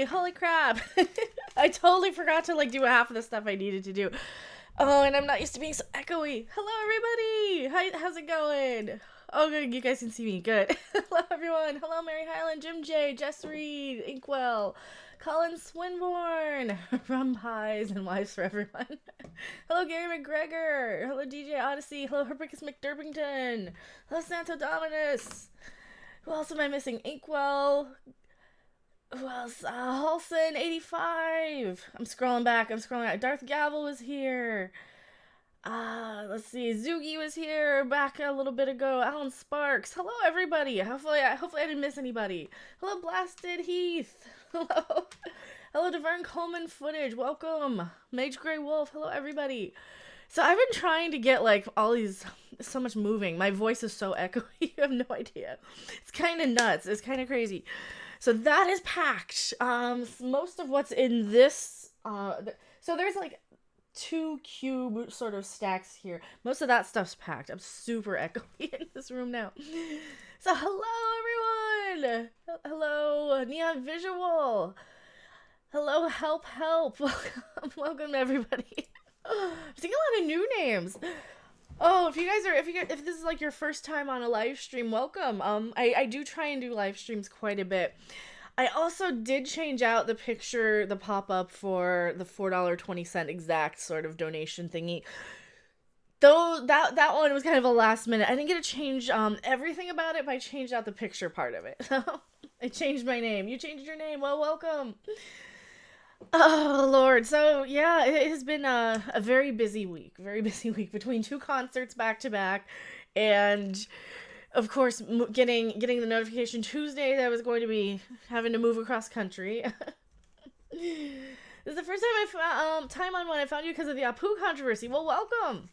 everybody! Holy crap! I totally forgot to like do half of the stuff I needed to do. Oh, and I'm not used to being so echoey. Hello, everybody! How's it going? Oh, good. You guys can see me. Good. Hello, everyone. Hello, Mary Highland, Jim J, Jess Reed, Inkwell, Colin Swinburne, Rum Pies, and Wives for Everyone. Hello, Gary McGregor. Hello, DJ Odyssey. Hello, Herbricus McDurpington. Hello, Santo Dominus. Who else am I missing? Inkwell. Who else? Halson, 85. I'm scrolling back. Darth Gavel was here. Let's see. Zoogie was here back a little bit ago. Alan Sparks. Hello, everybody. Hopefully I didn't miss anybody. Hello, Blasted Heath. Hello. Hello, Devern Coleman Footage. Welcome. Mage Grey Wolf. Hello, everybody. So I've been trying to get like all these, so much moving. My voice is so echoey. You have no idea. It's kind of nuts. It's kind of crazy. So that is packed. Most of what's in this, so there's like 2 cube sort of stacks here. Most of that stuff's packed. I'm super echoey in this room now. So hello, everyone. Hello, Neon Visual. Hello, Help. Welcome, everybody. I'm seeing a lot of new names. Oh, if this is like your first time on a live stream, welcome. I do try and do live streams quite a bit. I also did change out the picture, the pop-up for the $4.20 exact sort of donation thingy. Though that one was kind of a last minute. I didn't get to change everything about it, but I changed out the picture part of it. I changed my name. You changed your name. Well, welcome. Oh, Lord. So, yeah, it has been a very busy week. Very busy week between 2 concerts back to back. And, of course, getting the notification Tuesday that I was going to be having to move across country. This is the first time I found you because of the Apu controversy. Well, welcome.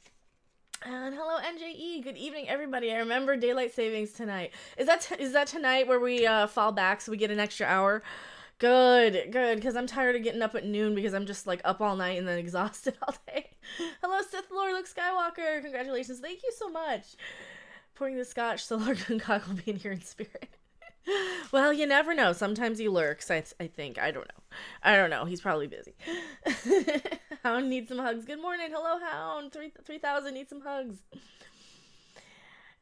And hello, NJE. Good evening, everybody. I remember daylight savings tonight. Is that tonight where we fall back so we get an extra hour? Good, because I'm tired of getting up at noon because I'm just, like, up all night and then exhausted all day. Hello, Sith Lord Luke Skywalker. Congratulations. Thank you so much. Pouring the scotch so Lord Guncock will be in here in spirit. Well, you never know. Sometimes he lurks, I think. I don't know. He's probably busy. Hound needs some hugs. Good morning. Hello, Hound. 3,000 needs some hugs.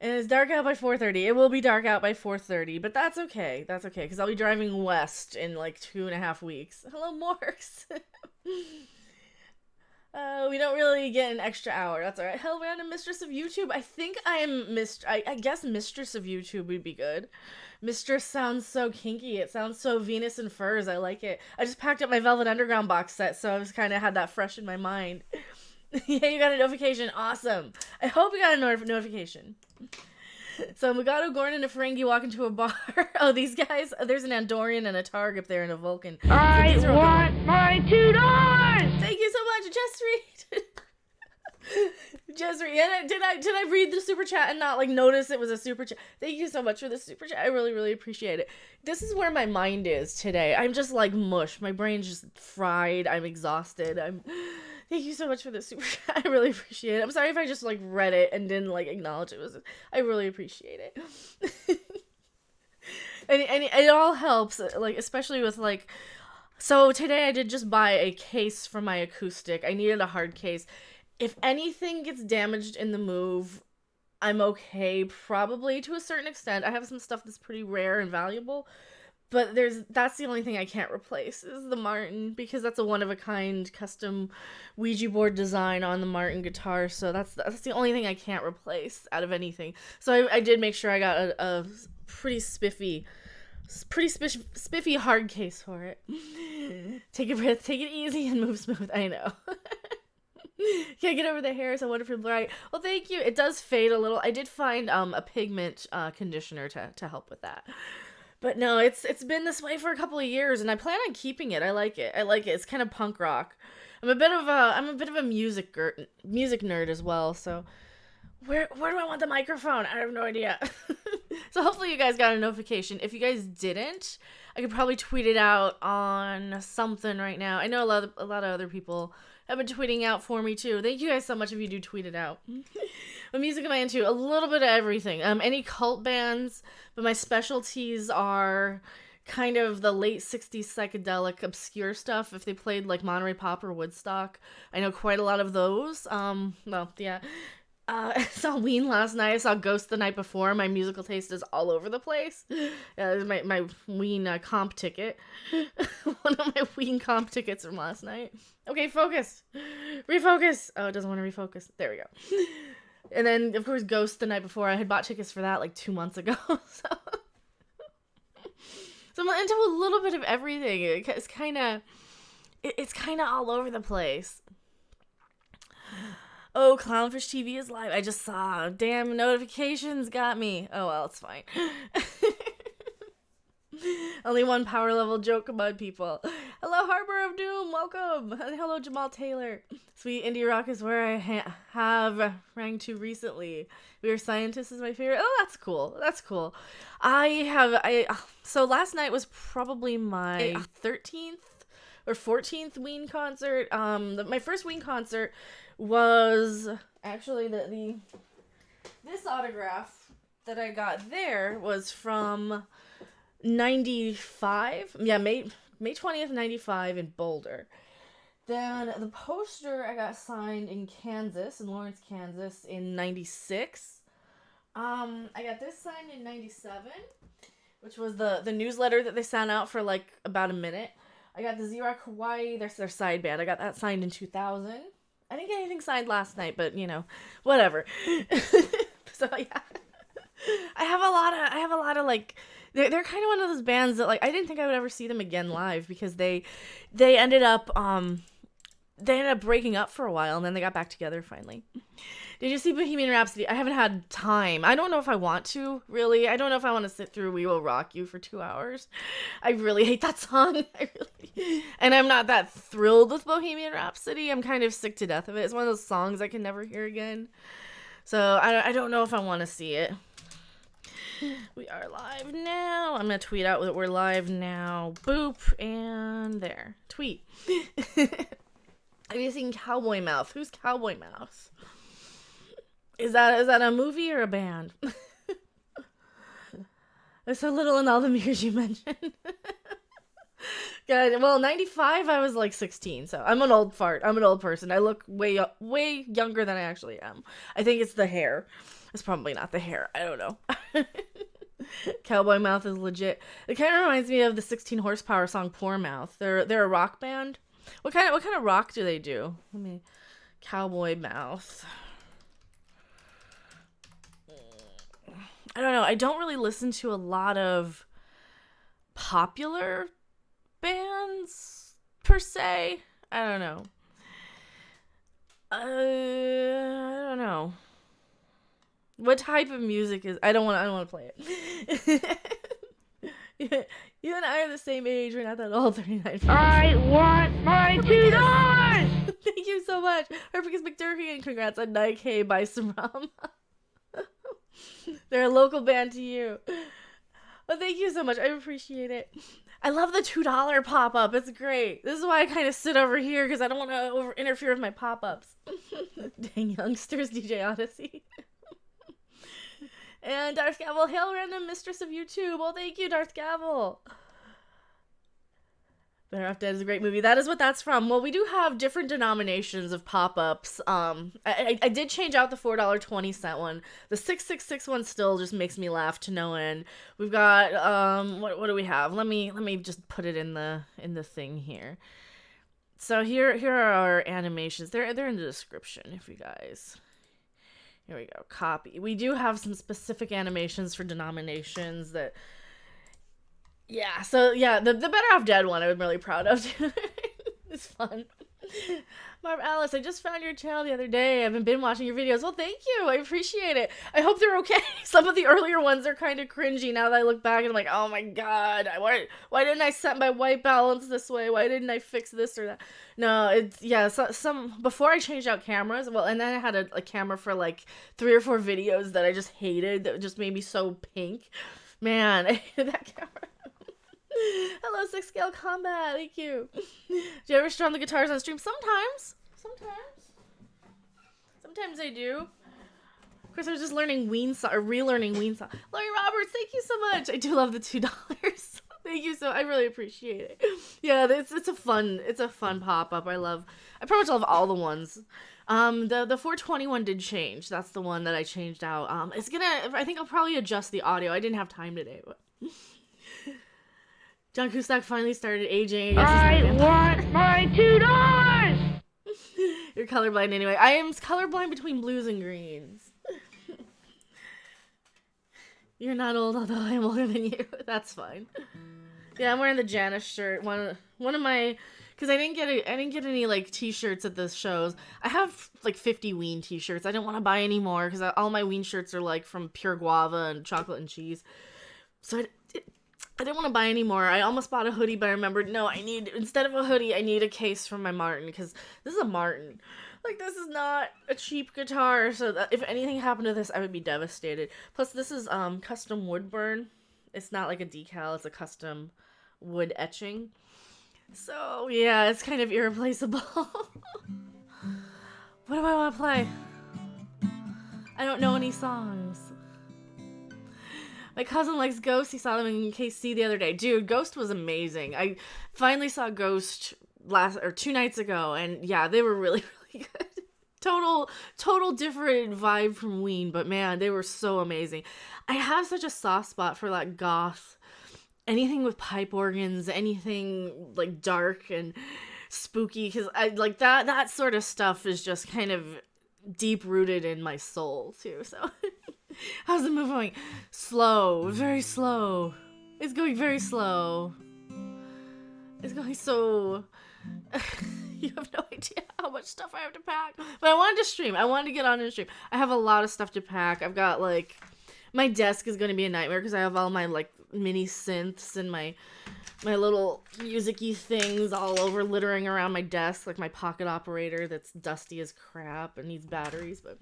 And it's dark out by 4:30. It will be dark out by 4:30, but that's okay. That's okay, because I'll be driving west in like 2.5 weeks. Hello, Morks. We don't really get an extra hour. That's all right. Hell, random mistress of YouTube. I think I guess mistress of YouTube would be good. Mistress sounds so kinky. It sounds so Venus and Furs. I like it. I just packed up my Velvet Underground box set, so I was kind of had that fresh in my mind. Yeah, you got a notification. Awesome. I hope you got a notification. So Mugato, Gordon, and a Ferengi walk into a bar. Oh, these guys. There's an Andorian and a Targ up there and a Vulcan. I want my $2! Thank you so much, Jess Reed. Jess Reed. And did I read the super chat and not like notice it was a super chat? Thank you so much for the super chat. I really, really appreciate it. This is where my mind is today. I'm just like mush. My brain's just fried. I'm exhausted. Thank you so much for the super chat. I really appreciate it. I'm sorry if I just like read it and didn't like acknowledge it. I really appreciate it. and it all helps, like especially with like. So today I did just buy a case for my acoustic. I needed a hard case. If anything gets damaged in the move, I'm okay, probably to a certain extent. I have some stuff that's pretty rare and valuable. But that's the only thing I can't replace is the Martin, because that's a one-of-a-kind custom Ouija board design on the Martin guitar, so that's the only thing I can't replace out of anything. So I did make sure I got a pretty spiffy hard case for it. Take a breath, take it easy, and move smooth. I know. Can't get over the hair, so wonderfully bright. Well, thank you. It does fade a little. I did find a pigment conditioner to help with that. But no, it's been this way for a couple of years, and I plan on keeping it. I like it. It's kind of punk rock. I'm a bit of a music nerd as well. So where do I want the microphone? I have no idea. So hopefully you guys got a notification. If you guys didn't, I could probably tweet it out on something right now. I know a lot of other people have been tweeting out for me too. Thank you guys so much if you do tweet it out. What music am I into? A little bit of everything. Any cult bands, but my specialties are kind of the late 60s psychedelic obscure stuff. If they played like Monterey Pop or Woodstock, I know quite a lot of those. Well, yeah. I saw Ween last night. I saw Ghost the night before. My musical taste is all over the place. My Ween comp ticket. One of my Ween comp tickets from last night. Okay, focus. Refocus. Oh, it doesn't want to refocus. There we go. And then, of course, Ghost the night before. I had bought tickets for that like 2 months ago. So I'm into a little bit of everything. It's kind of all over the place. Oh, Clownfish TV is live. I just saw. Damn, notifications got me. Oh, well, it's fine. Only one power level joke, mud people. Hello, Harbor of Doom. Welcome. Hello, Jamal Taylor. Sweet Indie Rock is where I have ranked to recently. We Are Scientists is my favorite. Oh, that's cool. That's cool. So last night was probably my 13th or 14th Ween concert. My first Ween concert was actually this autograph that I got there was from 95. Yeah, May 20th, 95 in Boulder. Then the poster I got signed in Lawrence, Kansas in 96. I got this signed in 97, which was the newsletter that they sent out for like about a minute. I got the Z-Rock Hawaii, their side band. I got that signed in 2000. I didn't get anything signed last night, but whatever. So yeah, I have a lot of like, they're kind of one of those bands that like I didn't think I would ever see them again live because they ended up breaking up for a while and then they got back together finally. Did you see Bohemian Rhapsody? I haven't had time. I don't know if I want to, really. I don't know if I want to sit through We Will Rock You for 2 hours. I really hate that song. And I'm not that thrilled with Bohemian Rhapsody. I'm kind of sick to death of it. It's one of those songs I can never hear again. So I don't know if I want to see it. We are live now. I'm going to tweet out that we're live now. Boop. And there. Tweet. Have you seen Cowboy Mouth? Who's Cowboy Mouth? Is that a movie or a band? There's so little in all the years you mentioned. God, well, 95, I was like 16, so I'm an old fart. I'm an old person. I look way younger than I actually am. I think it's the hair. It's probably not the hair. I don't know. Cowboy Mouth is legit. It kind of reminds me of the 16 horsepower song Poor Mouth. They're a rock band. What kind of rock do they do? Cowboy Mouth. I don't know. I don't really listen to a lot of popular bands per se. I don't know. I don't know. What type of music is? I don't want to play it. You and I are the same age. We're not that old. 39. I want my $2! Thank you so much. Herpicus McDurkey, and congrats on Nike by Saram. They're a local band to you. Well, thank you so much. I appreciate it. I love the $2 pop-up. It's great. This is why I kind of sit over here, because I don't want to interfere with my pop-ups. Dang youngsters, DJ Odyssey. And Darth Gavel, hail random mistress of YouTube. Well, thank you, Darth Gavel. Better Off Dead is a great movie. That is what that's from. Well, we do have different denominations of pop-ups. I did change out the $4.20 one. The 666 one still just makes me laugh to no end. We've got what do we have? Let me just put it in the thing here. So here are our animations. They're in the description if you guys. Here we go. Copy. We do have some specific animations for denominations that. Yeah, so yeah, the Better Off Dead one I'm really proud of. It's fun. Marv Alice, I just found your channel the other day. I've been watching your videos. Well, thank you. I appreciate it. I hope they're okay. Some of the earlier ones are kind of cringy now that I look back and I'm like, oh my god, why didn't I set my white balance this way? Why didn't I fix this or that? No, it's, yeah, some, before I changed out cameras, well, and then I had a camera for like 3 or 4 videos that I just hated, that just made me so pink. Man, I hated that camera. Hello, 6 Scale Combat. Thank you. Do you ever strum the guitars on stream? Sometimes I do. Of course, I was just learning relearning Ween song. Laurie Roberts, thank you so much. I do love the $2. Thank you I really appreciate it. Yeah, it's a fun pop-up. I pretty much love all the ones. The 421 did change. That's the one that I changed out. I think I'll probably adjust the audio. I didn't have time today, but John Cusack finally started aging. I want my $2! You're colorblind anyway. I am colorblind between blues and greens. You're not old, although I'm older than you. That's fine. Yeah, I'm wearing the Janice shirt. One of my, because I didn't get any like t-shirts at the shows. I have like 50 Ween t-shirts. I didn't want to buy any more because all my Ween shirts are like from pure guava and chocolate and cheese. So I didn't want to buy any more. I almost bought a hoodie, but I remembered, no, instead of a hoodie, I need a case from my Martin, because this is a Martin. Like, this is not a cheap guitar, so that if anything happened to this, I would be devastated. Plus, this is custom wood burn. It's not like a decal, it's a custom wood etching. So, yeah, it's kind of irreplaceable. What do I want to play? I don't know any songs. My cousin likes Ghost. He saw them in KC the other day. Dude, Ghost was amazing. I finally saw Ghost 2 nights ago, and yeah, they were really, really good. Total different vibe from Ween, but man, they were so amazing. I have such a soft spot for like goth, anything with pipe organs, anything like dark and spooky, because I like that sort of stuff is just kind of deep rooted in my soul too. So how's the move going? Slow, very slow. It's going very slow. It's going so you have no idea how much stuff I have to pack. But I wanted to stream. I wanted to get on and stream. I have a lot of stuff to pack. I've got like, my desk is going to be a nightmare because I have all my like mini synths and my little music-y things all over littering around my desk, like my pocket operator that's dusty as crap and needs batteries, but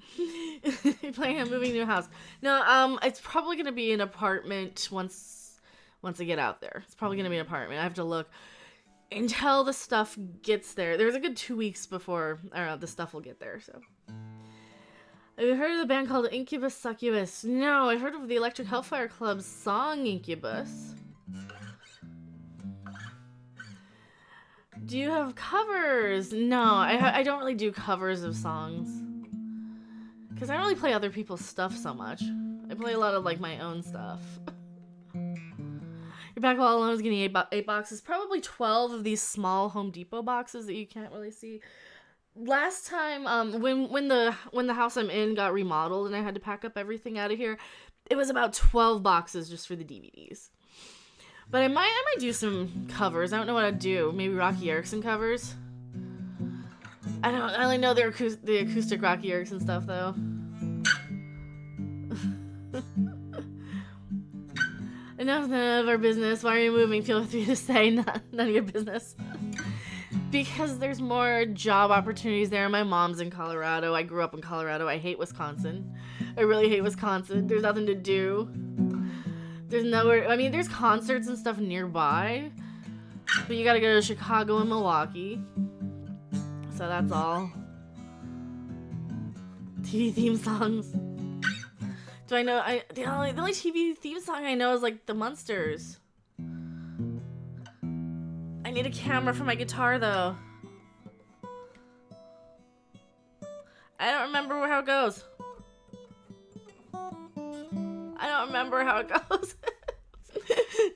planning on moving to a house. No, it's probably going to be an apartment once I get out there. It's probably going to be an apartment. I have to look until the stuff gets there. There's a good 2 weeks before the stuff will get there, so. Have you heard of the band called Incubus Succubus? No, I heard of the Electric Hellfire Club's song Incubus. Do you have covers? No, I don't really do covers of songs. Because I don't really play other people's stuff so much. I play a lot of, like, my own stuff. Your back all alone is getting 8 boxes. Probably 12 of these small Home Depot boxes that you can't really see. Last time, when the house I'm in got remodeled and I had to pack up everything out of here, it was about 12 boxes just for the DVDs. But I might do some covers. I don't know what I'd do. Maybe Rocky Erickson covers. I only know the acoustic Rocky Erickson stuff though. Enough of our business. Why are you moving? Feel free to say none of your business. Because there's more job opportunities there. My mom's in Colorado. I grew up in Colorado. I hate Wisconsin. I really hate Wisconsin. There's nothing to do. There's nowhere. I mean, there's concerts and stuff nearby, but you gotta go to Chicago and Milwaukee. So that's all. TV theme songs. Do I know? The only TV theme song I know is like the Munsters. I need a camera for my guitar though. I don't remember how it goes. I don't remember how it goes.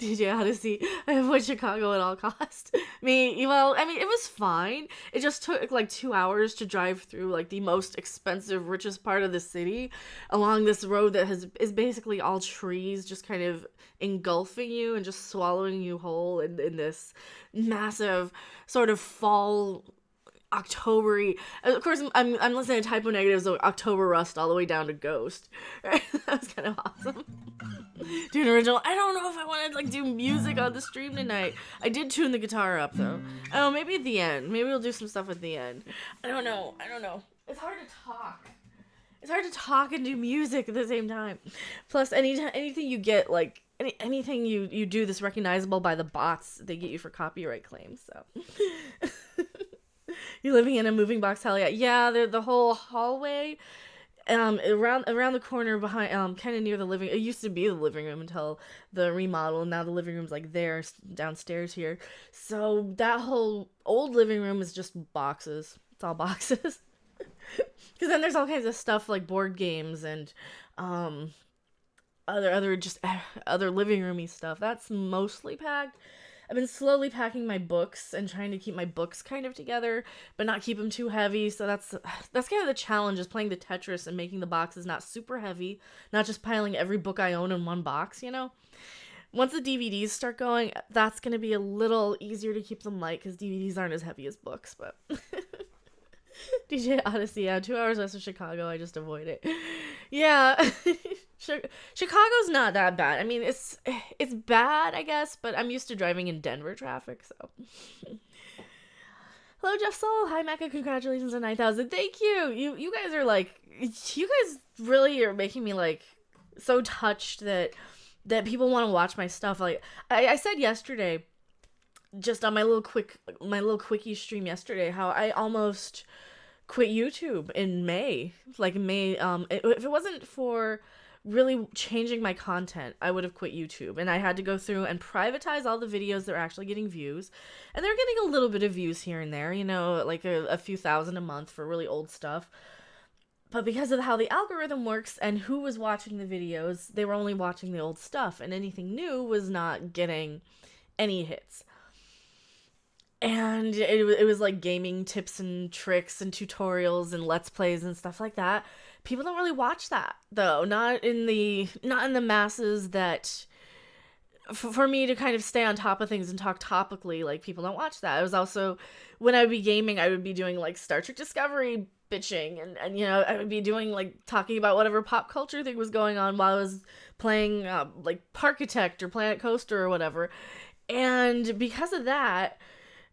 DJ Odyssey. I avoid Chicago at all costs. Well, I mean, it was fine. It just took like 2 hours to drive through like the most expensive, richest part of the city along this road that is basically all trees, just kind of engulfing you and just swallowing you whole in this massive sort of fall October-y. Of course, I'm listening to Typo Negative's October Rust all the way down to Ghost. Right? That was kind of awesome. Do an original. I don't know if I want to like do music on the stream tonight. I did tune the guitar up though. Oh, maybe at the end. Maybe we'll do some stuff at the end. I don't know. It's hard to talk. It's hard to talk and do music at the same time. Plus, anything you get, like anything you do that's recognizable by the bots, they get you for copyright claims. So. You're living in a moving box, hell yeah. Yeah, the whole hallway around the corner behind kind of near the living. It used to be the living room until the remodel, and now the living room's like there downstairs here. So that whole old living room is just boxes. It's all boxes. Because then there's all kinds of stuff like board games and other living roomy stuff. That's mostly packed. I've been slowly packing my books and trying to keep my books kind of together, but not keep them too heavy. So that's kind of the challenge, is playing the Tetris and making the boxes not super heavy, not just piling every book I own in one box, you know? Once the DVDs start going, that's going to be a little easier to keep them light, because DVDs aren't as heavy as books, but... DJ Odyssey, yeah, 2 hours west of Chicago, I just avoid it. Yeah, Chicago's not that bad. I mean, it's bad, I guess, but I'm used to driving in Denver traffic, so. Hello, Jeff Soul. Hi, Mecca. Congratulations on 9,000. Thank you. You guys are like, you guys really are making me like so touched that people want to watch my stuff. Like I said yesterday, just on my little quickie stream yesterday, how I almost quit YouTube in May. Like May, if it wasn't for really changing my content, I would have quit YouTube. And I had to go through and privatize all the videos that were actually getting views. And they're getting a little bit of views here and there, you know, like a few thousand a month for really old stuff. But because of how the algorithm works and who was watching the videos, they were only watching the old stuff, and anything new was not getting any hits. And it was like gaming tips and tricks and tutorials and let's plays and stuff like that. People don't really watch that, though. Not in the masses that, for me to kind of stay on top of things and talk topically, like, people don't watch that. It was also, when I would be gaming, I would be doing like Star Trek Discovery bitching, and you know, I would be doing like talking about whatever pop culture thing was going on while I was playing like Parkitect or Planet Coaster or whatever. And because of that,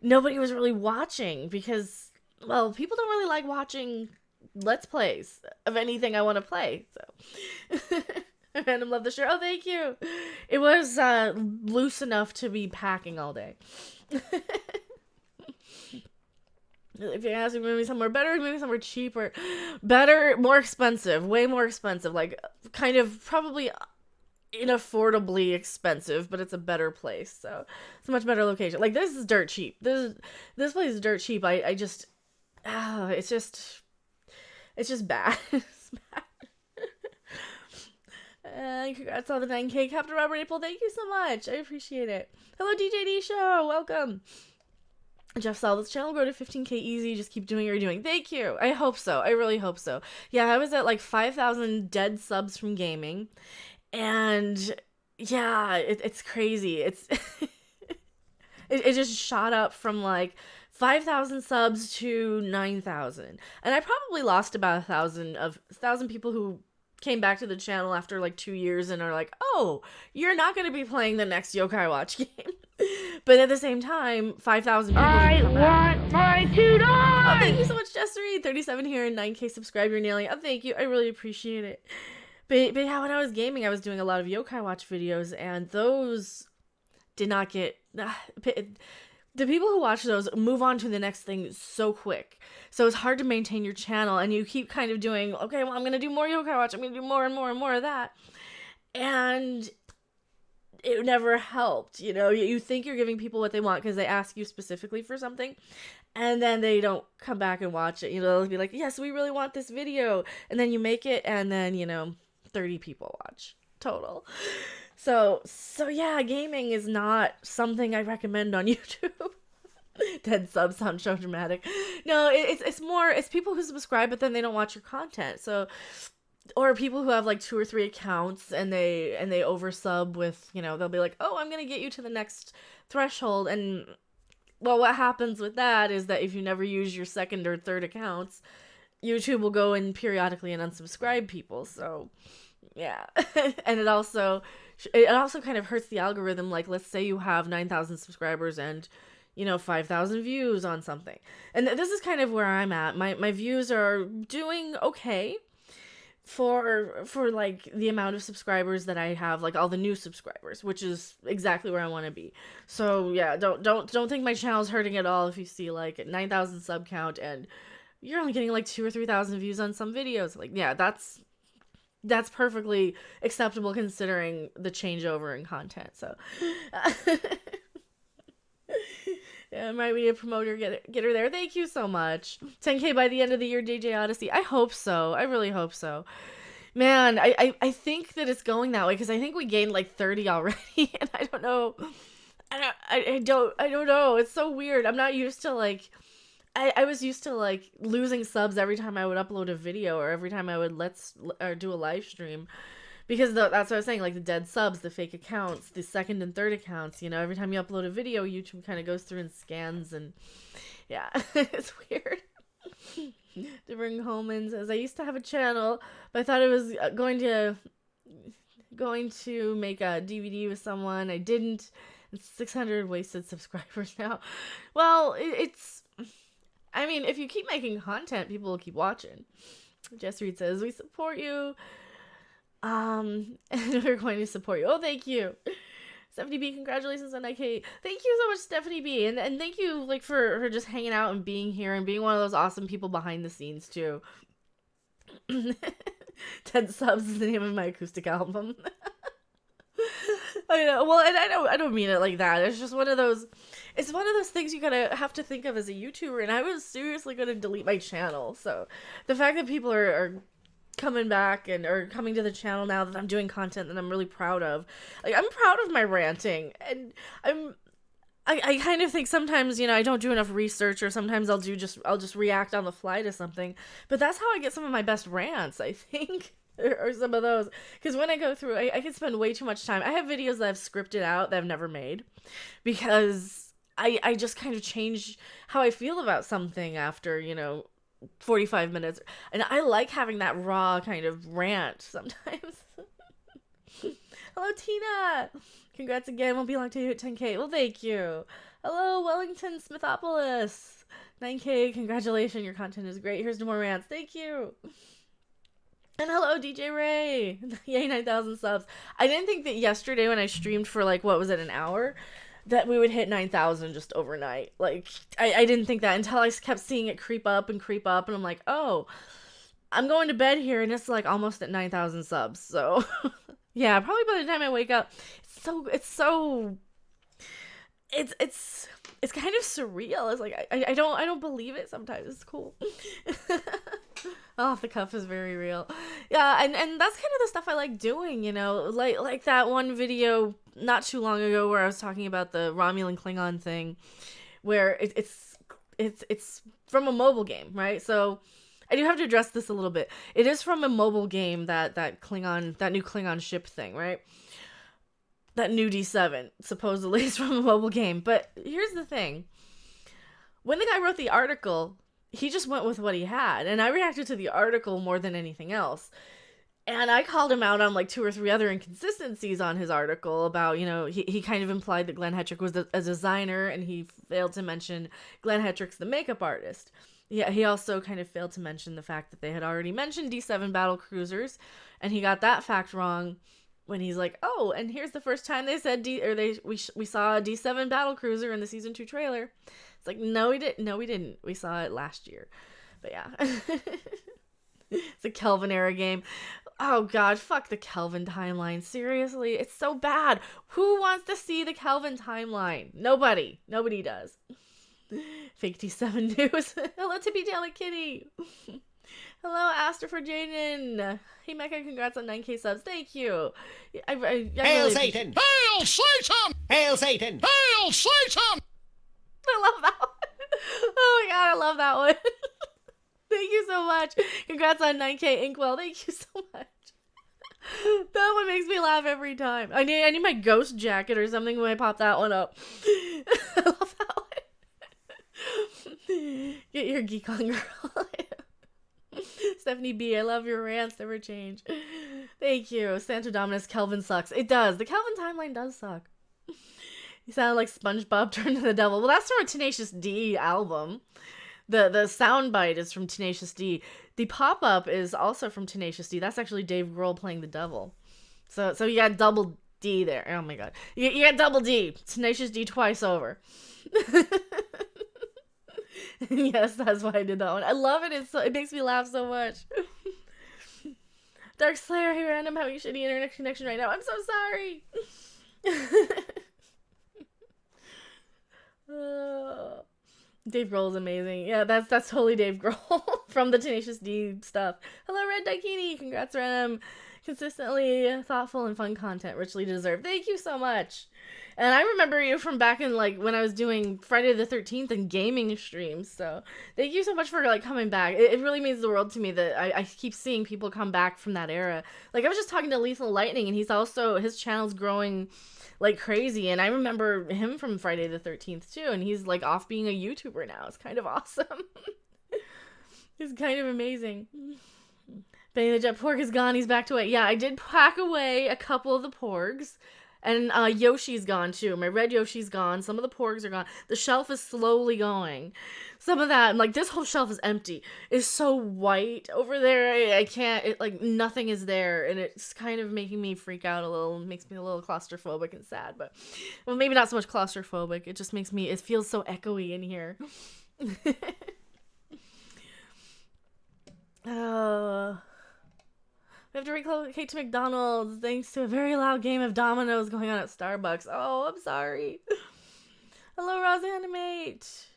nobody was really watching, because, well, people don't really like watching let's plays of anything I want to play. So Random love the shirt. Oh, thank you. It was loose enough to be packing all day. If you ask me, maybe somewhere better, maybe somewhere cheaper. Better, more expensive, way more expensive. Like, kind of probably inaffordably expensive, but it's a better place. So it's a much better location. Like, this is dirt cheap. This place is dirt cheap. I just, it's just bad. It's bad. Congrats on the 9K, Captain Robert April. Thank you so much. I appreciate it. Hello, DJ D Show. Welcome. Jeff saw this channel grow to 15K easy. Just keep doing what you're doing. Thank you. I hope so. I really hope so. Yeah, I was at like 5,000 dead subs from gaming. And yeah, it's crazy. It's it just shot up from like 5,000 subs to 9,000. And I probably lost about 1,000 people who came back to the channel after like 2 years and are like, oh, you're not going to be playing the next Yokai Watch game. But at the same time, 5,000 people I come back. want my $2! Oh, thank you so much, Jessery. 37 here and 9K subscriber nailing. Oh, thank you. I really appreciate it. But yeah, when I was gaming, I was doing a lot of Yokai Watch videos, and those did not get... The people who watch those move on to the next thing so quick. So it's hard to maintain your channel, and you keep kind of doing, okay, well, I'm going to do more Yokai Watch. I'm going to do more and more and more of that. And it never helped, you know? You think you're giving people what they want because they ask you specifically for something, and then they don't come back and watch it. You know, they'll be like, yes, we really want this video. And then you make it, and then, you know, 30 people watch total. So yeah, gaming is not something I recommend on YouTube. Dead subs sound so dramatic. No, it's people who subscribe but then they don't watch your content. So, or people who have like 2 or 3 accounts and they oversub with, you know, they'll be like, oh, I'm gonna get you to the next threshold, and well, what happens with that is that if you never use your second or third accounts, YouTube will go in periodically and unsubscribe people. So yeah. And it also kind of hurts the algorithm. Like, let's say you have 9,000 subscribers and, you know, 5,000 views on something. And this is kind of where I'm at. My views are doing okay for like the amount of subscribers that I have, like all the new subscribers, which is exactly where I want to be. So yeah, don't think my channel's hurting at all if you see like 9,000 sub count and you're only getting like 2 or 3,000 views on some videos. Like, yeah, that's perfectly acceptable considering the changeover in content. So, yeah, might be a promoter, get her there. Thank you so much. 10K by the end of the year, DJ Odyssey. I hope so. I really hope so. Man, I think that it's going that way because I think we gained like 30 already, and I don't know. I don't know. It's so weird. I'm not used to like. I was used to like losing subs every time I would upload a video or every time I would do a live stream, because that's what I was saying, like the dead subs, the fake accounts, the second and third accounts. You know, every time you upload a video, YouTube kind of goes through and scans, and yeah, it's weird. To bring home and says, I used to have a channel, but I thought it was going to make a DVD with someone. I didn't. It's 600 wasted subscribers now. Well, it's. I mean, if you keep making content, people will keep watching. Jess Reed says, we support you. And we're going to support you. Oh, thank you. Stephanie B, congratulations on IK. Thank you so much, Stephanie B. And thank you like for just hanging out and being here and being one of those awesome people behind the scenes too. 10 subs is the name of my acoustic album. I know. Well, and I don't mean it like that. It's just one of those. It's one of those things you gotta have to think of as a YouTuber. And I was seriously gonna delete my channel. So the fact that people are coming back and are coming to the channel now that I'm doing content that I'm really proud of. Like, I'm proud of my ranting, and I kind of think sometimes, you know, I don't do enough research, or sometimes I'll just react on the fly to something. But that's how I get some of my best rants, I think. Or some of those, because when I go through, I can spend way too much time. I have videos that I've scripted out that I've never made, because I just kind of change how I feel about something after, you know, 45 minutes, and I like having that raw kind of rant sometimes. Hello, Tina. Congrats again. Won't be long till you hit 10K. Well, thank you. Hello, Wellington Smithopolis. 9K. Congratulations. Your content is great. Here's to more rants. Thank you. And hello, DJ Ray. Yay, 9,000 subs. I didn't think that yesterday when I streamed for like, what was it, an hour, that we would hit 9,000 just overnight. Like, I didn't think that until I kept seeing it creep up, and I'm like, oh, I'm going to bed here, and it's like almost at 9,000 subs. So, yeah, probably by the time I wake up, it's kind of surreal. It's like I don't believe it sometimes. It's cool. Off the cuff is very real. Yeah, and that's kind of the stuff I like doing, you know, like that one video not too long ago where I was talking about the Romulan Klingon thing, where it's from a mobile game, right? So I do have to address this a little bit. It is from a mobile game, that new Klingon ship thing, right? That new D7 supposedly is from a mobile game. But here's the thing. When the guy wrote the article, he just went with what he had, and I reacted to the article more than anything else. And I called him out on like 2 or 3 other inconsistencies on his article about, you know, he kind of implied that Glenn Hetrick was a designer, and he failed to mention Glenn Hetrick's the makeup artist. Yeah, he also kind of failed to mention the fact that they had already mentioned D7 battle cruisers, and he got that fact wrong when he's like, oh, and here's the first time they said we saw a D7 battle cruiser in the season 2 trailer. It's like, no, we didn't. We saw it last year. But yeah. It's a Kelvin era game. Oh god, fuck the Kelvin timeline. Seriously, it's so bad. Who wants to see the Kelvin timeline? Nobody does. Fake D7 news. Hello, Tippy Tail Kitty. Hello, Aster for Jaden. Hey, Mecca, congrats on 9K subs. Thank you. I Hail really Satan! Hail Satan! Hail Satan! Hail Satan! I love that one. Oh my god, I love that one. Thank you so much. Congrats on 9K Inkwell. Thank you so much. That one makes me laugh every time. I need my ghost jacket or something when I pop that one up. I love that one. Get your geek on, girl. Stephanie B, I love your rants, never change. Thank you. Santo Dominus, Kelvin sucks. It does. The Kelvin timeline does suck. You sound like SpongeBob turned to the devil. Well, that's from a Tenacious D album. The soundbite is from Tenacious D. The pop-up is also from Tenacious D. That's actually Dave Grohl playing the devil. So you got double D there. Oh my god. You got double D. Tenacious D twice over. Yes, that's why I did that one. I love it. It makes me laugh so much. Dark Slayer, hey random, having a shitty internet connection right now. I'm so sorry. Dave Grohl is amazing. Yeah, that's totally Dave Grohl from the Tenacious D stuff. Hello, Red Daikini. Congrats, Random. Consistently thoughtful and fun content, richly deserved. Thank you so much. And I remember you from back in like when I was doing Friday the 13th and gaming streams. So thank you so much for like coming back. It really means the world to me that I keep seeing people come back from that era. Like I was just talking to Lethal Lightning, and his channel's growing like crazy, and I remember him from Friday the 13th too, and he's like off being a YouTuber now. It's kind of awesome. It's kind of amazing. Benny the Jet Porg is gone. He's back away. Yeah, I did pack away a couple of the porgs. And Yoshi's gone too. My red Yoshi's gone. Some of the porgs are gone. The shelf is slowly going. Some of that, like this whole shelf is empty. It's so white over there. I can't, like nothing is there. And it's kind of making me freak out a little. It makes me a little claustrophobic and sad. But, well, maybe not so much claustrophobic. It just makes me, it feels so echoey in here. We have to relocate to McDonald's thanks to a very loud game of dominoes going on at Starbucks. Oh, I'm sorry. Hello, Rosanimate.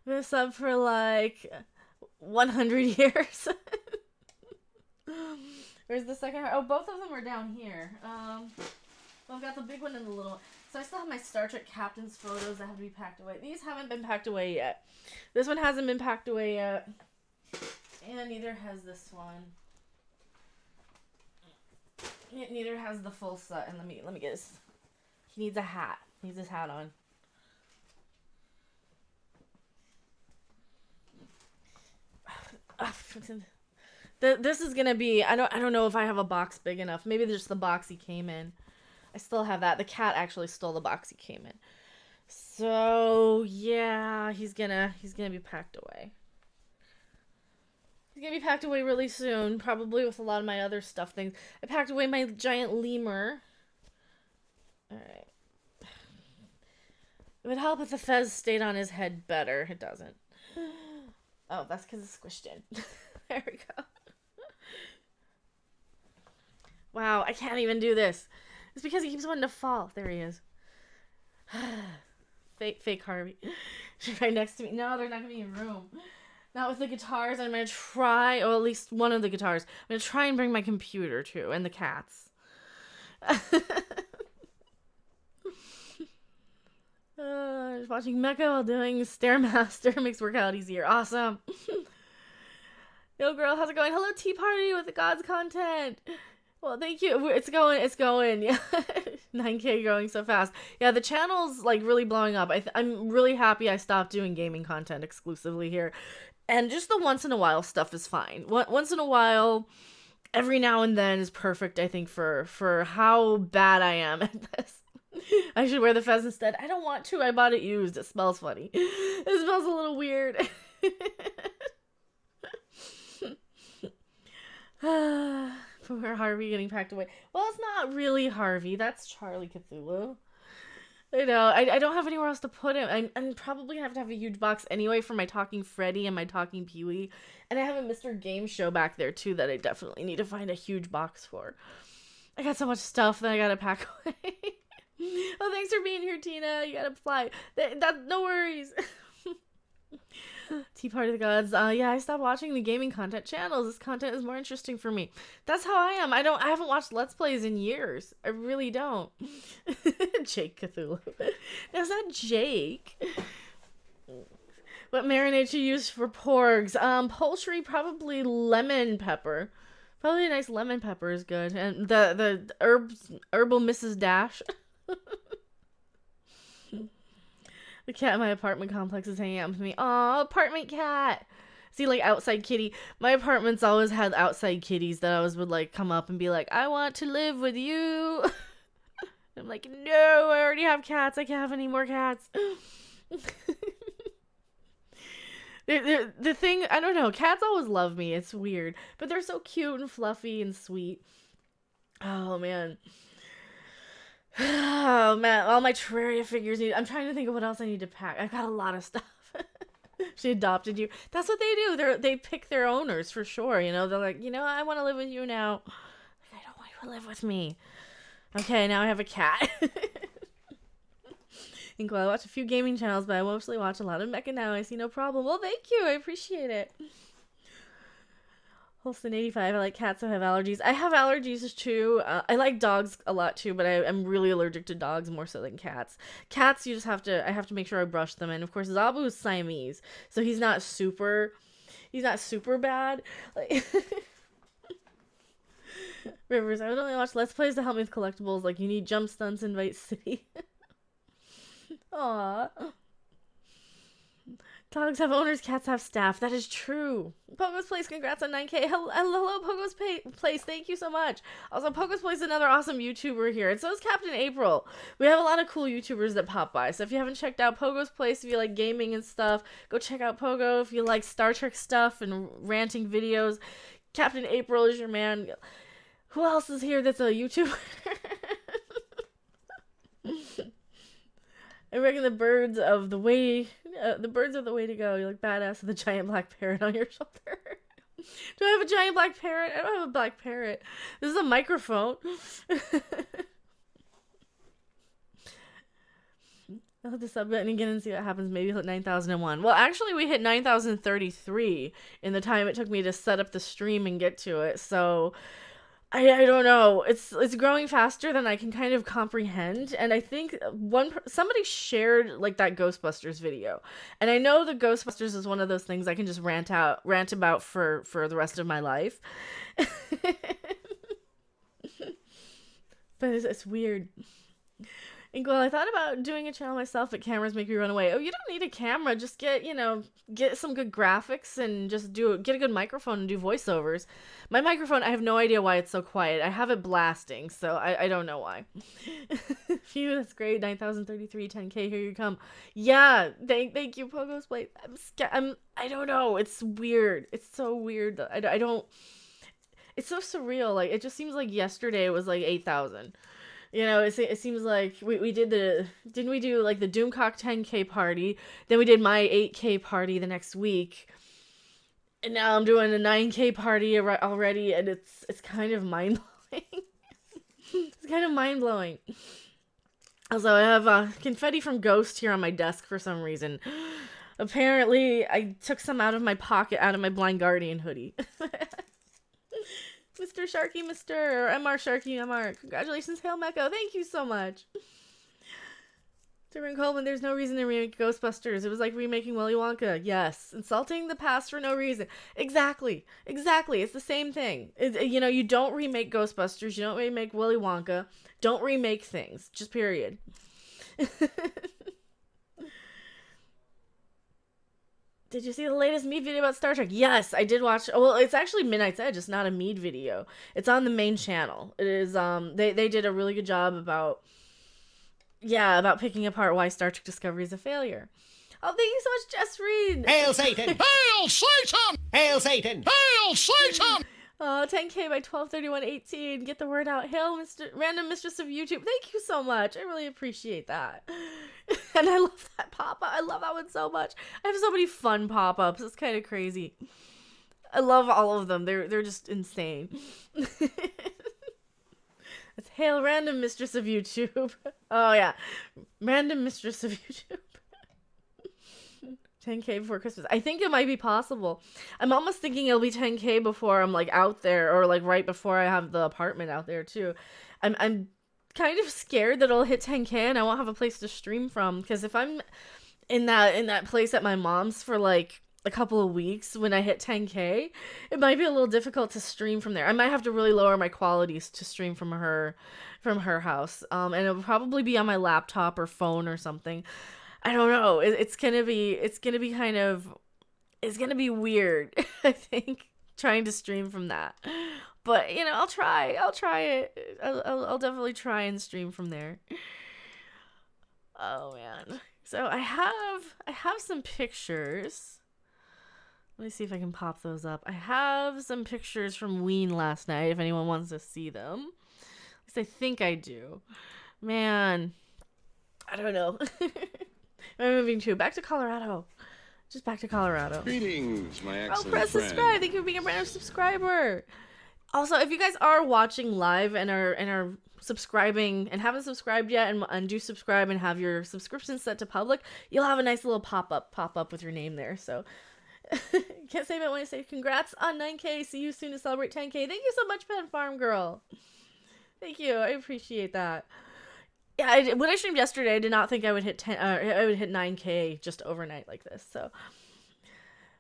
I've been a sub for like 100 years. Where's the second? Oh, both of them are down here. Well, I've got the big one and the little one. So I still have my Star Trek captain's photos that have to be packed away. These haven't been packed away yet. This one hasn't been packed away yet. And neither has this one. Neither has the full set. And let me get his. He needs a hat. He needs his hat on. This is gonna be. I don't know if I have a box big enough. Maybe just the box he came in. I still have that. The cat actually stole the box he came in. So yeah, he's gonna be packed away. He's gonna be packed away really soon, probably with a lot of my other stuff things. I packed away my giant lemur. Alright. It would help if the fez stayed on his head better. It doesn't. Oh, that's because it's squished in. There we go. Wow, I can't even do this. It's because he keeps wanting to fall. There he is. Fake Harvey. Right next to me. No, they're not gonna be in room. Not with the guitars. I'm going to try, or at least one of the guitars. I'm going to try and bring my computer, too, and the cats. Just watching Mecha while doing Stairmaster makes workout easier. Awesome. Yo, girl, how's it going? Hello, Tea Party with the Gods content. Well, thank you. It's going. Yeah. 9K growing so fast. Yeah, the channel's, like, really blowing up. I'm really happy I stopped doing gaming content exclusively here. And just the once in a while stuff is fine. Once in a while, every now and then is perfect, I think, for how bad I am at this. I should wear the fez instead. I don't want to. I bought it used. It smells funny. It smells a little weird. Poor Harvey getting packed away. Well, it's not really Harvey. That's Charlie Cthulhu. I know. I don't have anywhere else to put him. I'm probably going to have a huge box anyway for my Talking Freddy and my Talking Pee-wee. And I have a Mr. Game Show back there, too, that I definitely need to find a huge box for. I got so much stuff that I got to pack away. Oh, thanks for being here, Tina. You got to fly. No worries. Tea Party of the Gods. Yeah, I stopped watching the gaming content channels. This content is more interesting for me. That's how I am. I haven't watched Let's Plays in years. I really don't. Jake Cthulhu. That's not Jake. What marinade you use for porgs? Poultry, probably lemon pepper. Probably a nice lemon pepper is good. And the herbal Mrs. Dash. The cat in my apartment complex is hanging out with me. Aw, apartment cat. See, like, outside kitty. My apartment's always had outside kitties that always would, like, come up and be like, I want to live with you. I'm like, no, I already have cats. I can't have any more cats. The thing, I don't know. Cats always love me. It's weird. But they're so cute and fluffy and sweet. Oh, man. Oh man, all my Terraria figures I'm trying to think of what else I need to pack. I've got a lot of stuff. She adopted you. That's what they do. They pick their owners for sure. You know, they're like, you know, I want to live with you now. Like, I don't want you to live with me. Okay, now I have a cat. Well, I watch a few gaming channels, but I mostly watch a lot of mecha now. I see no problem. Well, thank you. I appreciate it. Holston85, I like cats who have allergies. I have allergies too. I like dogs a lot too, but I'm really allergic to dogs more so than cats. Cats, I have to make sure I brush them. And of course, Zabu is Siamese, so he's not super bad. Like, Rivers, I would only watch Let's Plays to help me with collectibles. Like, you need jump stunts in Vice City. Aww. Dogs have owners, cats have staff. That is true. Pogo's Place, congrats on 9K. Hello, Pogo's Place. Thank you so much. Also, Pogo's Place is another awesome YouTuber here. And so is Captain April. We have a lot of cool YouTubers that pop by. So if you haven't checked out Pogo's Place, if you like gaming and stuff, go check out Pogo. If you like Star Trek stuff and ranting videos, Captain April is your man. Who else is here that's a YouTuber? I reckon the birds are the way to go. You look badass with a giant black parrot on your shoulder. Do I have a giant black parrot? I don't have a black parrot. This is a microphone. I'll hit the sub button again and see what happens. Maybe hit 9,001. Well, actually, we hit 9,033 in the time it took me to set up the stream and get to it. So I don't know. It's growing faster than I can kind of comprehend. And I think somebody shared like that Ghostbusters video. And I know the Ghostbusters is one of those things I can just rant about for the rest of my life. But it's weird. Well, I thought about doing a channel myself, but cameras make me run away. Oh, you don't need a camera. Just get some good graphics and just get a good microphone and do voiceovers. My microphone, I have no idea why it's so quiet. I have it blasting, so I don't know why. Phew, that's great. 9,033, 10K, here you come. Yeah, thank you, Pogo's Plate. I don't know. It's weird. It's so weird. I don't, it's so surreal. Like, it just seems like yesterday was like 8,000. You know, it seems like we didn't we do like the Doomcock 10K party, then we did my 8K party the next week, and now I'm doing a 9K party already, and it's kind of mind-blowing. It's kind of mind-blowing. Also, I have confetti from Ghost here on my desk for some reason. Apparently, I took some out of my pocket, out of my Blind Guardian hoodie. Mr. Sharky, Mr. MR Sharky, MR. Congratulations, Hail Mecca. Thank you so much. During Coleman, there's no reason to remake Ghostbusters. It was like remaking Willy Wonka. Yes. Insulting the past for no reason. Exactly. It's the same thing. You don't remake Ghostbusters. You don't remake Willy Wonka. Don't remake things. Just period. Did you see the latest Mead video about Star Trek? Yes, I did watch. Well, it's actually Midnight's Edge. It's not a Mead video. It's on the main channel. It is. They did a really good job about picking apart why Star Trek Discovery is a failure. Oh, thank you so much, Jess Reed. Hail Satan! Hail Satan! Hail Satan! Hail Satan! 10K by 12/31/18. Get the word out. Hail, Random Mistress of YouTube. Thank you so much. I really appreciate that. And I love that pop-up. I love that one so much. I have so many fun pop-ups. It's kind of crazy. I love all of them. They're just insane. It's Hail, Random Mistress of YouTube. Oh, yeah. Random Mistress of YouTube. 10K before Christmas. I think it might be possible. I'm almost thinking it'll be 10K before I'm like out there, or like right before I have the apartment out there too. I'm kind of scared that it'll hit 10K and I won't have a place to stream from, because if I'm in that place at my mom's for like a couple of weeks when I hit 10K, it might be a little difficult to stream from there. I might have to really lower my qualities to stream from her house. And it'll probably be on my laptop or phone or something. I don't know. It's gonna be weird. I think trying to stream from that, but I'll try it. I'll definitely try and stream from there. Oh man. So I have some pictures. Let me see if I can pop those up. I have some pictures from Ween last night, if anyone wants to see them. At least I think I do. Man, I don't know. I'm moving back to Colorado. Just back to Colorado. Greetings, my Oh, excellent press friend. subscribe. Thank you for being a brand new subscriber. Also, if you guys are watching live and are subscribing and haven't subscribed yet and do subscribe and have your subscription set to public, you'll have a nice little pop-up with your name there. So can't say it when I say congrats on 9K. See you soon to celebrate 10K. Thank you so much, Pen Farm Girl. Thank you. I appreciate that. Yeah, when I streamed yesterday, I did not think I would hit I would hit 9K just overnight like this. So,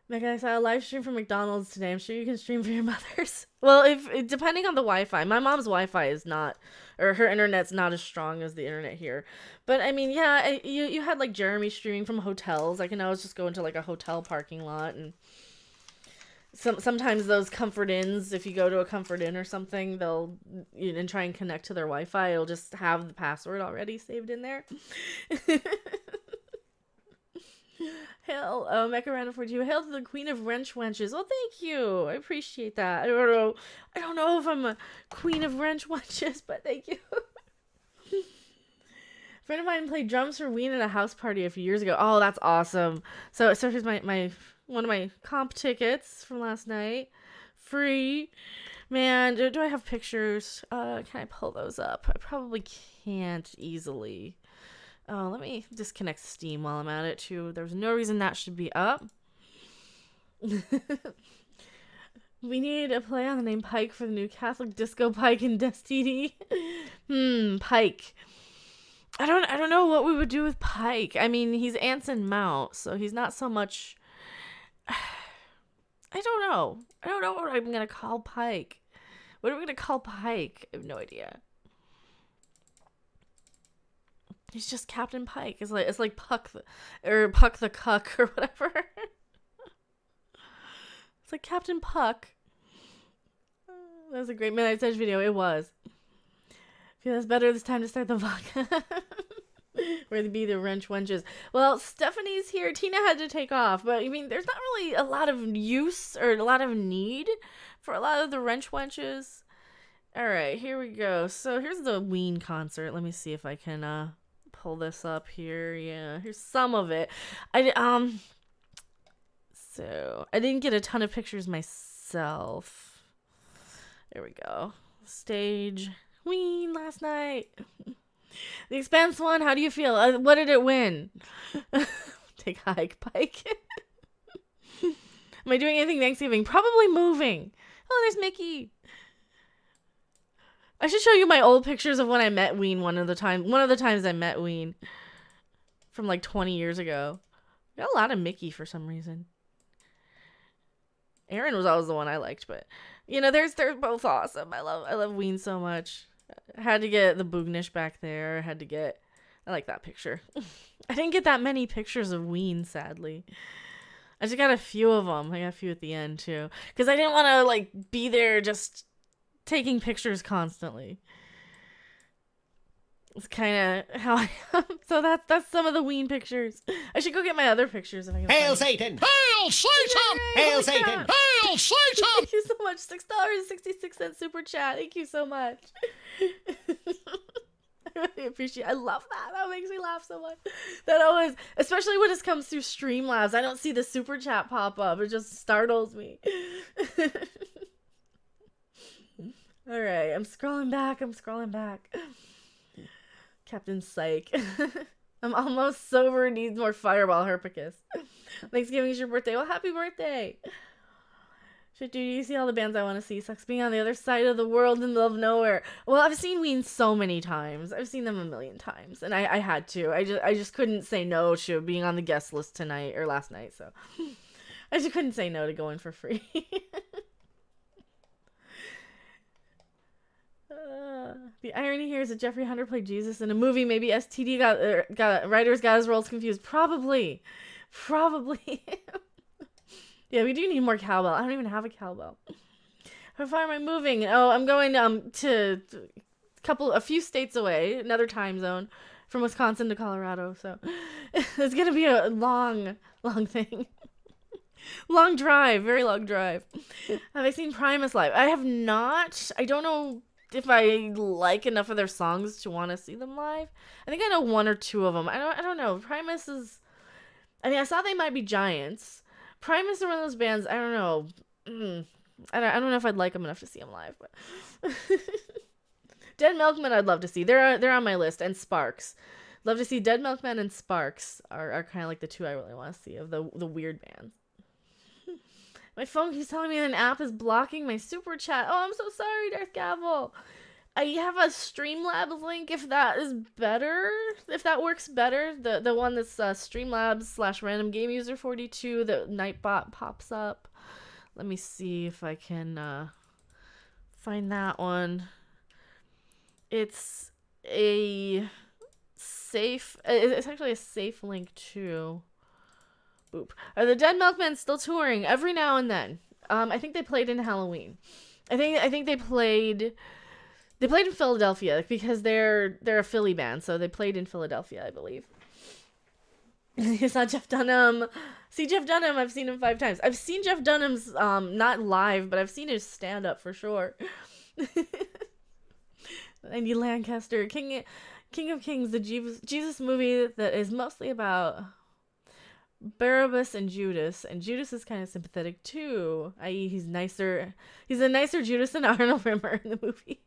Megan, I saw a live stream from McDonald's today. I'm sure you can stream for your mothers. Well, if depending on the Wi-Fi, my mom's Wi-Fi is not, or her internet's not as strong as the internet here. But I mean, yeah, you had like Jeremy streaming from hotels. I can always just go into like a hotel parking lot, and sometimes those comfort inns, if you go to a comfort inn or something, they'll and try and connect to their Wi-Fi, it'll just have the password already saved in there. Hail, Mecha Random 42. Hail to the Queen of Wrench Wenches. Well, thank you. I appreciate that. I don't know if I'm a Queen of Wrench Wenches, but thank you. A friend of mine played drums for Ween at a house party a few years ago. Oh, that's awesome. So here's my one of my comp tickets from last night. Free. Man, do I have pictures? Can I pull those up? I probably can't easily. Oh, let me disconnect Steam while I'm at it, too. There's no reason that should be up. We need a play on the name Pike for the new Catholic disco Pike in Destiny. Pike. I don't know what we would do with Pike. I mean, he's Anson Mount, so he's not so much... I don't know. I don't know what I'm going to call Pike. What are we going to call Pike? I have no idea. He's just Captain Pike. It's like Puck the Cuck or whatever. It's like Captain Puck. That was a great Midnight Edge video. It was. Feel it's better this time to start the vlog. Where they be the wrench wenches. Well, Stephanie's here. Tina had to take off, but I mean, there's not really a lot of use or a lot of need for a lot of the wrench wenches. All right, here we go. So here's the Ween concert. Let me see if I can pull this up here. Yeah, here's some of it. So I didn't get a ton of pictures myself. There we go. Stage Ween last night. The Expanse one, how do you feel? What did it win? Take a hike, Pike. Am I doing anything Thanksgiving? Probably moving. Oh, there's Mickey. I should show you my old pictures of when I met Ween one of the times I met Ween. From like 20 years ago. Got a lot of Mickey for some reason. Aaron was always the one I liked, but you know, they're both awesome. I love Ween so much. I had to get the Boognish back there. I like that picture. I didn't get that many pictures of Ween, sadly. I just got a few of them. I got a few at the end, too. Because I didn't want to, like, be there just taking pictures constantly. It's kind of how I am. So that's some of the Ween pictures. I should go get my other pictures if I can Hail find Satan! Hail Satan! Yay! Hail Holy Satan! crap. Hail Satan! Thank you so much. $6.66 super chat. Thank you so much. I really appreciate it. I love that. That makes me laugh so much. That always, especially when it comes through Streamlabs, I don't see the super chat pop up. It just startles me. All right, I'm scrolling back. Captain Psych. I'm almost sober and need more Fireball Herpicus. Thanksgiving is your birthday. Well, happy birthday. Shit, dude, you see all the bands I want to see. Sucks being on the other side of the world in the middle of nowhere. Well, I've seen Ween so many times. I've seen them a million times, and I had to. I just couldn't say no to being on the guest list tonight or last night. So I just couldn't say no to going for free. The irony here is that Jeffrey Hunter played Jesus in a movie. Maybe STD writers got his roles confused. Probably. Yeah, we do need more cowbell. I don't even have a cowbell. How far am I moving? Oh, I'm going to a few states away, another time zone, from Wisconsin to Colorado. So it's gonna be a long thing. Long drive, very long drive. Have I seen Primus live? I have not. I don't know if I like enough of their songs to want to see them live. I think I know one or two of them. I don't know. Primus is... I mean, I saw They Might Be Giants. Primus are one of those bands, I don't know. I don't know if I'd like them enough to see them live, but Dead Milkmen I'd love to see. They're on my list, and Sparks. Love to see Dead Milkmen and Sparks are kind of like the two I really want to see of the weird bands. My phone keeps telling me an app is blocking my super chat. Oh, I'm so sorry, Darth Gavel. I have a Streamlabs link if that is better. If that works better. The one that's Streamlabs/random game user 42, the Nightbot pops up. Let me see if I can find that one. It's a safe. It's actually a safe link too. Boop. Are the Dead Milkmen still touring every now and then? I think they played in Halloween. I think they played in Philadelphia because they're a Philly band, so they played in Philadelphia, I believe. I saw Jeff Dunham. See Jeff Dunham, I've seen him 5 times. I've seen Jeff Dunham's not live, but I've seen his stand up for sure. Andy Lancaster, King of Kings, the Jesus movie that is mostly about Barabbas and Judas is kind of sympathetic too, i.e. he's a nicer Judas than Arnold Rimmer in the movie.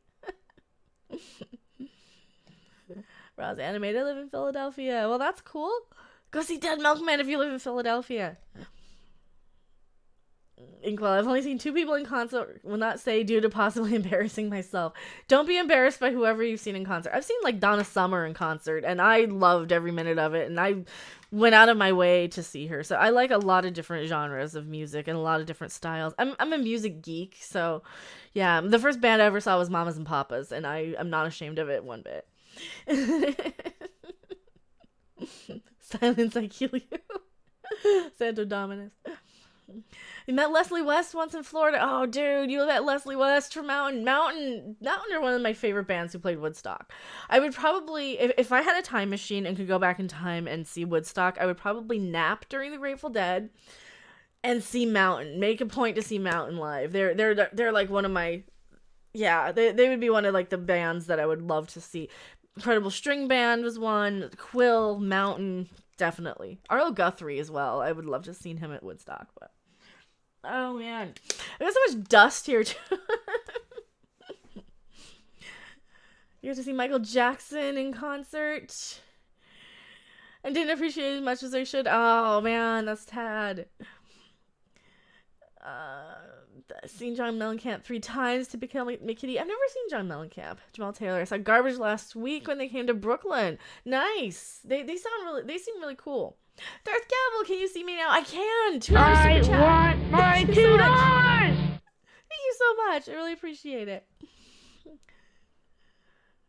Roz Animated, I live in Philadelphia. Well, that's cool. Go see Dead Milkman if you live in Philadelphia. Inkwell, I've only seen 2 people in concert. Will not say due to possibly embarrassing myself. Don't be embarrassed by whoever you've seen in concert. I've seen like Donna Summer in concert, and I loved every minute of it, and I went out of my way to see her. So I like a lot of different genres of music and a lot of different styles. I'm a music geek, so yeah. The first band I ever saw was Mamas and Papas, and I'm not ashamed of it one bit. Silence, I kill you. Santo Dominus. You met Leslie West once in Florida. Oh, dude, you met Leslie West from Mountain. Mountain are one of my favorite bands who played Woodstock. I would probably, if I had a time machine and could go back in time and see Woodstock, I would probably nap during the Grateful Dead and see Mountain. Make a point to see Mountain live. They're like one of my, yeah, they would be one of like the bands that I would love to see. Incredible String Band was one. Quill, Mountain, definitely. Arlo Guthrie as well. I would love to have seen him at Woodstock, but oh man, I got so much dust here too. You got to see Michael Jackson in concert. I didn't appreciate it as much as I should. Oh man, that's tad. Seen John Mellencamp 3 times to become McKitty. I've never seen John Mellencamp. Jamal Taylor. I saw Garbage last week when they came to Brooklyn. Nice. They seem really cool. Darth Gavel, can you see me now? I can. $2 I super chat. want my $2. Thank you so much. I really appreciate it.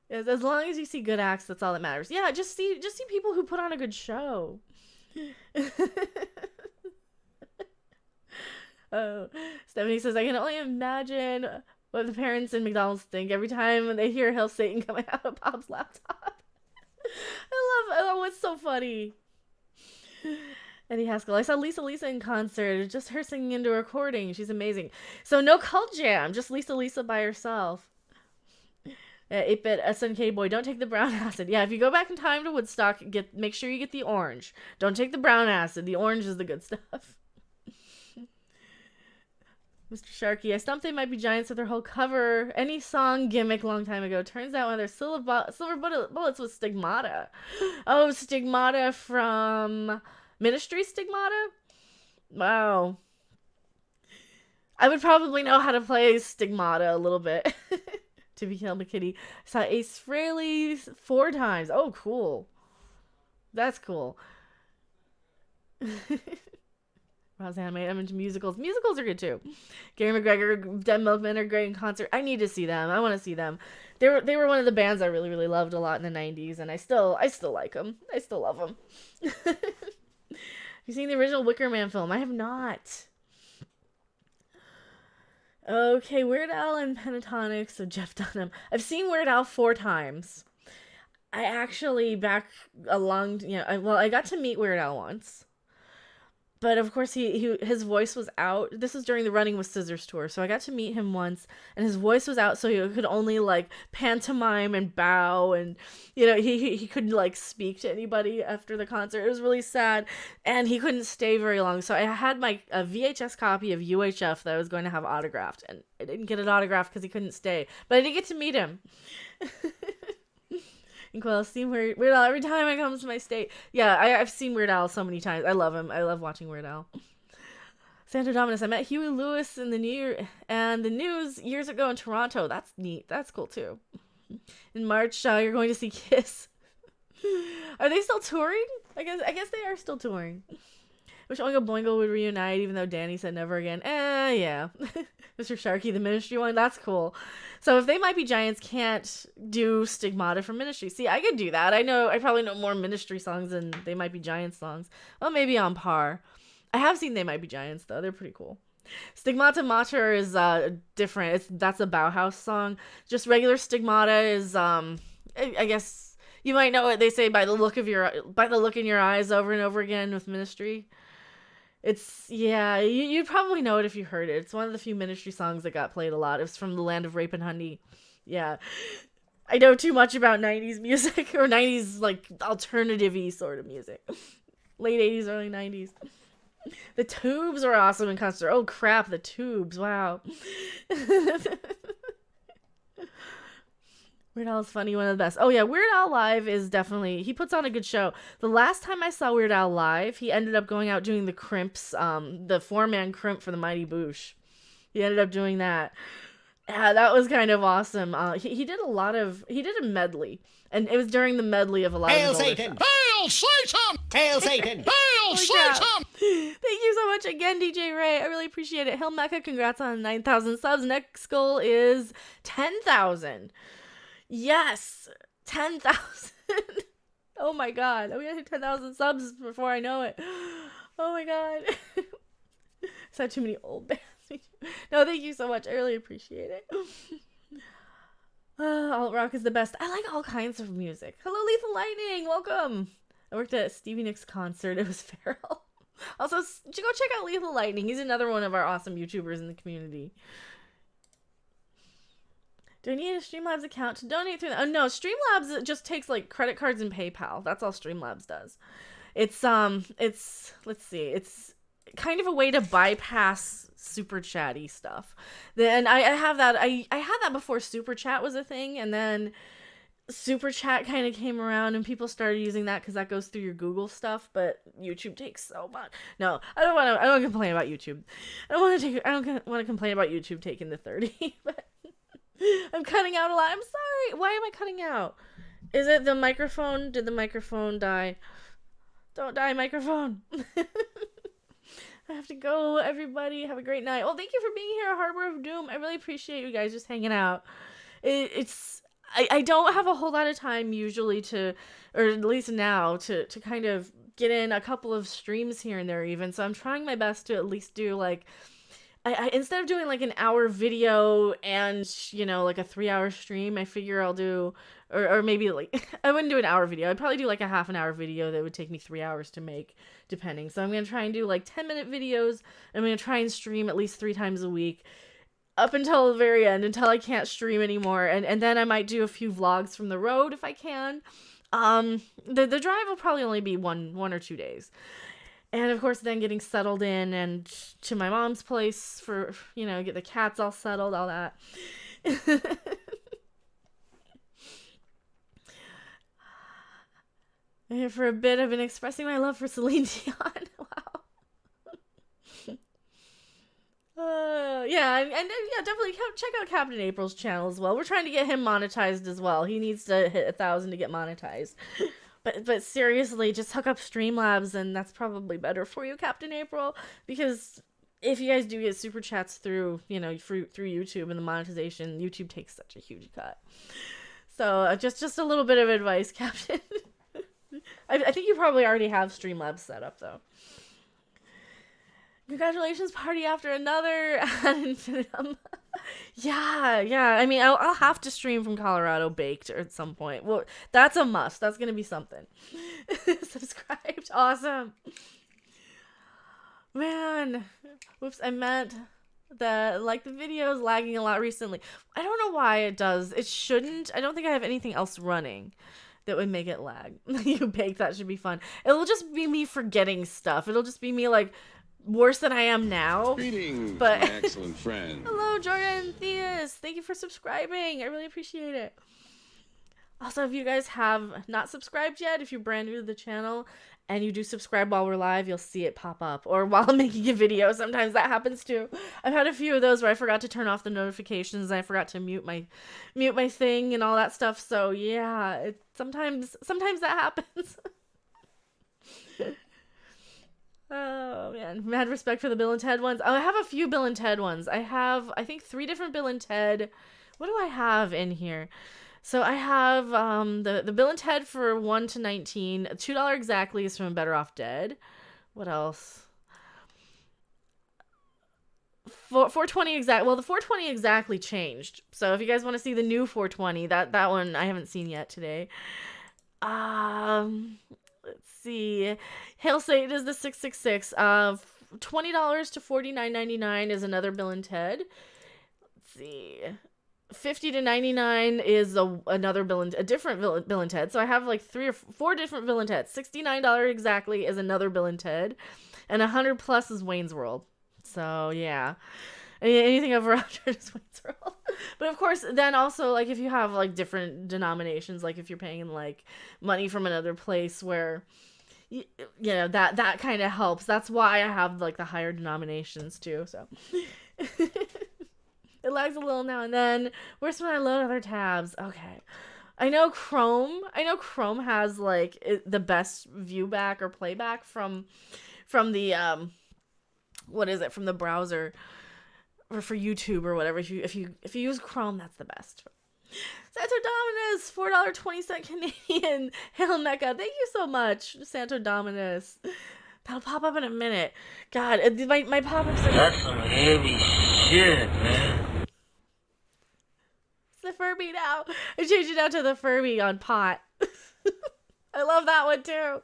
Yes, as long as you see good acts, that's all that matters. Yeah, just see people who put on a good show. Oh, Stephanie says, I can only imagine what the parents in McDonald's think every time when they hear Hail Satan coming out of Bob's laptop. Oh, it's so funny. Eddie Haskell, I saw Lisa in concert. Just her singing into a recording. She's amazing. So no cult jam, just Lisa by herself. 8-bit SNK boy, don't take the brown acid. Yeah, if you go back in time to Woodstock, make sure you get the orange. Don't take the brown acid. The orange is the good stuff. Mr. Sharkey, I stumped They Might Be Giants with their whole cover any song gimmick long time ago. Turns out one of their silver bullets was Stigmata. Oh, Stigmata from Ministry Stigmata? Wow. I would probably know how to play Stigmata a little bit. To become a kitty. I saw Ace Frehley 4 times. Oh, cool. That's cool. Roseanne, I'm into musicals. Musicals are good too. Gary McGregor, Dead Milkmen are great in concert. I need to see them. I want to see them. They were one of the bands I really, really loved a lot in the 90s, and I still like them. I still love them. Have you seen the original Wicker Man film? I have not. Okay, Weird Al and Pentatonic, so Jeff Dunham. I've seen Weird Al 4 times. I actually, I got to meet Weird Al once. But of course, his voice was out. This was during the Running with Scissors tour, so I got to meet him once, and his voice was out, so he could only like pantomime and bow, and he couldn't like speak to anybody after the concert. It was really sad, and he couldn't stay very long. So I had a VHS copy of UHF that I was going to have autographed, and I didn't get it autographed because he couldn't stay, but I did get to meet him. Well, I've seen Weird Al every time I come to my state. Yeah, I've seen Weird Al so many times. I love him. I love watching Weird Al. Sandra Dominus, I met Huey Lewis in the news years ago in Toronto. That's neat. That's cool too. In March, you're going to see Kiss. Are they still touring? I guess they are still touring. Wish Oingo Boingo would reunite, even though Danny said never again. Yeah. Mr. Sharkey, the Ministry one, that's cool. So if They Might Be Giants can't do Stigmata from Ministry, see, I could do that. I probably know more Ministry songs than They Might Be Giants songs. Well, maybe on par. I have seen They Might Be Giants, though. They're pretty cool. Stigmata Mater is different. That's a Bauhaus song. Just regular Stigmata is, I guess, you might know what they say by the look in your eyes over and over again with Ministry. You'd probably know it if you heard it. It's one of the few Ministry songs that got played a lot. It was from the Land of Rape and Honey. Yeah. I know too much about 90s music, or 90s, like, alternative-y sort of music. Late 80s, early 90s. The Tubes were awesome in concert. Oh, crap, the Tubes. Wow. Weird Al is funny, one of the best. Oh yeah, Weird Al live is definitely, he puts on a good show. The last time I saw Weird Al live, he ended up going out doing the Crimps, the 4-man crimp for the Mighty Boosh. He ended up doing that. Yeah, that was kind of awesome. He did a medley, and it was during the medley of a lot Hail of his Satan! Hail Satan! Hail Satan! Hail Satan! Thank you so much again, DJ Ray. I really appreciate it. Hail Mecca, congrats on 9,000 subs. Next goal is 10,000. Yes, 10,000. Oh my god, I'm gonna hit 10,000 subs before I know it. Oh my god. It's not too many old bands. No, thank you so much. I really appreciate it. Alt rock is the best. I like all kinds of music. Hello, Lethal Lightning. Welcome. I worked at Stevie Nicks' concert. It was feral. Also, go check out Lethal Lightning. He's another one of our awesome YouTubers in the community. Do I need a Streamlabs account to donate through that? Oh, no, Streamlabs just takes, like, credit cards and PayPal. That's all Streamlabs does. It's let's see, it's kind of a way to bypass super chatty stuff. Then I have that, I had that before Super Chat was a thing, and then Super Chat kind of came around and people started using that because that goes through your Google stuff, but YouTube takes so much. No, I don't complain about YouTube. I don't want to complain about YouTube taking the 30, but I'm cutting out a lot. I'm sorry. Why am I cutting out? Is it the microphone? Did the microphone die? Don't die, microphone. I have to go, everybody. Have a great night. Well, thank you for being here, Harbor of Doom. I really appreciate you guys just hanging out. I don't have a whole lot of time usually to, or at least now, to kind of get in a couple of streams here and there even. So I'm trying my best to at least do like, I instead of doing like an hour video and, like a 3-hour stream, I figure I'll do, or maybe like, I wouldn't do an hour video. I'd probably do like a half an hour video that would take me 3 hours to make, depending. So I'm going to try and do like 10-minute videos. I'm going to try and stream at least 3 times a week up until the very end, until I can't stream anymore. And then I might do a few vlogs from the road if I can. The drive will probably only be one or 2 days. And of course, then getting settled in and to my mom's place for, get the cats all settled, all that. I'm here for a bit. I've been expressing my love for Celine Dion. Wow. Yeah, definitely check out Captain April's channel as well. We're trying to get him monetized as well. He needs to hit 1,000 to get monetized. But seriously, just hook up Streamlabs, and that's probably better for you, Captain April, because if you guys do get super chats through, through YouTube and the monetization, YouTube takes such a huge cut. So just a little bit of advice, Captain. I think you probably already have Streamlabs set up, though. Congratulations, party after another ad infinitum. Yeah. I mean, I'll have to stream from Colorado baked at some point. Well, that's a must. That's gonna be something. Subscribed. Awesome. Man, whoops, I meant that, like, the video is lagging a lot recently. I don't know why it does. It shouldn't. I don't think I have anything else running that would make it lag. You bake, that should be fun. It'll just be me forgetting stuff. It'll just be me, like, worse than I am now. Greetings, but... my excellent friend. Hello, Jordan Theus. Thank you for subscribing. I really appreciate it. Also, if you guys have not subscribed yet, if you're brand new to the channel and you do subscribe while we're live, you'll see it pop up. Or while I'm making a video, sometimes that happens too. I've had a few of those where I forgot to turn off the notifications and I forgot to mute my thing and all that stuff. So yeah, sometimes that happens. Oh man, mad respect for the Bill and Ted ones. Oh, I have a few Bill and Ted ones. I have, I think, 3 different Bill and Ted. What do I have in here? So I have the Bill and Ted for 1 to 19. $2 exactly is from Better Off Dead. What else? 420 exact. Well, the 420 exactly changed. So if you guys want to see the new 420, that one I haven't seen yet today. Let's see. Hail Satan is the 666. $20 to $49.99 is another Bill and Ted. Let's see. 50 to 99 is another a different Bill and Ted. So I have like 3 or 4 different Bill and Ted. $69 exactly is another Bill and Ted, and 100 plus is Wayne's World. So yeah, anything over 100 is Wayne's World. But of course, then also, like, if you have like different denominations, like if you're paying like money from another place where you know that kind of helps. That's why I have like the higher denominations too. So. It lags a little now and then. Where's when I load other tabs? Okay. I know Chrome has like the best viewback or playback from the what is it, from the browser, or for YouTube or whatever. If you use Chrome, that's the best. Santo Dominus, $4.20 Canadian. Hail Mecca. Thank you so much, Santo Dominus. That'll pop up in a minute. God, my pop-ups are... That's some heavy shit, man. It's the Furby now. I changed it out to the Furby on pot. I love that one too.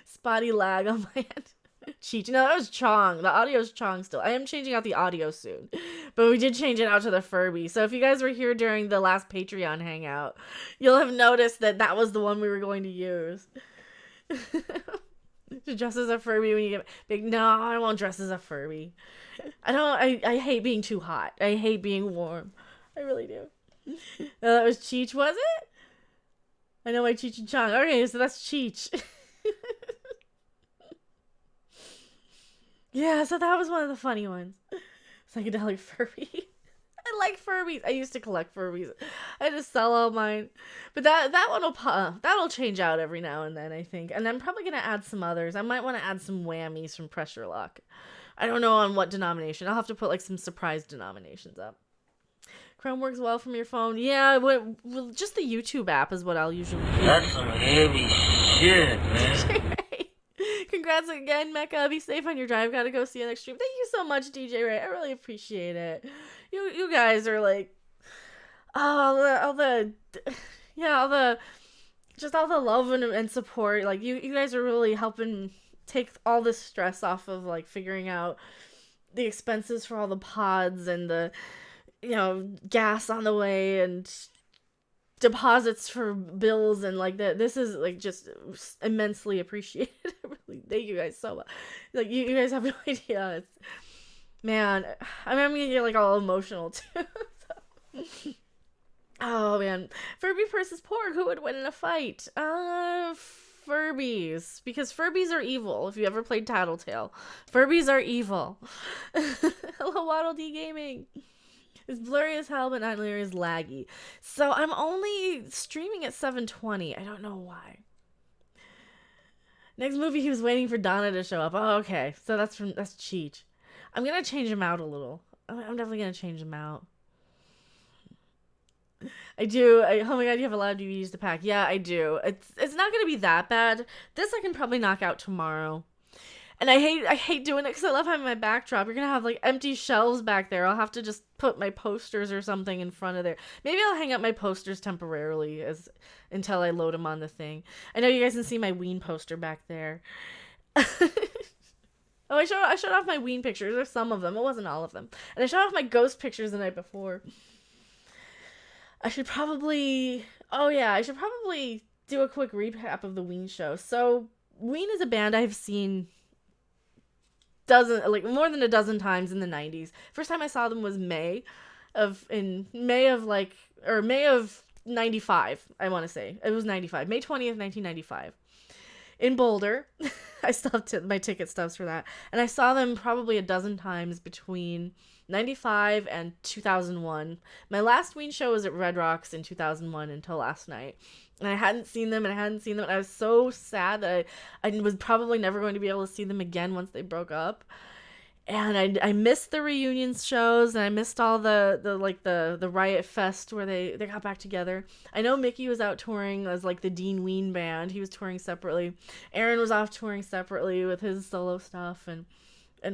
Spotty lag on my end. Cheech. No, that was Chong. The audio's Chong still. I am changing out the audio soon. But we did change it out to the Furby. So if you guys were here during the last Patreon hangout, you'll have noticed that was the one we were going to use. To dress as a Furby when you get big. No, I won't dress as a Furby. I hate being too hot. I hate being warm. I really do. No, that was Cheech, was it? I know my Cheech and Chong. Okay, so that's Cheech. Yeah, so that was one of the funny ones. Psychedelic Furby. I like Furbies. I used to collect Furbies. I just sell all mine. But that one that'll change out every now and then, I think. And I'm probably gonna add some others. I might want to add some whammies from Pressure Lock. I don't know on what denomination. I'll have to put like some surprise denominations up. Chrome works well from your phone. Yeah, well, just the YouTube app is what I'll usually do. That's some heavy shit, man. Congrats again, Mecca. Be safe on your drive. Gotta go see you next stream. Thank you so much, DJ Ray. I really appreciate it. You guys are like, all the love and support. Like you guys are really helping take all the stress off of like figuring out the expenses for all the pods and the gas on the way and deposits for bills and like that. This is like just immensely appreciated. Really, thank you guys so much. Like you guys have no idea. It's, man, I'm gonna get like all emotional too. So. Oh man, Furby versus Porg. Who would win in a fight? Furbies, because Furbies are evil. If you ever played Tattletale, Furbies are evil. Hello, Waddle D Gaming. It's blurry as hell, but not nearly as laggy. So I'm only streaming at 720. I don't know why. Next movie, he was waiting for Donna to show up. Oh, okay. So that's Cheech. I'm gonna change him out a little. I'm definitely gonna change him out. I do. Oh my god, you have a lot of DVDs to pack. Yeah, I do. It's not gonna be that bad. This I can probably knock out tomorrow. And I hate doing it because I love having my backdrop. You're going to have like empty shelves back there. I'll have to just put my posters or something in front of there. Maybe I'll hang up my posters temporarily until I load them on the thing. I know you guys can see my Ween poster back there. Oh, I showed off my Ween pictures, or some of them. It wasn't all of them. And I showed off my ghost pictures the night before. I should probably do a quick recap of the Ween show. So, Ween is a band I've seen more than a dozen times in the 90s. First time I saw them was May of 95, I want to say. It was 95. May 20th, 1995. In Boulder. I still have my ticket stubs for that. And I saw them probably a dozen times between 95 and 2001. My last Ween show was at Red Rocks in 2001 until last night. And I hadn't seen them. And I was so sad that I was probably never going to be able to see them again once they broke up. And I missed the reunion shows, and I missed all the Riot Fest where they got back together. I know Mickey was out touring as like the Dean Ween band. He was touring separately. Aaron was off touring separately with his solo stuff and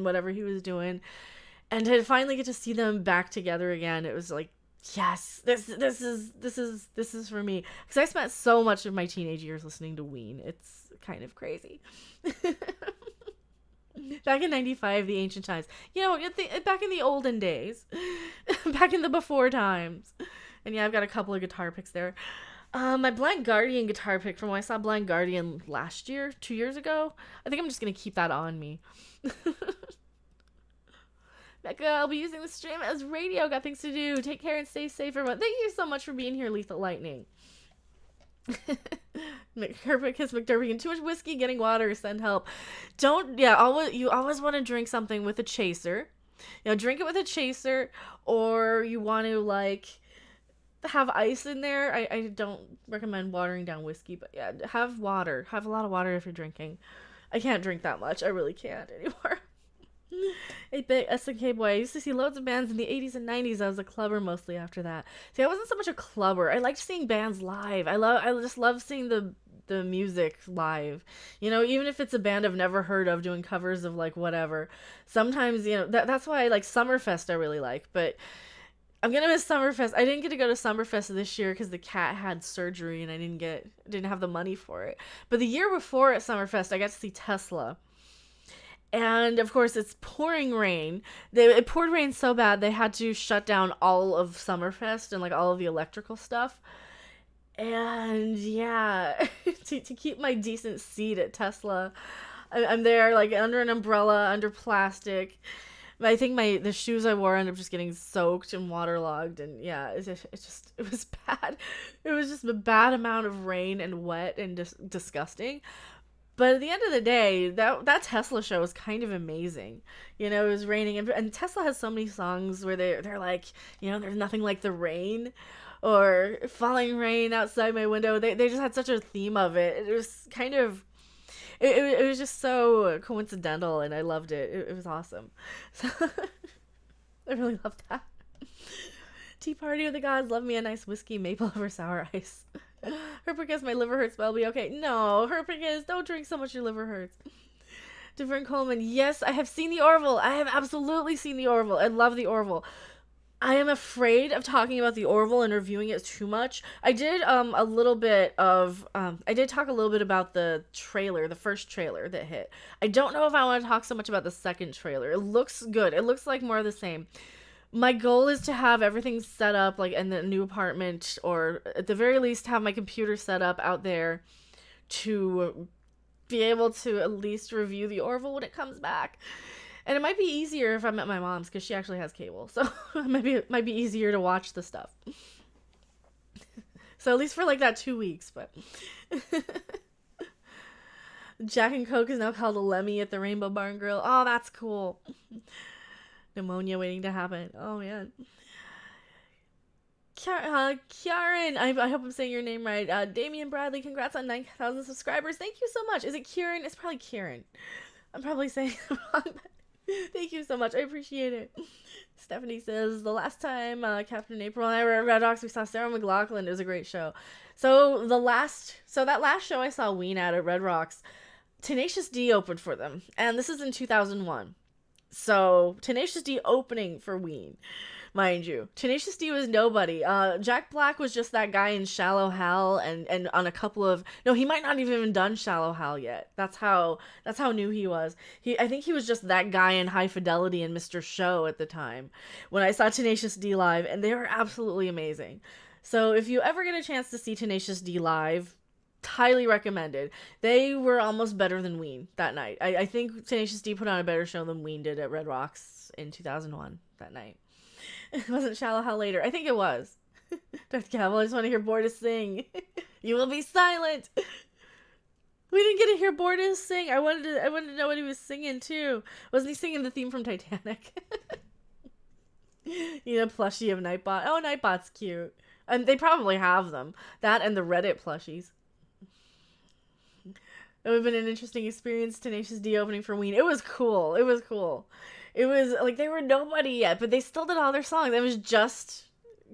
whatever he was doing. And to finally get to see them back together again, it was like, yes, this is for me. Because I spent so much of my teenage years listening to Ween. It's kind of crazy. Back in 95, the ancient times. Back in the olden days. Back in the before times. And yeah, I've got a couple of guitar picks there. My Blind Guardian guitar pick from when I saw Blind Guardian last year, 2 years ago. I think I'm just going to keep that on me. Becca, I'll be using the stream as radio. Got things to do. Take care and stay safe, everyone. Thank you so much for being here, Lethal Lightning. Kiss McDerby, too much whiskey, getting water, send help. You always want to drink something with a chaser. Drink it with a chaser, or you want to have ice in there. I don't recommend watering down whiskey, but yeah, have water. Have a lot of water if you're drinking. I can't drink that much. I really can't anymore. 8-bit SNK boy. I used to see loads of bands in the 80s and 90s. I was a clubber mostly after that. See, I wasn't so much a clubber. I liked seeing bands live. I just love seeing the music live. Even if it's a band I've never heard of doing covers of whatever. Sometimes, that's why I like Summerfest I really like, but I'm gonna miss Summerfest. I didn't get to go to Summerfest this year because the cat had surgery and I didn't have the money for it. But the year before at Summerfest, I got to see Tesla. And, of course, it's pouring rain. It poured rain so bad they had to shut down all of Summerfest and, all of the electrical stuff. And, yeah, to keep my decent seat at Tesla, I'm there, under an umbrella, under plastic. I think the shoes I wore ended up just getting soaked and waterlogged. And, yeah, it was bad. It was just a bad amount of rain and wet and just disgusting. But at the end of the day, that Tesla show was kind of amazing. It was raining, and Tesla has so many songs where they're like, there's nothing like the rain, or falling rain outside my window. They just had such a theme of it. It was kind of, it was just so coincidental, and I loved it. It was awesome. So I really loved that. Tea Party of the Gods, love me a nice whiskey, maple over sour ice. Herpicus, my liver hurts, but I'll be okay. No, Herpicus, don't drink so much your liver hurts. Different Coleman, yes, I have seen the Orville. I have absolutely seen the Orville. I love the Orville. I am afraid of talking about the Orville and reviewing it too much. I did I did talk a little bit about the trailer, the first trailer that hit. I don't know if I want to talk so much about the second trailer. It looks good. It looks like more of the same. My goal is to have everything set up in the new apartment, or at the very least have my computer set up out there to be able to at least review the Orville when it comes back. And it might be easier if I'm at my mom's because she actually has cable, so it might be easier to watch the stuff. So at least for that 2 weeks, but Jack and Coke is now called a Lemmy at the Rainbow Barn Grill. Oh, that's cool. Pneumonia waiting to happen. Oh, man. Kieran, I hope I'm saying your name right. Damian Bradley, congrats on 9,000 subscribers. Thank you so much. Is it Kieran? It's probably Kieran. I'm probably saying it wrong. Thank you so much. I appreciate it. Stephanie says, the last time Captain April and I were at Red Rocks, we saw Sarah McLachlan. It was a great show. So that last show I saw Ween at Red Rocks, Tenacious D opened for them. And this is in 2001. So, Tenacious D opening for Ween. mind you. Tenacious D was nobody. Jack Black was just that guy in Shallow Hal and on a couple of, no, he might not even done Shallow Hal yet. That's how new he was. I think he was just that guy in High Fidelity and Mr. Show at the time when I saw Tenacious D live, and they were absolutely amazing. So if you ever get a chance to see Tenacious D live, highly recommended. They were almost better than Ween that night. I think Tenacious D put on a better show than Ween did at Red Rocks in 2001 that night. It wasn't Shallow Hal later. I think it was. Darth Cavill, I just want to hear Bortus sing. You will be silent. We didn't get to hear Bortus sing. I wanted to know what he was singing too. Wasn't he singing the theme from Titanic? You know, plushie of Nightbot. Oh, Nightbot's cute. And they probably have them. That and the Reddit plushies. It would have been an interesting experience, Tenacious D opening for Ween. It was cool. It was like they were nobody yet, but they still did all their songs. It was just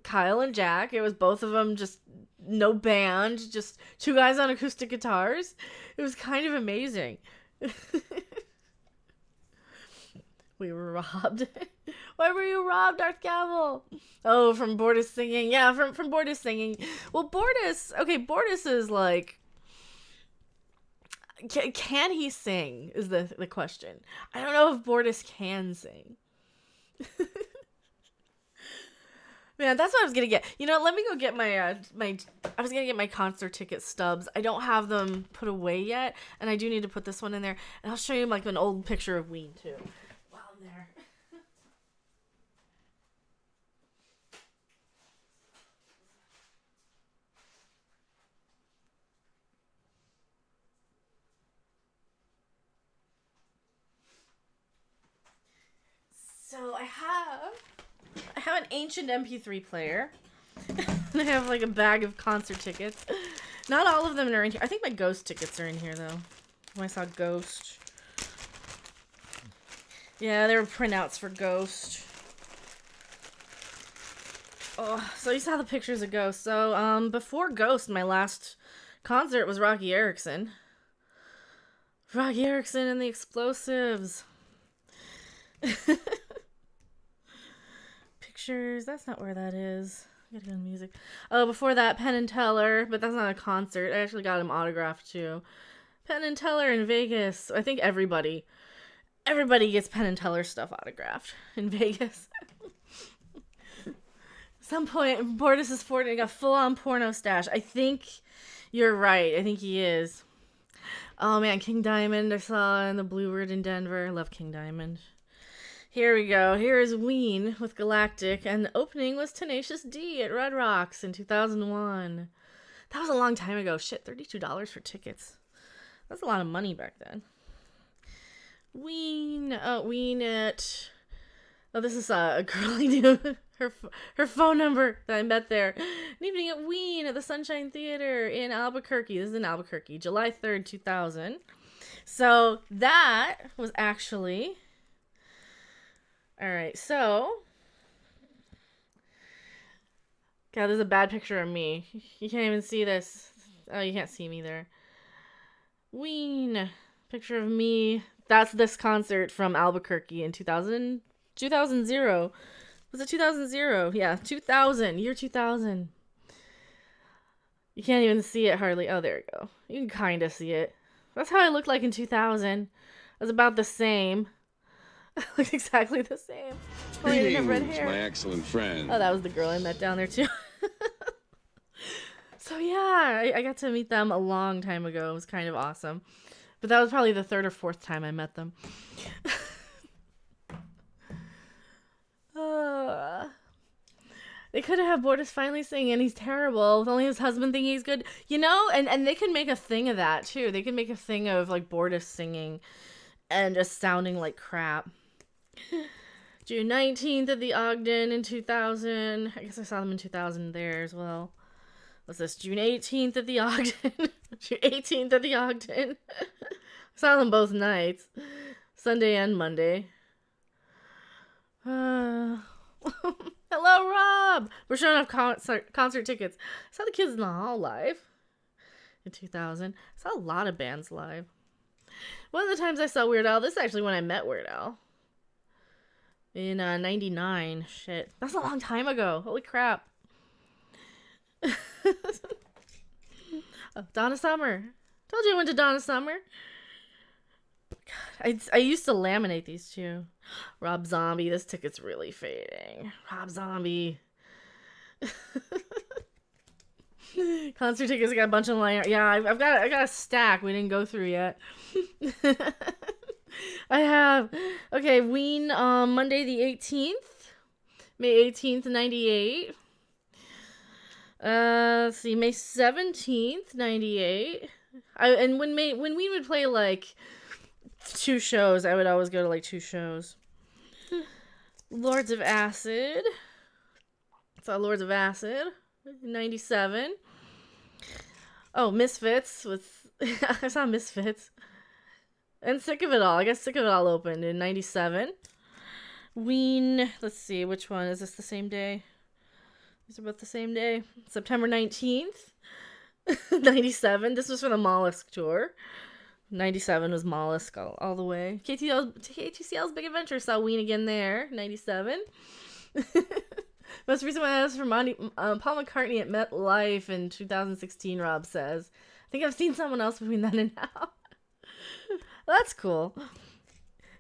Kyle and Jack. It was both of them, just no band, just two guys on acoustic guitars. It was kind of amazing. We were robbed. Why were you robbed, Darth Cavill? Oh, from Bortus singing. Yeah, from Bortus singing. Well, Bortus is like... Can he sing is the question. I don't know if Bortus can sing. Man, that's what I was gonna get. You know, let me go get I was gonna get my concert ticket stubs. I don't have them put away yet, and I do need to put this one in there. And I'll show you like an old picture of Ween too while I'm there. So I have an ancient MP3 player. And I have like a bag of concert tickets. Not all of them are in here. I think my Ghost tickets are in here though. When I saw Ghost. Yeah, there were printouts for Ghost. Oh, so you saw the pictures of Ghost. So before Ghost, my last concert was Rocky Erickson. Rocky Erickson and the Explosives. Pictures, that's not where that is. I gotta go to music. Oh, before that, Penn and Teller, but that's not a concert. I actually got him autographed too. Penn and Teller in Vegas. I think everybody gets Penn and Teller stuff autographed in Vegas. At some point, Bortus is sporting a full-on porno stash. I think you're right. I think he is. Oh man, King Diamond I saw in the Bluebird in Denver. I love King Diamond. Here we go. Here is Ween with Galactic, and the opening was Tenacious D at Red Rocks in 2001. That was a long time ago. Shit, $32 for tickets. That's a lot of money back then. Ween at... Oh, this is a girl I knew. Her phone number that I met there. An evening at Ween at the Sunshine Theater in Albuquerque. This is in Albuquerque. July 3rd, 2000. So that was actually... Alright, so... God, there's a bad picture of me. You can't even see this. Oh, you can't see me there. Ween. Picture of me. That's this concert from Albuquerque in 2000. Was it 2000? Yeah, 2000. Year 2000. You can't even see it hardly. Oh, there we go. You can kind of see it. That's how I looked like in 2000. I was about the same. I looked exactly the same. Only I didn't have red hair. My excellent friend. Oh, that was the girl I met down there too. So yeah, I got to meet them a long time ago. It was kind of awesome. But that was probably the third or fourth time I met them. They could have Bortus finally sing, and he's terrible with only his husband thinking he's good. You know, and they can make a thing of that too. They can make a thing of like Bortus singing and just sounding like crap. June 19th at the Ogden in 2000. I guess I saw them in 2000 there as well. What's this? June 18th at the Ogden. June 18th at the Ogden. I saw them both nights. Sunday and Monday. Hello, Rob! We're showing off concert tickets. I saw the Kids in the Hall live in 2000. I saw a lot of bands live. One of the times I saw Weird Al, this is actually when I met Weird Al. in 99. Shit. That's a long time ago. Holy crap. Oh, Donna Summer. Told you I went to Donna Summer. God, I used to laminate these too. Rob Zombie. This ticket's really fading. Rob Zombie. Concert tickets. I got a bunch of line. Yeah, I got a stack we didn't go through yet. I have. Okay, Ween on Monday the 18th. May 18th, 98. Let's see, May 17th, 98. And when Ween would play like 2 shows, I would always go to like 2 shows. Lords of Acid. Saw Lords of Acid, 97. Oh, Misfits with I saw Misfits. And Sick of It All. I guess Sick of It All opened in 97. Ween, let's see, which one? Is this the same day? These are both the same day. September 19th, 97. This was for the Mollusk tour. 97 was Mollusk all the way. KTCL's Big Adventure saw Ween again there. 97. Most recent one was from Paul McCartney at MetLife in 2016, Rob says. I think I've seen someone else between then and now. Well, that's cool.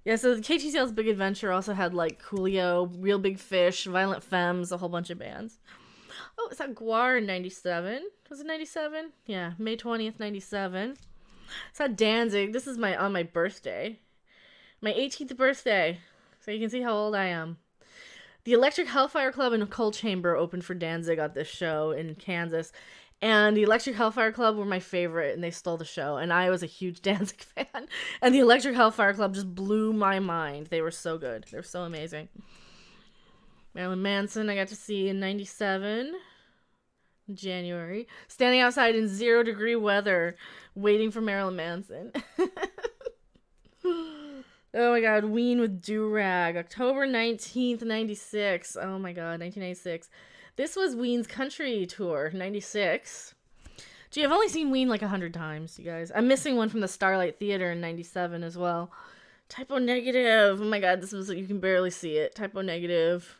Yeah, so KTCL's Big Adventure also had like Coolio, Real Big Fish, Violent Femmes, a whole bunch of bands. Oh, it's at Guar in 97. Was it 97? Yeah, May 20th, 97. It's at Danzig. This is on my birthday. My 18th birthday. So you can see how old I am. The Electric Hellfire Club and Cold Chamber opened for Danzig at this show in Kansas. And the Electric Hellfire Club were my favorite, and they stole the show. And I was a huge Danzig fan. And the Electric Hellfire Club just blew my mind. They were so good. They were so amazing. Marilyn Manson, I got to see in 97, January. Standing outside in 0-degree weather, waiting for Marilyn Manson. Oh my god, Ween with Do-Rag. October 19th, 96. Oh my god, 1996. This was Ween's country tour, 96. Gee, I've only seen Ween like 100 times, you guys. I'm missing one from the Starlight Theater in 97 as well. Typo Negative. Oh my god, this was, you can barely see it. Typo Negative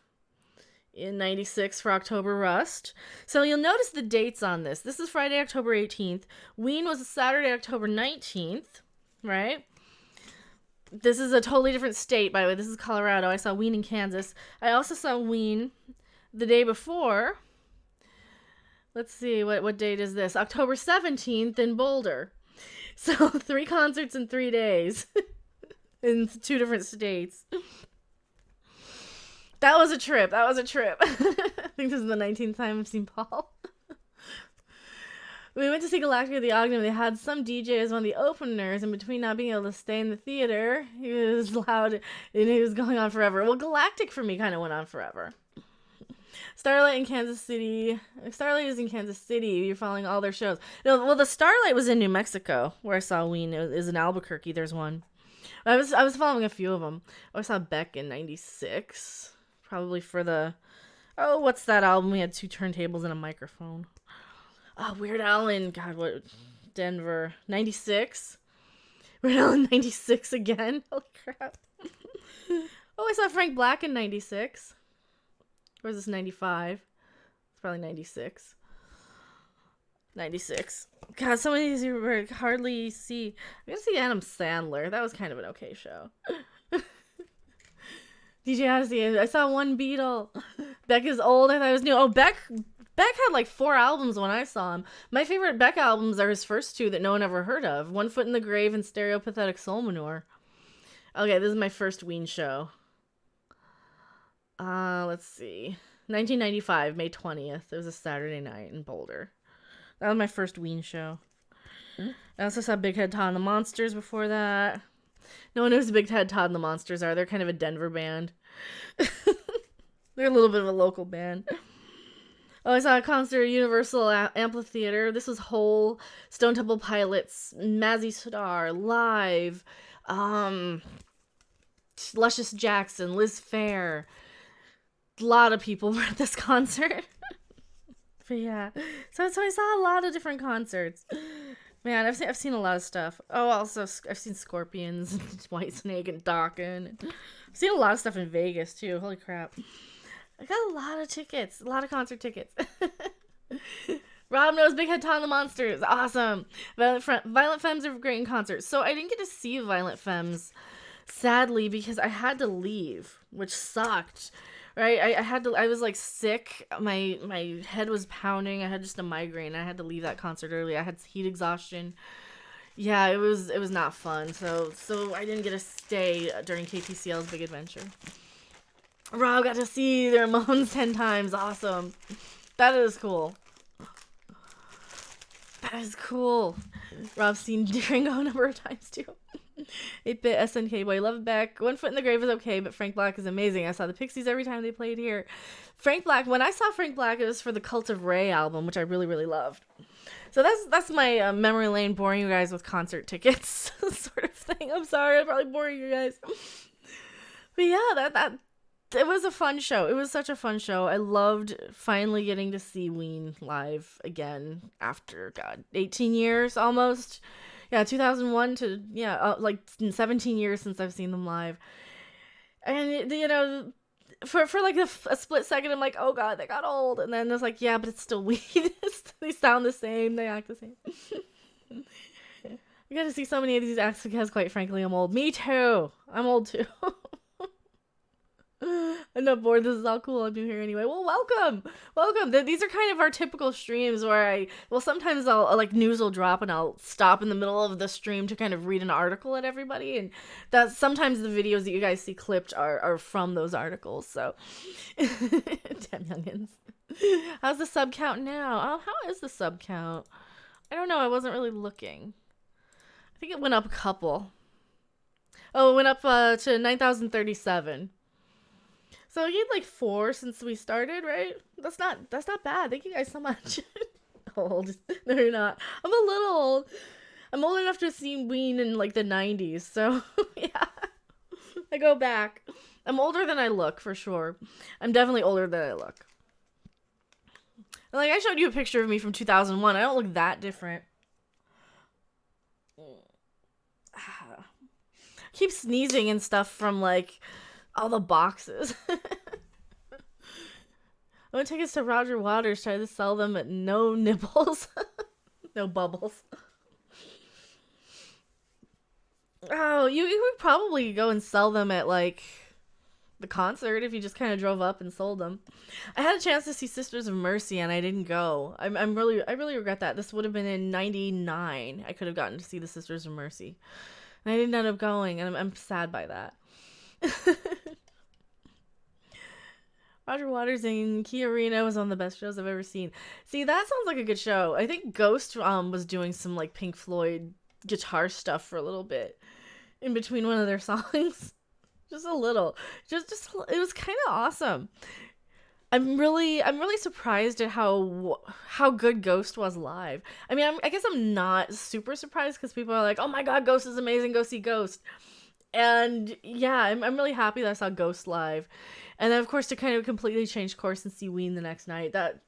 in 96 for October Rust. So you'll notice the dates on this. This is Friday, October 18th. Ween was Saturday, October 19th, right? This is a totally different state, by the way. This is Colorado. I saw Ween in Kansas. I also saw Ween the day before. Let's see, what date is this? October 17th in Boulder. So 3 concerts in 3 days in 2 different states. That was a trip. I think this is the 19th time I've seen Paul. We went to see Galactic at the Ogden. They had some DJ as one of the openers, and between not being able to stay in the theater, he was loud and he was going on forever. Well, Galactic for me kind of went on forever. Starlight in Kansas City. Starlight is in Kansas City. You're following all their shows. No, well, the Starlight was in New Mexico, where I saw Ween. It was in Albuquerque. There's one. I was following a few of them. I saw Beck in 96. Probably for the... Oh, what's that album? We had 2 turntables and a microphone. Oh, Weird Al in... God, what... Denver. 96. Weird Al in 96 again. Holy crap. Oh, I saw Frank Black in 96. Or is this 95? It's probably 96. 96. God, some of these you hardly see. I'm going to see Adam Sandler. That was kind of an okay show. DJ Odyssey. I saw one Beatle. Beck is old. I thought it was new. Oh, Beck had like 4 albums when I saw him. My favorite Beck albums are his first 2 that no one ever heard of. One Foot in the Grave and Stereo Pathetic Soul Manure. Okay, this is my first Ween show. Let's see. 1995, May 20th. It was a Saturday night in Boulder. That was my first Ween show. I also saw Big Head Todd and the Monsters before that. No one knows who Big Head Todd and the Monsters are. They're kind of a Denver band. They're a little bit of a local band. Oh, I saw a concert at Universal Amphitheater. This was Hole, Stone Temple Pilots, Mazzy Star, Live, Luscious Jackson, Liz Phair. A lot of people were at this concert. But yeah, so I saw a lot of different concerts. Man, I've seen a lot of stuff. Oh, also I've seen Scorpions, and Whitesnake, and Dawkins. I've seen a lot of stuff in Vegas too. Holy crap! I got a lot of tickets, a lot of concert tickets. Rob knows Big Head Tom the Monsters. Awesome. Violent Femmes are great in concerts. So I didn't get to see Violent Femmes, sadly, because I had to leave, which sucked. Right? I had to. I was like sick. My head was pounding. I had just a migraine. I had to leave that concert early. I had heat exhaustion. Yeah, it was not fun. So I didn't get to stay during KTCL's Big Adventure. Rob got to see their Ramones 10 times. Awesome. That is cool. That is cool. Rob's seen Ringo a number of times too. 8-bit SNK boy, love Beck. One Foot in the Grave is okay, but Frank Black is amazing. I saw the Pixies every time they played here. Frank Black, when I saw Frank Black, it was for the Cult of Ray album, which I really, really loved. So that's my memory lane, boring you guys with concert tickets sort of thing. I'm sorry, I'm probably boring you guys. But yeah, that it was a fun show. It was such a fun show. I loved finally getting to see Ween live again after, 18 years almost. Yeah, 2001 to, like 17 years since I've seen them live. And, for like a split second, I'm like, oh God, they got old. And then it's like, yeah, but it's still Ween. They sound the same. They act the same. I got to see so many of these acts because, quite frankly, I'm old. Me too. I'm old too. I'm not bored. This is all cool. I'm new here anyway. Well, welcome. These are kind of our typical streams where sometimes I'll like news will drop and I'll stop in the middle of the stream to kind of read an article at everybody, and that's sometimes the videos that you guys see clipped are from those articles. So, damn youngins. How's the sub count now? Oh, how is the sub count? I don't know. I wasn't really looking. I think it went up a couple. Oh, it went up to 9,037. So you had like 4 since we started, right? That's not bad. Thank you guys so much. Old. No, you're not. I'm a little old. I'm old enough to have seen Ween in like the 90s. So yeah, I go back. I'm older than I look, for sure. I'm definitely older than I look. And like I showed you a picture of me from 2001. I don't look that different. Keep sneezing and stuff from like all the boxes. I want tickets to Roger Waters. Try to sell them at no nibbles. No bubbles. Oh, you would probably go and sell them at like the concert if you just kind of drove up and sold them. I had a chance to see Sisters of Mercy and I didn't go. I really regret that. This would have been in 99. I could have gotten to see the Sisters of Mercy. And I didn't end up going, and I'm sad by that. Roger Waters and Kia Reno was one of the best shows I've ever seen. See, that sounds like a good show. I think Ghost was doing some like Pink Floyd guitar stuff for a little bit in between one of their songs. Just a little. Just it was kind of awesome. I'm really surprised at how good Ghost was live. I mean, I guess I'm not super surprised because people are like, "Oh my God, Ghost is amazing! Go see Ghost." And yeah, I'm really happy that I saw Ghost live. And then, of course, to kind of completely change course and see Ween the next night, that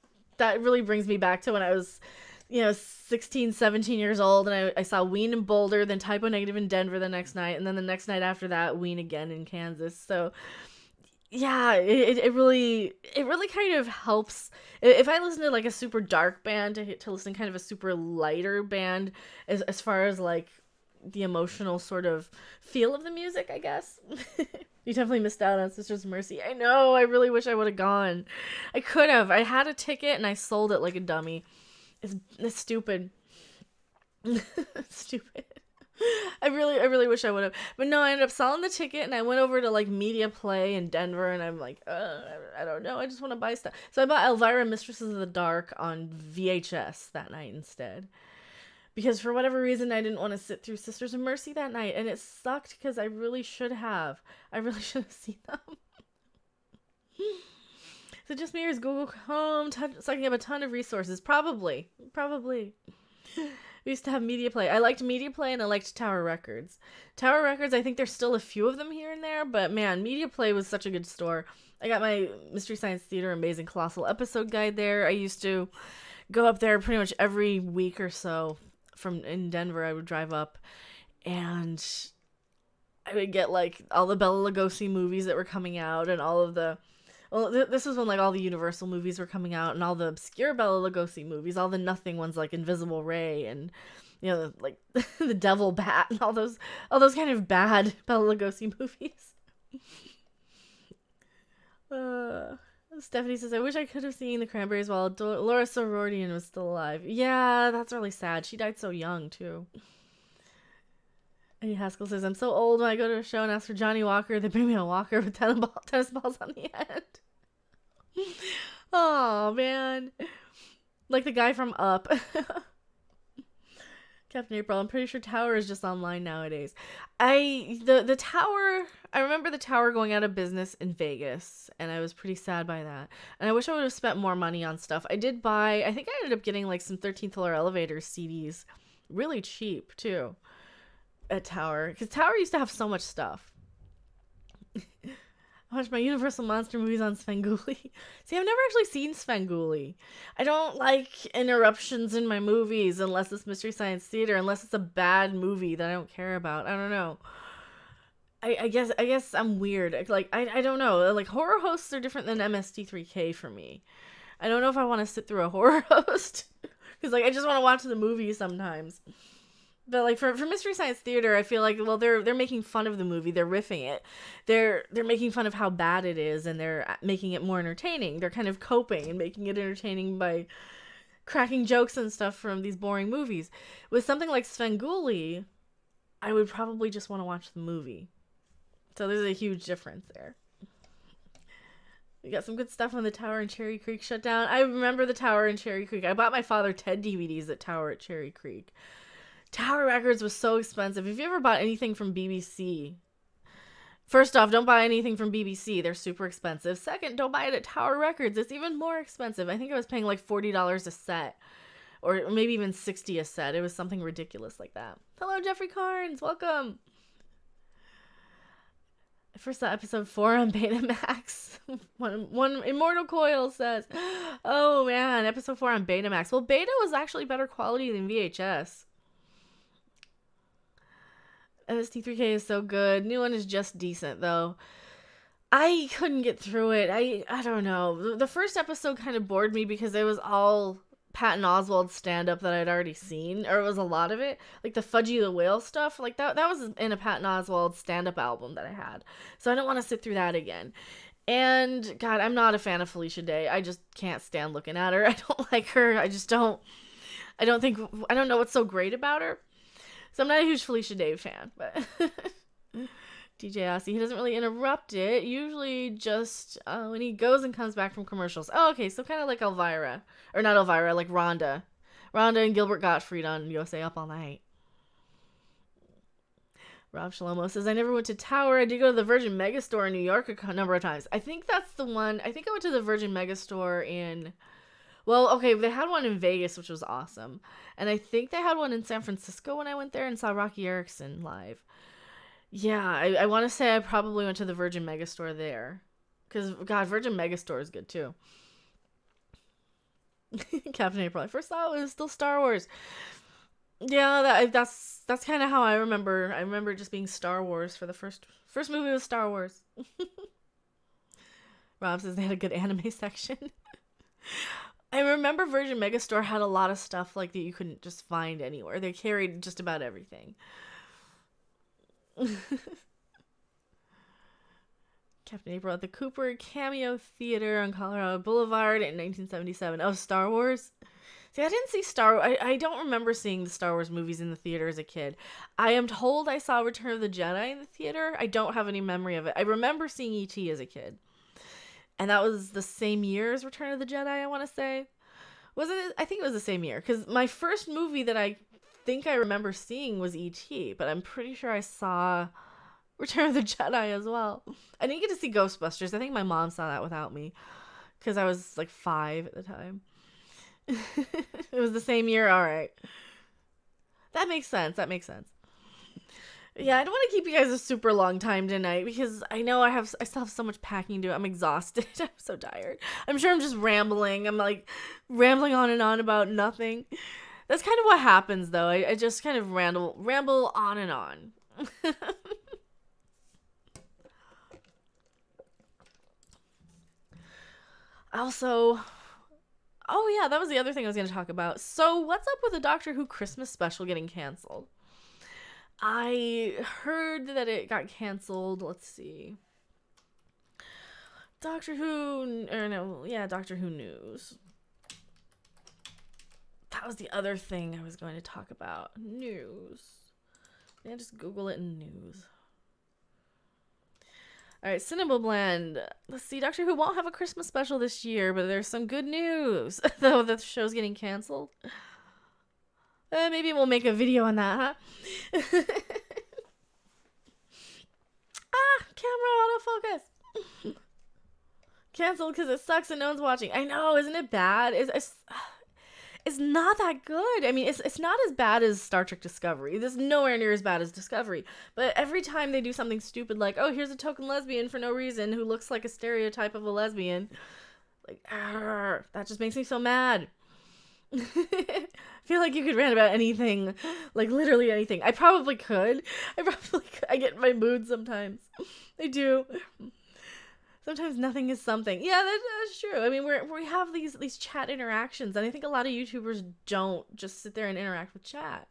really brings me back to when I was, 16, 17 years old, and I saw Ween in Boulder, then Typo Negative in Denver the next night, and then the next night after that, Ween again in Kansas. So, yeah, it really kind of helps. If I listen to, like, a super dark band to listen to kind of a super lighter band, as far as, like, the emotional sort of feel of the music, I guess. You definitely missed out on Sisters of Mercy. I know. I really wish I would have gone. I could have. I had a ticket and I sold it like a dummy. It's stupid. Stupid. I really wish I would have. But no, I ended up selling the ticket and I went over to like Media Play in Denver and I'm like, I don't know. I just want to buy stuff. So I bought Elvira Mistresses of the Dark on VHS that night instead. Because for whatever reason, I didn't want to sit through Sisters of Mercy that night. And it sucked because I really should have. I really should have seen them. So just me or is Google Chrome sucking up a ton of resources? Probably. We used to have Media Play. I liked Media Play and I liked Tower Records. Tower Records, I think there's still a few of them here and there. But man, Media Play was such a good store. I got my Mystery Science Theater Amazing Colossal episode guide there. I used to go up there pretty much every week or so from in Denver, I would drive up and I would get like all the Bela Lugosi movies that were coming out and all of the, well, this was when like all the Universal movies were coming out and all the obscure Bela Lugosi movies, all the nothing ones like Invisible Ray and, you know, like the Devil Bat and all those kind of bad Bela Lugosi movies. Stephanie says, I wish I could have seen the Cranberries while Laura Sororitian was still alive. Yeah, that's really sad. She died so young, too. Eddie Haskell says, I'm so old when I go to a show and ask for Johnny Walker, they bring me a walker with tennis balls on the end. Oh, man. Like the guy from Up. Captain April, I'm pretty sure Tower is just online nowadays. The Tower, I remember the Tower going out of business in Vegas, and I was pretty sad by that. And I wish I would have spent more money on stuff. I did buy, I think I ended up getting like some 13th Floor Elevator CDs, really cheap too, at Tower, because Tower used to have so much stuff. I watched my Universal Monster movies on Svengoolie. See, I've never actually seen Svengoolie. I don't like interruptions in my movies unless it's Mystery Science Theater, unless it's a bad movie that I don't care about. I don't know. I guess I'm weird. Like, I don't know. Like, horror hosts are different than MST3K for me. I don't know if I want to sit through a horror host. Because, like, I just want to watch the movie sometimes. But like for Mystery Science Theater, I feel like, well, they're making fun of the movie, they're riffing it, they're making fun of how bad it is, and they're making it more entertaining. They're kind of coping and making it entertaining by cracking jokes and stuff from these boring movies. With something like Svengoolie, I would probably just want to watch the movie. So there's a huge difference there. We got some good stuff when the Tower and Cherry Creek shut down. I remember the Tower and Cherry Creek. I bought my father Ted DVDs at Tower at Cherry Creek. Tower Records was so expensive. If you ever bought anything from BBC, first off, don't buy anything from BBC. They're super expensive. Second, don't buy it at Tower Records. It's even more expensive. I think I was paying like $40 a set, or maybe even $60 a set. It was something ridiculous like that. Hello, Jeffrey Carnes. Welcome. I first saw episode 4 on Betamax. One Immortal Coil says, oh man, episode 4 on Betamax. Well, Beta was actually better quality than VHS. MST3K is so good. New one is just decent, though. I couldn't get through it. I don't know. The first episode kind of bored me because it was all Patton Oswalt stand-up that I'd already seen, or it was a lot of it. Like the Fudgy the Whale stuff, like that was in a Patton Oswalt stand-up album that I had. So I don't want to sit through that again. And, God, I'm not a fan of Felicia Day. I just can't stand looking at her. I don't like her. I don't know what's so great about her. So I'm not a huge Felicia Day fan, but DJ Aussie, he doesn't really interrupt it. Usually just when he goes and comes back from commercials. Oh, okay, so kind of like Elvira. Or not Elvira, like Rhonda. Rhonda and Gilbert Gottfried on USA Up All Night. Rob Shalomo says, I never went to Tower. I did go to the Virgin Megastore in New York a number of times. I think that's the one. I think I went to the Virgin Megastore in... Well, okay, they had one in Vegas, which was awesome. And I think they had one in San Francisco when I went there and saw Rocky Erickson live. Yeah, I want to say I probably went to the Virgin Megastore there. Because, God, Virgin Megastore is good, too. Captain April, I first saw it was still Star Wars. Yeah, that's kind of how I remember. I remember just being Star Wars for the first movie was Star Wars. Rob says they had a good anime section. I remember Virgin Megastore had a lot of stuff like that you couldn't just find anywhere. They carried just about everything. Captain April at the Cooper Cameo Theater on Colorado Boulevard in 1977. Oh, Star Wars? See, I didn't see I don't remember seeing the Star Wars movies in the theater as a kid. I am told I saw Return of the Jedi in the theater. I don't have any memory of it. I remember seeing E.T. as a kid. And that was the same year as Return of the Jedi, I want to say. Wasn't it? I think it was the same year. Because my first movie that I think I remember seeing was E.T. But I'm pretty sure I saw Return of the Jedi as well. I didn't get to see Ghostbusters. I think my mom saw that without me. Because I was like 5 at the time. It was the same year? Alright. That makes sense. Yeah, I don't want to keep you guys a super long time tonight because I know I still have so much packing to do. I'm exhausted. I'm so tired. I'm sure I'm just rambling. I'm like rambling on and on about nothing. That's kind of what happens, though. I just kind of ramble on and on. Also, oh yeah, that was the other thing I was going to talk about. So, what's up with the Doctor Who Christmas special getting canceled? I heard that it got canceled. Let's see. Doctor Who news. That was the other thing I was going to talk about. News. Yeah, just Google it in news. Alright, Cinema Blend. Let's see, Doctor Who won't have a Christmas special this year, but there's some good news. Though the show's getting canceled. Maybe we'll make a video on that, huh? Camera autofocus. Canceled because it sucks and no one's watching. I know, isn't it bad? It's not that good. I mean, it's not as bad as Star Trek Discovery. It's nowhere near as bad as Discovery. But every time they do something stupid like, oh, here's a token lesbian for no reason who looks like a stereotype of a lesbian, like, that just makes me so mad. I feel like you could rant about anything, like literally anything. I probably could. I get in my mood sometimes. I do. Sometimes nothing is something. Yeah, that's true. I mean, we have these chat interactions, and I think a lot of YouTubers don't just sit there and interact with chat.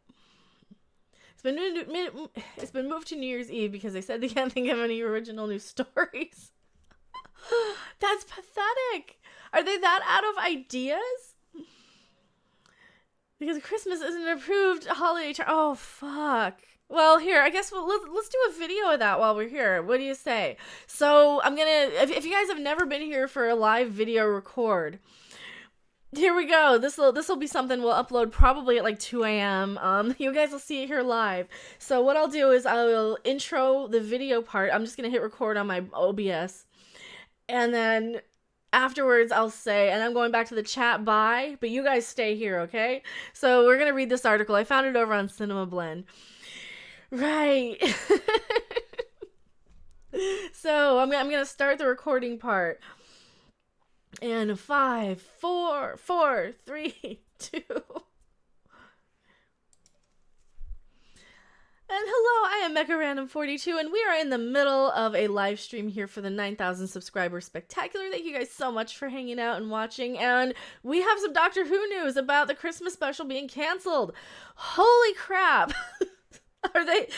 It's been moved to New Year's Eve because they said they can't think of any original new stories. That's pathetic. Are they that out of ideas? Because Christmas isn't an approved holiday term. Oh, fuck. Well, here, I guess let's do a video of that while we're here. What do you say? So, I'm gonna, if you guys have never been here for a live video record, here we go. This'll be something we'll upload probably at like 2 a.m. You guys will see it here live. So, what I'll do is I will intro the video part. I'm just gonna hit record on my OBS. And then afterwards, I'll say, and I'm going back to the chat, bye, but you guys stay here, okay? So, we're gonna read this article. I found it over on Cinema Blend. Right. So I'm gonna start the recording part. And 5, 4, 3, 2. And hello, I am MechaRandom42, and we are in the middle of a live stream here for the 9,000 subscriber spectacular. Thank you guys so much for hanging out and watching. And we have some Doctor Who news about the Christmas special being canceled. Holy crap. Are they?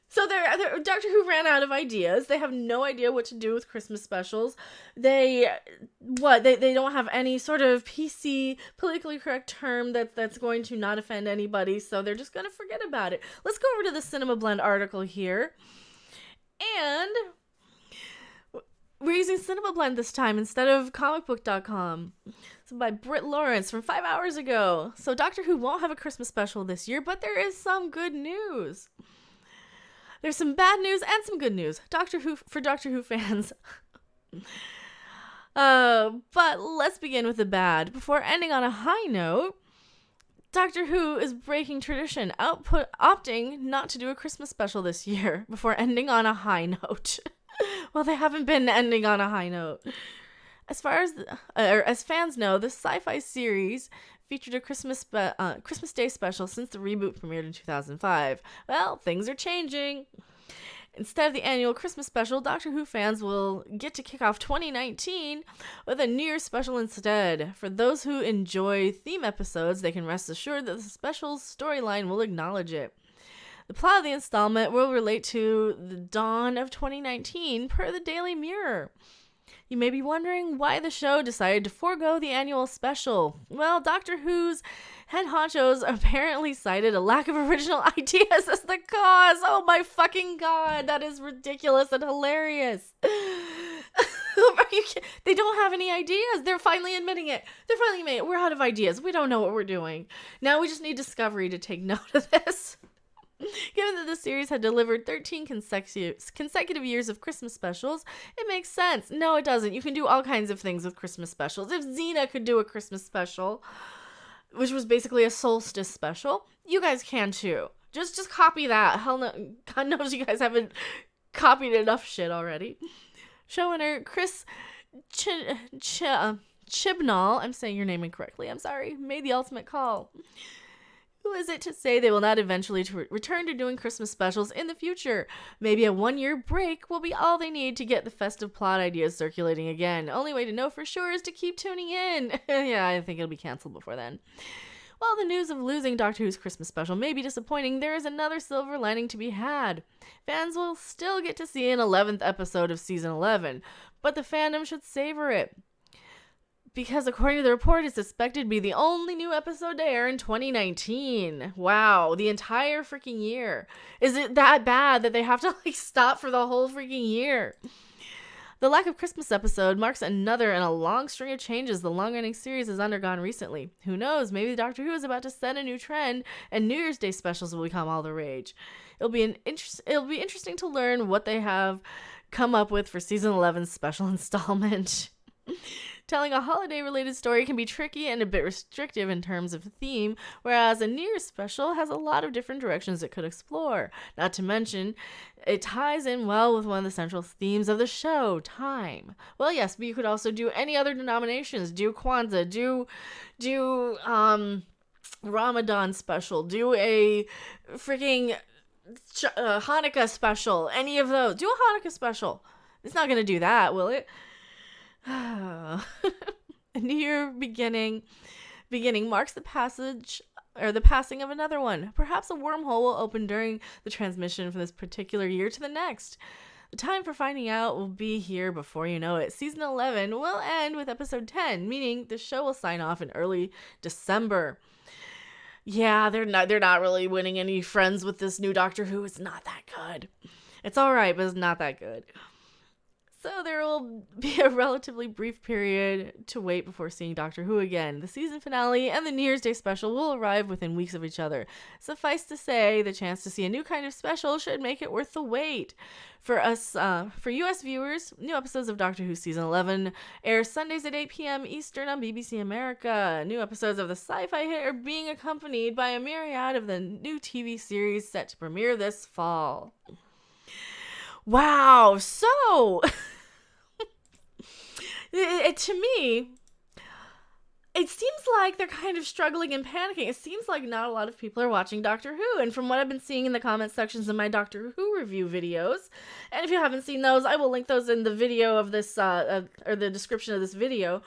So they're Doctor Who ran out of ideas. They have no idea what to do with Christmas specials. They don't have any sort of PC politically correct term that's going to not offend anybody. So they're just gonna forget about it. Let's go over to the Cinema Blend article here, and we're using Cinema Blend this time instead of comicbook.com. It's by Britt Lawrence from 5 hours ago. So Doctor Who won't have a Christmas special this year, but there is some good news. There's some bad news and some good news. Doctor Who fans. But let's begin with the bad. Before ending on a high note, Doctor Who is breaking tradition, opting not to do a Christmas special this year before ending on a high note. Well, they haven't been ending on a high note. As far as fans know, this sci-fi series featured a Christmas Day special since the reboot premiered in 2005. Well, things are changing. Instead of the annual Christmas special, Doctor Who fans will get to kick off 2019 with a New Year's special instead. For those who enjoy theme episodes, they can rest assured that the special's storyline will acknowledge it. The plot of the installment will relate to the dawn of 2019 per the Daily Mirror. You may be wondering why the show decided to forego the annual special. Well, Doctor Who's head honchos apparently cited a lack of original ideas as the cause. Oh my fucking god, that is ridiculous and hilarious. They don't have any ideas. They're finally admitting it. We're out of ideas. We don't know what we're doing. Now we just need Discovery to take note of this. Given that the series had delivered 13 consecutive years of Christmas specials, it makes sense. No, it doesn't. You can do all kinds of things with Christmas specials. If Xena could do a Christmas special, which was basically a solstice special, you guys can too. Just copy that. Hell no, God knows you guys haven't copied enough shit already. Showrunner Chris Chibnall, I'm saying your name incorrectly, I'm sorry, made the ultimate call. Who is it to say they will not eventually return to doing Christmas specials in the future? Maybe a 1-year break will be all they need to get the festive plot ideas circulating again. Only way to know for sure is to keep tuning in. Yeah, I think it'll be canceled before then. While the news of losing Doctor Who's Christmas special may be disappointing, there is another silver lining to be had. Fans will still get to see an 11th episode of Season 11, but the fandom should savor it. Because according to the report, it's expected to be the only new episode to air in 2019. Wow, the entire freaking year. Is it that bad that they have to stop for the whole freaking year? The lack of Christmas episode marks another in a long string of changes the long-running series has undergone recently. Who knows, maybe Doctor Who is about to set a new trend and New Year's Day specials will become all the rage. It'll be interesting to learn what they have come up with for Season 11's special installment. Telling a holiday-related story can be tricky and a bit restrictive in terms of theme, whereas a New Year's special has a lot of different directions it could explore. Not to mention, it ties in well with one of the central themes of the show, time. Well, yes, but you could also do any other denominations. Do Kwanzaa, do Ramadan special, do a freaking Hanukkah special, any of those. Do a Hanukkah special. It's not going to do that, will it? A new year beginning marks the passing of another one. Perhaps a wormhole will open during the transmission from this particular year to the next. The time for finding out will be here before you know it. Season 11 will end with episode 10, meaning the show will sign off in early December. Yeah, they're not really winning any friends with this new Doctor Who. It's not that good. It's all right, but it's not that good. So there will be a relatively brief period to wait before seeing Doctor Who again. The season finale and the New Year's Day special will arrive within weeks of each other. Suffice to say, the chance to see a new kind of special should make it worth the wait. For us, for US viewers, new episodes of Doctor Who Season 11 air Sundays at 8 p.m. Eastern on BBC America. New episodes of the sci-fi hit are being accompanied by a myriad of the new TV series set to premiere this fall. Wow, so... to me, it seems like they're kind of struggling and panicking. It seems like not a lot of people are watching Doctor Who. And from what I've been seeing in the comment sections of my Doctor Who review videos, and if you haven't seen those, I will link those in the video of this, or the description of this video.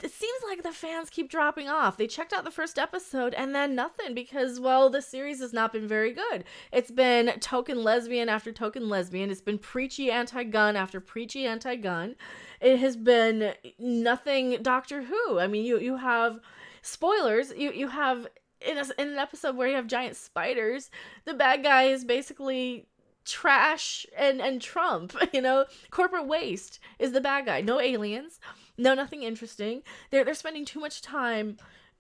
It seems like the fans keep dropping off. They checked out the first episode and then nothing because, well, the series has not been very good. It's been token lesbian after token lesbian. It's been preachy anti-gun after preachy anti-gun. It has been nothing Doctor Who. I mean, you have spoilers. You have in an episode where you have giant spiders, the bad guy is basically trash and Trump, corporate waste is the bad guy. No aliens. No, nothing interesting. They're spending too much time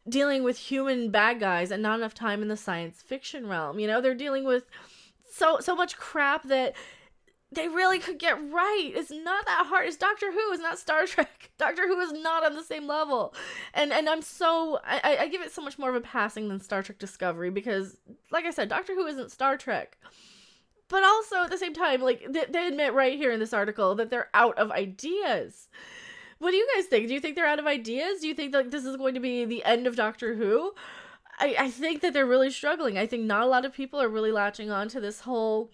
dealing with human bad guys and not enough time in the science fiction realm. They're dealing with so much crap that they really could get right. It's not that hard. It's Doctor Who. It's not Star Trek. Doctor Who is not on the same level. And I give it so much more of a passing than Star Trek Discovery because, like I said, Doctor Who isn't Star Trek. But also, at the same time, they admit right here in this article that they're out of ideas. What do you guys think? Do you think they're out of ideas? Do you think this is going to be the end of Doctor Who? I think that they're really struggling. I think not a lot of people are really latching on to this whole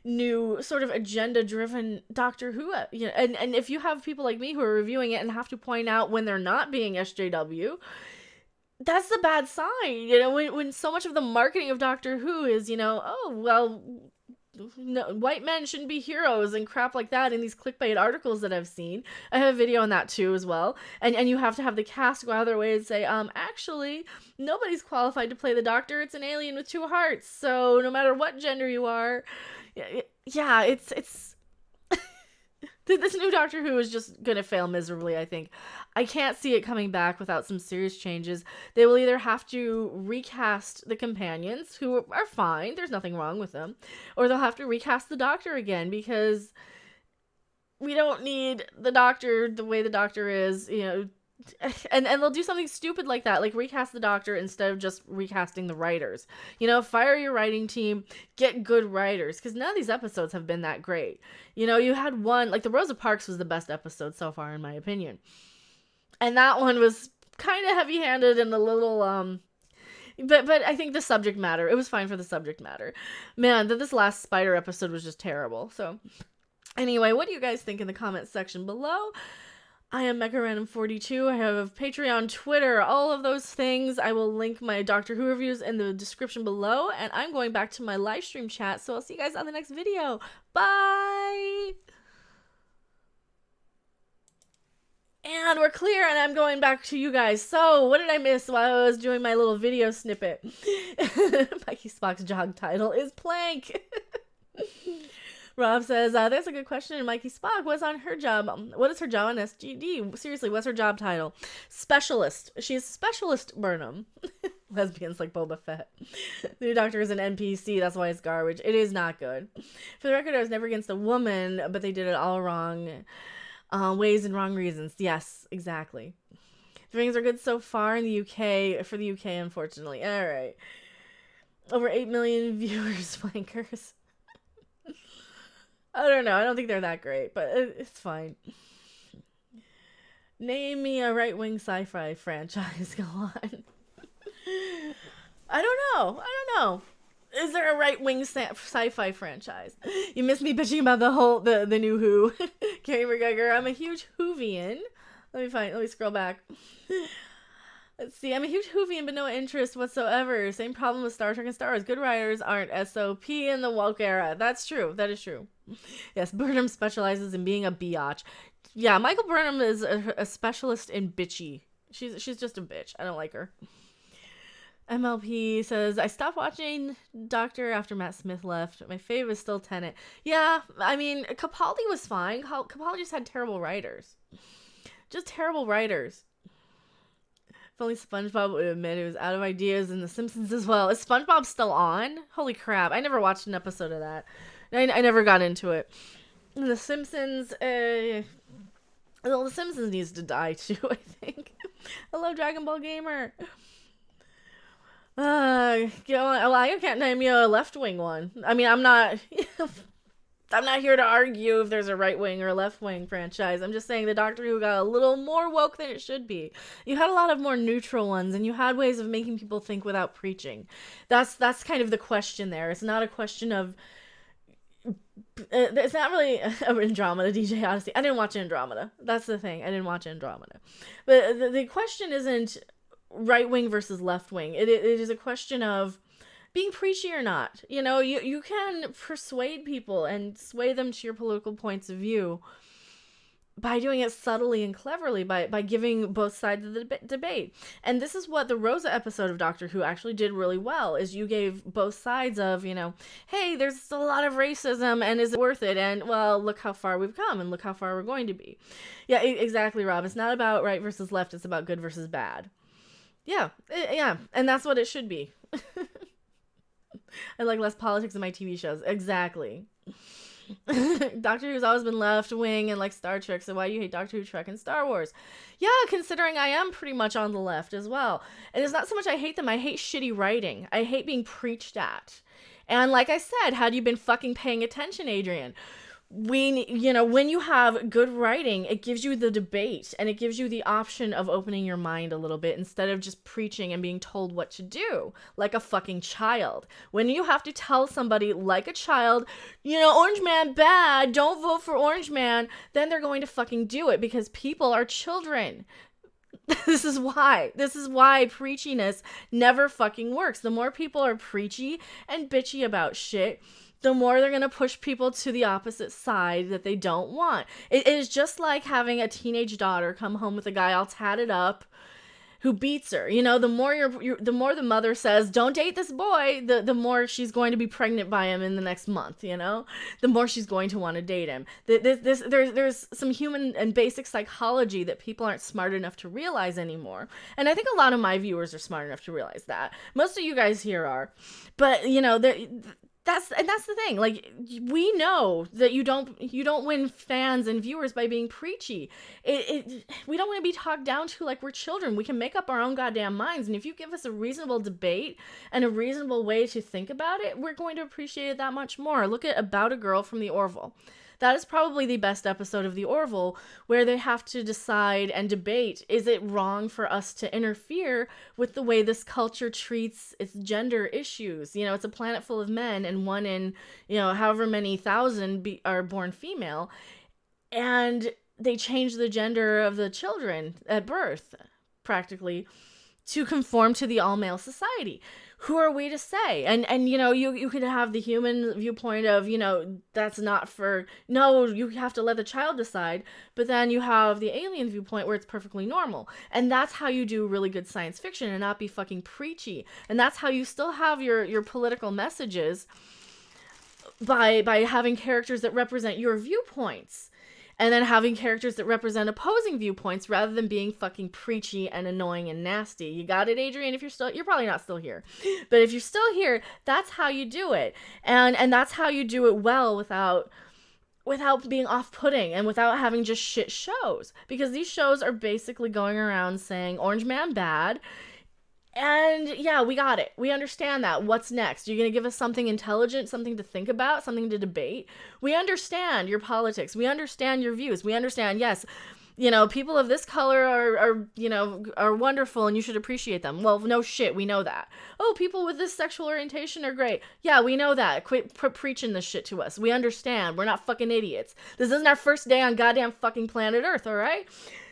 new sort of agenda-driven Doctor Who. And if you have people like me who are reviewing it and have to point out when they're not being SJW, that's the bad sign. When so much of the marketing of Doctor Who is, oh, well... No, white men shouldn't be heroes and crap like that in these clickbait articles that I've seen. I have a video on that too as well. And you have to have the cast go out of their way and say, actually, nobody's qualified to play the Doctor. It's an alien with 2 hearts. So no matter what gender you are, yeah, it's this new Doctor Who is just gonna fail miserably, I think. I can't see it coming back without some serious changes. They will either have to recast the companions, who are fine, there's nothing wrong with them, or they'll have to recast the Doctor again, because we don't need the Doctor the way the Doctor is, and they'll do something stupid like that, like recast the Doctor instead of just recasting the writers. Fire your writing team, get good writers, because none of these episodes have been that great. You had one, like the Rosa Parks was the best episode so far in my opinion, and that one was kind of heavy-handed and a little But I think the subject matter, it was fine for the subject matter. Man, this last spider episode was just terrible. So anyway, what do you guys think in the comments section below? I am MechaRandom42. I have Patreon, Twitter, all of those things. I will link my Doctor Who reviews in the description below. And I'm going back to my live stream chat. So I'll see you guys on the next video. Bye! And we're clear, and I'm going back to you guys. So, what did I miss while I was doing my little video snippet? Mikey Spock's job title is Plank. Rob says, that's a good question. Mikey Spock, what's on her job? What is her job on SGD? Seriously, what's her job title? Specialist. She's Specialist Burnham. Lesbians like Boba Fett. The new Doctor is an NPC, that's why it's garbage. It is not good. For the record, I was never against a woman, but they did it all wrong. Ways and wrong reasons. Yes, exactly. Things are good so far in the UK. For the UK, unfortunately. All right. Over 8 million viewers, flankers. I don't know. I don't think they're that great, but it's fine. Name me a right-wing sci-fi franchise. Go on. I don't know. Is there a right-wing sci-fi franchise? You missed me bitching about the new Who. Carrie McGregor. I'm a huge Whovian. Let me scroll back. Let's see. I'm a huge Whovian, but no interest whatsoever. Same problem with Star Trek and Star Wars. Good writers aren't SOP in the woke era. That's true. That is true. Yes, Burnham specializes in being a biatch. Yeah, Michael Burnham is a specialist in bitchy. She's just a bitch. I don't like her. MLP says, I stopped watching Doctor after Matt Smith left. My fave is still Tennant. Yeah, I mean, Capaldi was fine. Capaldi just had terrible writers. Just terrible writers. If only SpongeBob would admit it was out of ideas, and The Simpsons as well. Is SpongeBob still on? Holy crap. I never watched an episode of that. I never got into it. And The Simpsons, well, The Simpsons needs to die too, I think. Hello, Dragon Ball Gamer. I can't name you a left-wing one. I mean, I'm not here to argue if there's a right-wing or a left-wing franchise. I'm just saying the Doctor Who got a little more woke than it should be. You had a lot of more neutral ones, and you had ways of making people think without preaching. That's kind of the question there. It's not a question of... It's not really Andromeda, DJ Odyssey. I didn't watch Andromeda. That's the thing. I didn't watch Andromeda. But the question isn't right wing versus left wing. It is a question of being preachy or not. You know, you can persuade people and sway them to your political points of view by doing it subtly and cleverly, by giving both sides of the debate. And this is what the Rosa episode of Doctor Who actually did really well, is you gave both sides of, you know, hey, there's still a lot of racism, and is it worth it? And, well, look how far we've come, and look how far we're going to be. Yeah, exactly, Rob. It's not about right versus left, it's about good versus bad. Yeah, and that's what it should be. I like less politics in my TV shows. Exactly. Doctor Who's always been left wing and like Star Trek, so why you hate Doctor Who, Trek, and Star Wars? Yeah, considering I am pretty much on the left as well. And it's not so much I hate them, I hate shitty writing. I hate being preached at. And like I said, had you been fucking paying attention, Adrian? When you have good writing, it gives you the debate and it gives you the option of opening your mind a little bit instead of just preaching and being told what to do like a fucking child. When you have to tell somebody like a child, Orange Man bad, don't vote for Orange Man, then they're going to fucking do it because people are children. This is why preachiness never fucking works. The more people are preachy and bitchy about shit, the more they're going to push people to the opposite side that they don't want. It is just like having a teenage daughter come home with a guy all tatted up who beats her. The more the more the mother says, don't date this boy, the more she's going to be pregnant by him in the next month, the more she's going to want to date him. There's some human and basic psychology that people aren't smart enough to realize anymore. And I think a lot of my viewers are smart enough to realize that. Most of you guys here are. But, that's the thing. Like, we know that you don't win fans and viewers by being preachy. We don't want to be talked down to like we're children. We can make up our own goddamn minds. And if you give us a reasonable debate and a reasonable way to think about it, we're going to appreciate it that much more. Look at About a Girl from the Orville. That is probably the best episode of The Orville, where they have to decide and debate, is it wrong for us to interfere with the way this culture treats its gender issues? You know, it's a planet full of men, and one in, however many thousand are born female, and they change the gender of the children at birth, practically, to conform to the all-male society. Who are we to say? And you could have the human viewpoint of, that's not for, no, you have to let the child decide. But then you have the alien viewpoint where it's perfectly normal. And that's how you do really good science fiction and not be fucking preachy. And that's how you still have your political messages by having characters that represent your viewpoints. And then having characters that represent opposing viewpoints rather than being fucking preachy and annoying and nasty. You got it, Adrian? If you're probably not still here. But if you're still here, that's how you do it. And that's how you do it well without being off-putting and without having just shit shows. Because these shows are basically going around saying, Orange Man bad. And yeah, we got it. We understand that. What's next? You're going to give us something intelligent, something to think about, something to debate. We understand your politics. We understand your views. We understand, yes, people of this color are wonderful and you should appreciate them. Well, no shit. We know that. Oh, people with this sexual orientation are great. Yeah, we know that. Quit preaching this shit to us. We understand. We're not fucking idiots. This isn't our first day on goddamn fucking planet Earth, all right?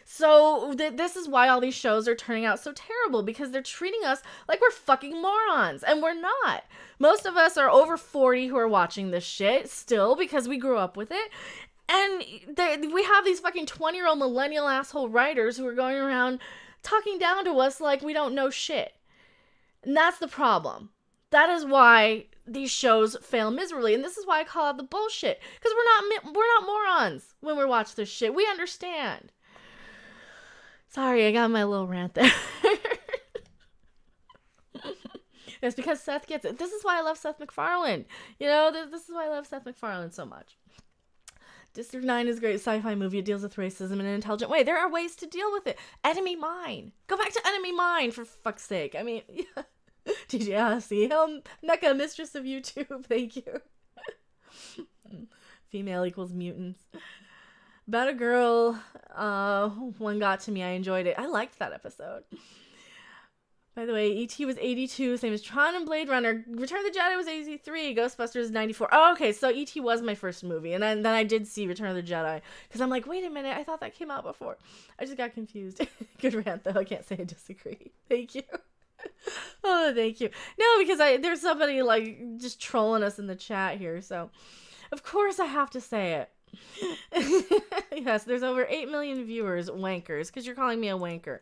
So this is why all these shows are turning out so terrible, because they're treating us like we're fucking morons, and we're not. Most of us are over 40 who are watching this shit still because we grew up with it. And we have these fucking 20-year-old millennial asshole writers who are going around talking down to us like we don't know shit. And that's the problem. That is why these shows fail miserably, and this is why I call out the bullshit, because we're not morons when we watch this shit. We understand. Sorry, I got my little rant there. It's because Seth gets it. This is why I love Seth MacFarlane. This is why I love Seth MacFarlane so much. District 9 is a great sci-fi movie. It deals with racism in an intelligent way. There are ways to deal with it. Enemy Mine. Go back to Enemy Mine, for fuck's sake. I mean, yeah. DJ see Mecca, mistress of YouTube. Thank you. Female equals mutants. About a Girl, one got to me. I enjoyed it. I liked that episode. By the way, E.T. was 82, same as Tron and Blade Runner. Return of the Jedi was 83, Ghostbusters 94. Oh, okay, so E.T. was my first movie, and then I did see Return of the Jedi, because I'm like, wait a minute, I thought that came out before. I just got confused. Good rant, though. I can't say I disagree. Thank you. Oh, thank you. No, because there's somebody, just trolling us in the chat here, so of course I have to say it. Yes, there's over 8 million viewers, wankers, because you're calling me a wanker.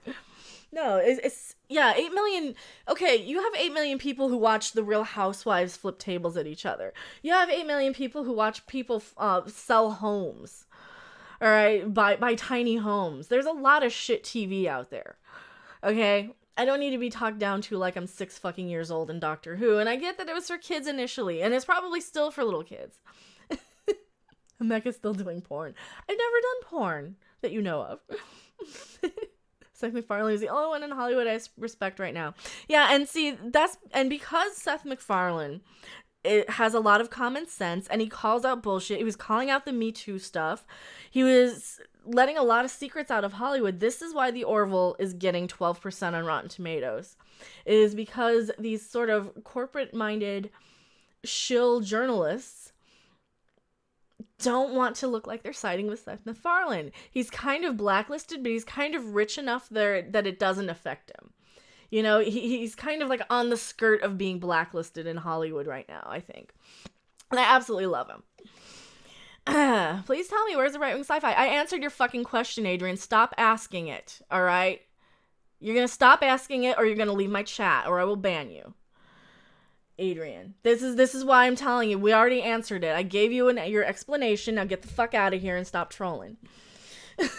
No, it's 8 million. Okay, you have 8 million people who watch the Real Housewives flip tables at each other. You have 8 million people who watch people sell homes. All right, buy tiny homes. There's a lot of shit TV out there. Okay, I don't need to be talked down to like I'm 6 fucking years old in Doctor Who, and I get that it was for kids initially, and it's probably still for little kids. Mecca's still doing porn. I've never done porn that you know of. Seth MacFarlane is the only one in Hollywood I respect right now. Yeah, and see, because Seth MacFarlane has a lot of common sense, and he calls out bullshit. He was calling out the Me Too stuff. He was letting a lot of secrets out of Hollywood. This is why The Orville is getting 12% on Rotten Tomatoes. It is because these sort of corporate-minded shill journalists don't want to look like they're siding with Seth MacFarlane. He's kind of blacklisted, but he's kind of rich enough there that it doesn't affect him. He's kind of like on the skirt of being blacklisted in Hollywood right now, I think. And I absolutely love him. Please tell me, where's the right-wing sci-fi? I answered your fucking question, Adrian. Stop asking it, all right? You're going to stop asking it, or you're going to leave my chat, or I will ban you. Adrian, this is why I'm telling you. We already answered it. I gave you your explanation. Now get the fuck out of here and stop trolling. Don't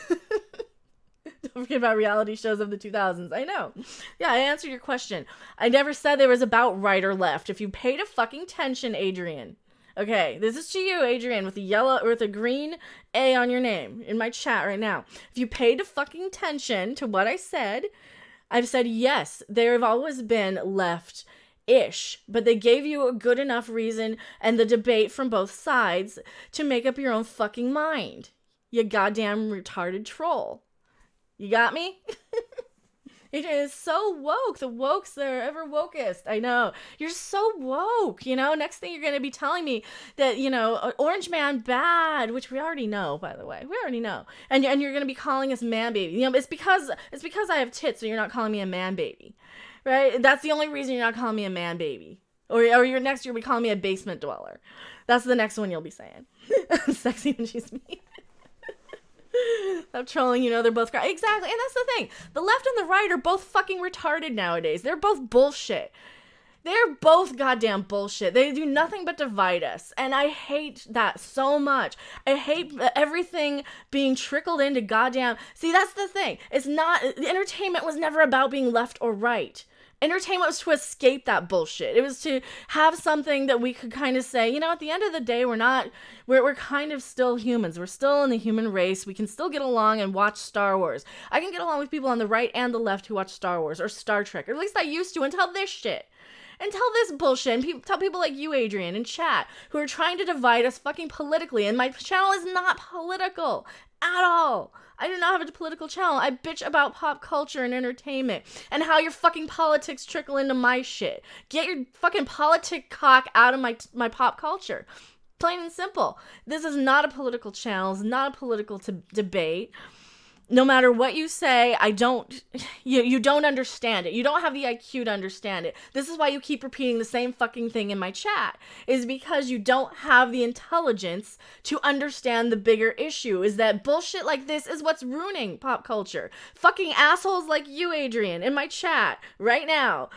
forget about reality shows of the 2000s. I know. Yeah, I answered your question. I never said there was about right or left. If you paid a fucking attention, Adrian. Okay, this is to you, Adrian, with a green A on your name in my chat right now. If you paid a fucking attention to what I said, I've said yes, there have always been left ish, but they gave you a good enough reason and the debate from both sides to make up your own fucking mind. You goddamn retarded troll. You got me? It is so woke. The wokes, they're ever wokest. I know. You're so woke, you know? Next thing you're going to be telling me that, you know, Orange Man bad, which we already know, by the way. We already know. And you're going to be calling us man baby. You know, it's because I have tits, so you're not calling me a man baby. Right? That's the only reason you're not calling me a man baby. Or you'll be calling me a basement dweller. That's the next one you'll be saying. Sexy when she's mean. Stop trolling, you know, they're both exactly, and that's the thing. The left and the right are both fucking retarded nowadays. They're both bullshit. They're both goddamn bullshit. They do nothing but divide us, and I hate that so much. I hate everything being trickled into goddamn. See, that's the thing. It's not. Entertainment was never about being left or right. Entertainment was to escape that bullshit. It was to have something that we could kind of say, you know, at the end of the day, we're kind of still humans. We're still in the human race. We can still get along and watch Star Wars. I can get along with people on the right and the left who watch Star Wars or Star Trek, or at least I used to until this shit. Until this bullshit, and tell people like you, Adrian, in chat, who are trying to divide us fucking politically, and my channel is not political at all. I do not have a political channel. I bitch about pop culture and entertainment and how your fucking politics trickle into my shit. Get your fucking politic cock out of my pop culture. Plain and simple. This is not a political channel. It's not a political debate. No matter what you say, you don't understand it. You don't have the IQ to understand it. This is why you keep repeating the same fucking thing in my chat, is because you don't have the intelligence to understand the bigger issue, is that bullshit like this is what's ruining pop culture. Fucking assholes like you, Adrian, in my chat right now,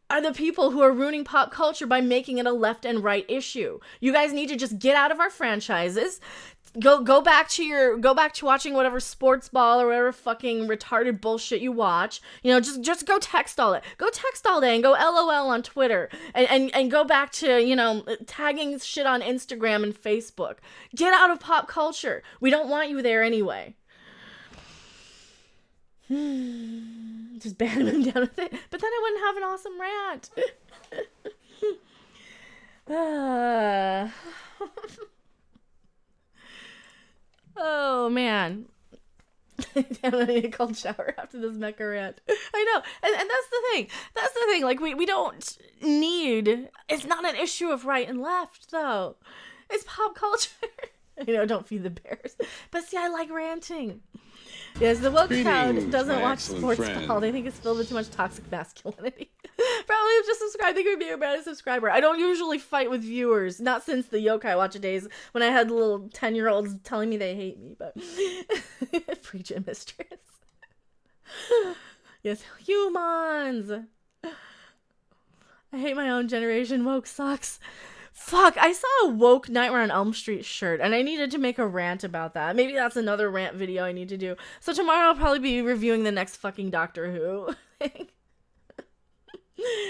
are the people who are ruining pop culture by making it a left and right issue. You guys need to just get out of our franchises. Go back to watching whatever sports ball or whatever fucking retarded bullshit you watch. You know, just go text all it. Go text all day and go LOL on Twitter and go back to, you know, tagging shit on Instagram and Facebook. Get out of pop culture. We don't want you there anyway. Just ban him down with it. But then I wouldn't have an awesome rant. Oh, man. I need a cold shower after this mecha rant. I know. And that's the thing. That's the thing. Like, we don't need... It's not an issue of right and left, though. It's pop culture. You know, don't feed the bears. But see, I like ranting. Yes, the woke crowd doesn't watch sports ball. They think it's filled with too much toxic masculinity. Probably have just subscribed. They could be a bad subscriber. I don't usually fight with viewers. Not since the yokai watch days when I had little 10-year-olds telling me they hate me. But free gym mistress. Yes, humans. I hate my own generation. Woke sucks. Fuck, I saw a woke Nightmare on Elm Street shirt, and I needed to make a rant about that. Maybe that's another rant video I need to do. So tomorrow I'll probably be reviewing the next fucking Doctor Who.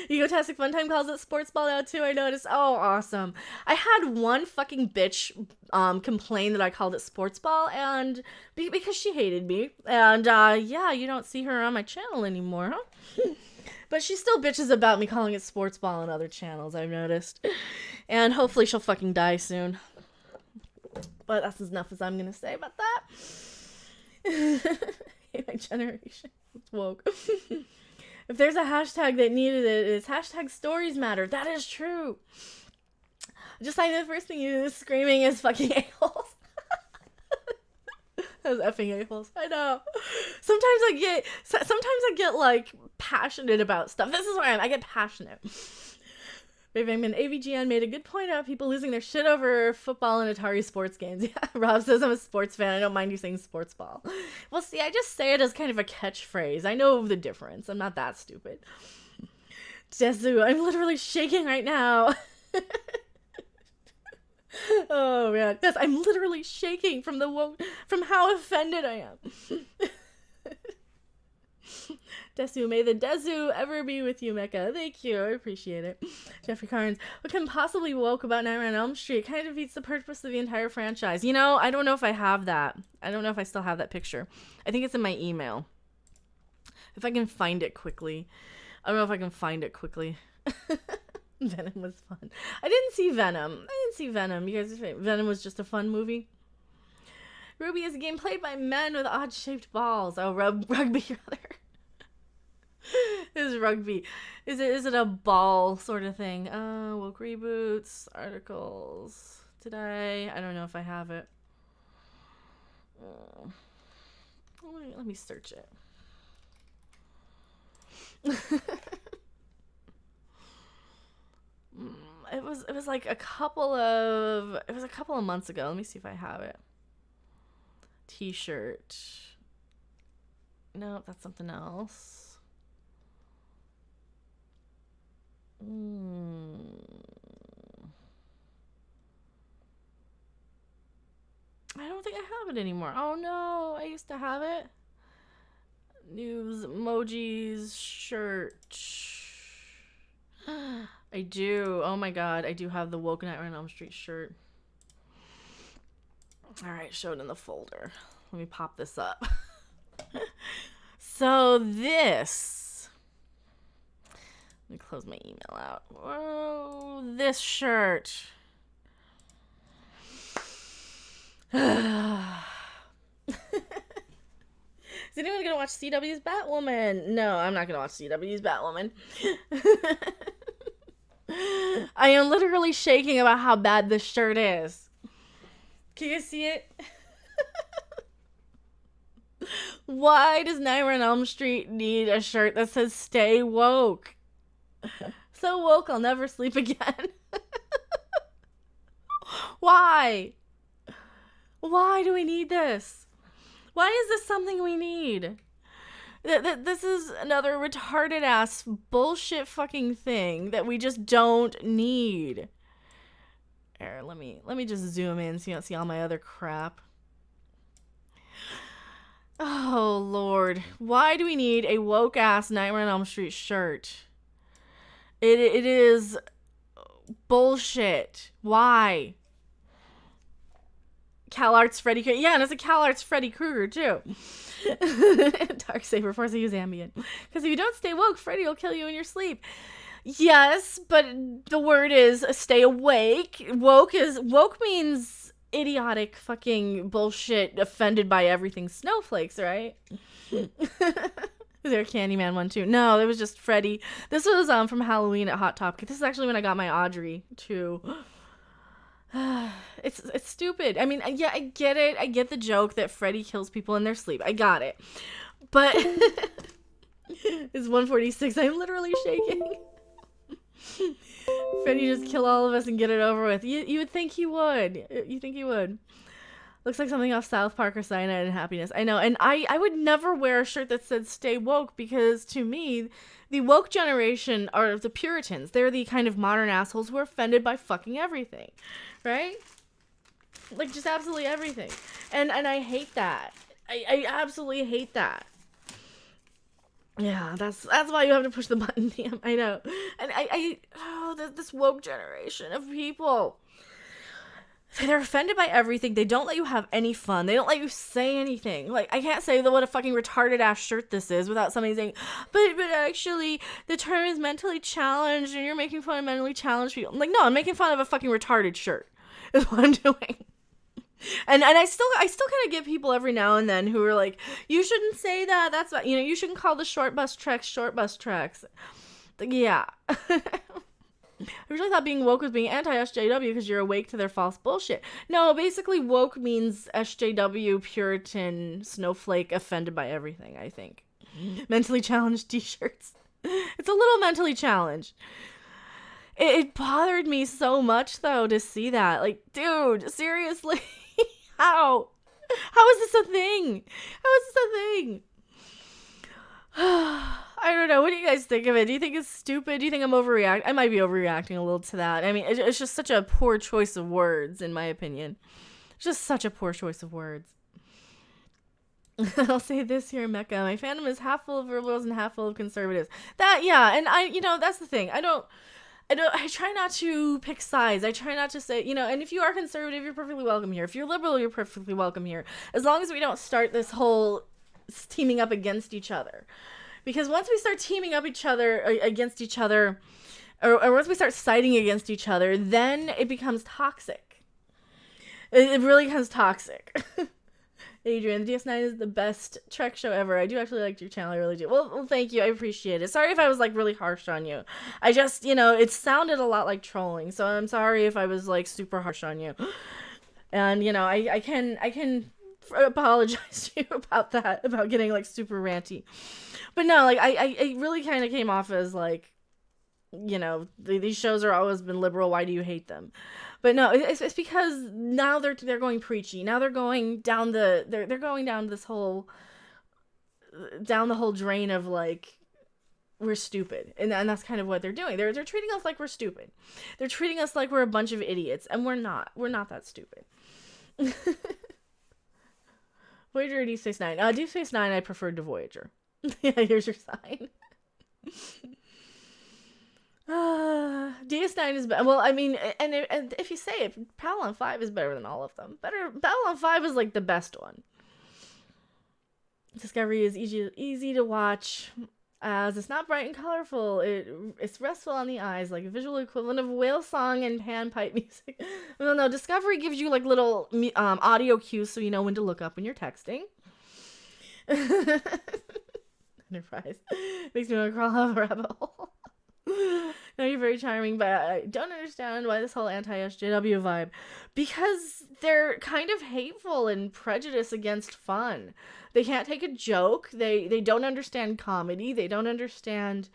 Egotastic Funtime calls it sports ball now too, I noticed. Oh, awesome. I had one fucking bitch complain that I called it sports ball, and because she hated me. And yeah, you don't see her on my channel anymore, huh? But she still bitches about me calling it sports ball on other channels, I've noticed. And hopefully she'll fucking die soon. But that's enough as I'm gonna say about that. My generation. It's woke. If there's a hashtag that needed it, it's hashtag stories matter. That is true. Just like the first thing you screaming is fucking a-holes. Those effing a-holes. I know. Sometimes I get like passionate about stuff. This is where I get passionate. Raven AVGN made a good point about people losing their shit over football and Atari sports games. Yeah, Rob says I'm a sports fan. I don't mind you saying sports ball. Well, see, I just say it as kind of a catchphrase. I know the difference. I'm not that stupid. Desu, I'm literally shaking right now. Oh man, yes, I'm literally shaking from how offended I am. Desu, may the Desu ever be with you, Mecca. Thank you, I appreciate it. Jeffrey Carnes, what can possibly woke about Nightmare on Elm Street? It kind of defeats the purpose of the entire franchise. You know, I don't know if I have that. I don't know if I still have that picture. I think it's in my email. If I can find it quickly. I don't know if I can find it quickly. Venom was fun. I didn't see Venom. You guys think Venom was just a fun movie? Ruby is a game played by men with odd-shaped balls. Oh, rugby, rather. This is rugby. Is it a ball sort of thing? Woke reboots, articles. Today, I don't know if I have it. Let me search it. It was like a couple of months ago. Let me see if I have it. T-shirt. No, that's something else. I don't think I have it anymore. Oh no, I used to have it. News emojis shirt. I do. Oh my god, I do have the Woken at Elm Street shirt. Alright, show it in the folder. Let me pop this up. So this. Let me close my email out. Oh, this shirt. Is anyone gonna watch CW's Batwoman? No, I'm not gonna watch CW's Batwoman. I am literally shaking about how bad this shirt is. Can you see it? Why does Nightmare on Elm Street need a shirt that says "Stay woke"? So woke I'll never sleep again. Why? Why do we need this? Why is this something we need? This is another retarded ass bullshit fucking thing that we just don't need. Here, let me just zoom in so you don't see all my other crap. Oh Lord, why do we need a woke ass Nightmare on Elm Street shirt? It is bullshit. Why? CalArts Freddy Krueger. Yeah, and it's a CalArts Freddy Krueger too. Darksaber Force use ambient. Because if you don't stay woke, Freddy will kill you in your sleep. Yes, but the word is stay awake. Woke means idiotic fucking bullshit offended by everything snowflakes, right? Is there a Candyman one too? No, it was just Freddy. This was from Halloween at Hot Topic. This is actually when I got my Audrey too. It's stupid. I mean, yeah, I get it. I get the joke that Freddy kills people in their sleep. I got it. But it's 1:46. I'm literally shaking. Freddy just kill all of us and get it over with. You would think he would. You think he would. Looks like something off South Park or Cyanide and Happiness. I know. And I would never wear a shirt that said stay woke because to me, the woke generation are the Puritans. They're the kind of modern assholes who are offended by fucking everything. Right? Like just absolutely everything. And I hate that. I absolutely hate that. Yeah, that's why you have to push the button. Damn, I know. And this woke generation of people. They're offended by everything. They don't let you have any fun. They don't let you say anything. Like, I can't say what a fucking retarded ass shirt this is without somebody saying, but actually, the term is mentally challenged and you're making fun of mentally challenged people. I'm like, no, I'm making fun of a fucking retarded shirt is what I'm doing. And I still kind of get people every now and then who are like, you shouldn't say that. That's what, you shouldn't call the short bus treks. Like, yeah. I originally thought being woke was being anti-SJW because you're awake to their false bullshit. No, basically woke means SJW, Puritan, snowflake, offended by everything, I think. Mentally challenged t-shirts. It's a little mentally challenged. It bothered me so much, though, to see that. Like, dude, seriously? How? How is this a thing? How is this a thing? I don't know. What do you guys think of it? Do you think it's stupid? Do you think I'm overreacting? I might be overreacting a little to that. I mean, it's just such a poor choice of words, in my opinion. It's just such a poor choice of words. I'll say this here, Mecca. My fandom is half full of liberals and half full of conservatives. Yeah, and that's the thing. I try not to pick sides. I try not to say, and if you are conservative, you're perfectly welcome here. If you're liberal, you're perfectly welcome here. As long as we don't start this whole teaming up against each other. Because once we start teaming up against each other, or once we start siding against each other, then it becomes toxic. It really becomes toxic. Adrian, the DS9 is the best Trek show ever. I do actually like your channel. I really do. Well, thank you. I appreciate it. Sorry if I was like really harsh on you. I just, it sounded a lot like trolling. So I'm sorry if I was like super harsh on you. And, I can apologize to you about that, about getting like super ranty. But no, like I really kind of came off as like, these shows are always been liberal. Why do you hate them? But no, it's because now they're going preachy. Now they're going down they're going down this whole down the whole drain of like we're stupid, and that's kind of what they're doing. They're treating us like we're stupid. They're treating us like we're a bunch of idiots, and we're not. We're not that stupid. Voyager or Deep Space Nine? Deep Space Nine, I preferred to Voyager. Yeah, here's your sign. DS9 is better. Well, I mean, and if you say it, Babylon 5 is better than all of them. Babylon 5 is like the best one. Discovery is easy to watch, as it's not bright and colorful. It's restful on the eyes, like a visual equivalent of whale song and panpipe music. No, Discovery gives you like little audio cues so you know when to look up when you're texting. Enterprise makes me want to crawl out of a rabbit hole. No, you're very charming, but I don't understand why this whole anti-SJW vibe. Because they're kind of hateful and prejudiced against fun. They can't take a joke. They don't understand comedy. They don't understand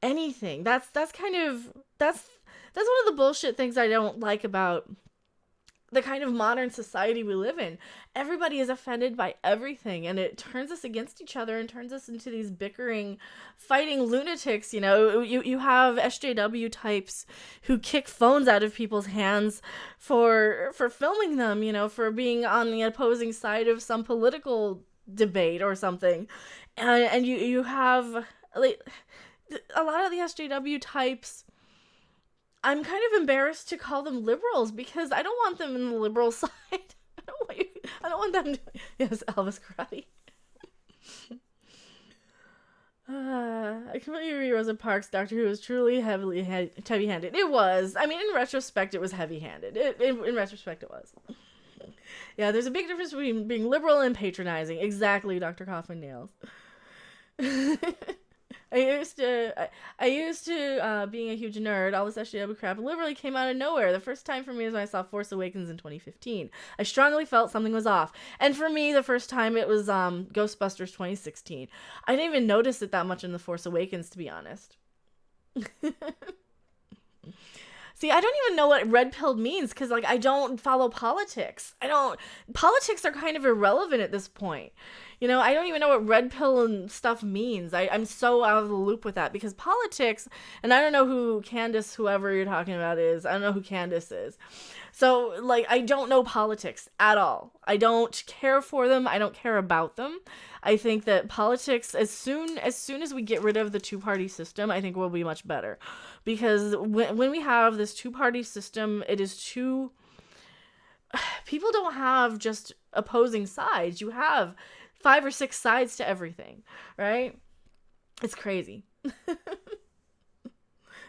anything. That's one of the bullshit things I don't like about the kind of modern society we live in. Everybody is offended by everything, and it turns us against each other and turns us into these bickering, fighting lunatics. You have SJW types who kick phones out of people's hands for filming them, for being on the opposing side of some political debate or something. And you have like a lot of the SJW types. I'm kind of embarrassed to call them liberals because I don't want them in the liberal side. I don't want them to... Yes, Elvis Karate. I completely agree. Rosa Parks' Doctor Who was truly heavy-handed. It was. I mean, in retrospect, it was heavy-handed. In retrospect, it was. Yeah, there's a big difference between being liberal and patronizing. Exactly, Dr. Kaufman nails. I used to being a huge nerd, all this SJW crap literally came out of nowhere. The first time for me was when I saw Force Awakens in 2015. I strongly felt something was off. And for me, the first time it was Ghostbusters 2016. I didn't even notice it that much in The Force Awakens, to be honest. See, I don't even know what red pill means because, like, I don't follow politics. Politics are kind of irrelevant at this point. I don't even know what red pill and stuff means. I'm so out of the loop with that because politics, and I don't know who Candace, whoever you're talking about is. I don't know who Candace is. So, like, I don't know politics at all. I don't care for them. I don't care about them. I think that politics, as soon as we get rid of the two-party system, I think will be much better. Because when we have this two-party system, it is too... People don't have just opposing sides. You have 5 or 6 sides to everything, right? It's crazy.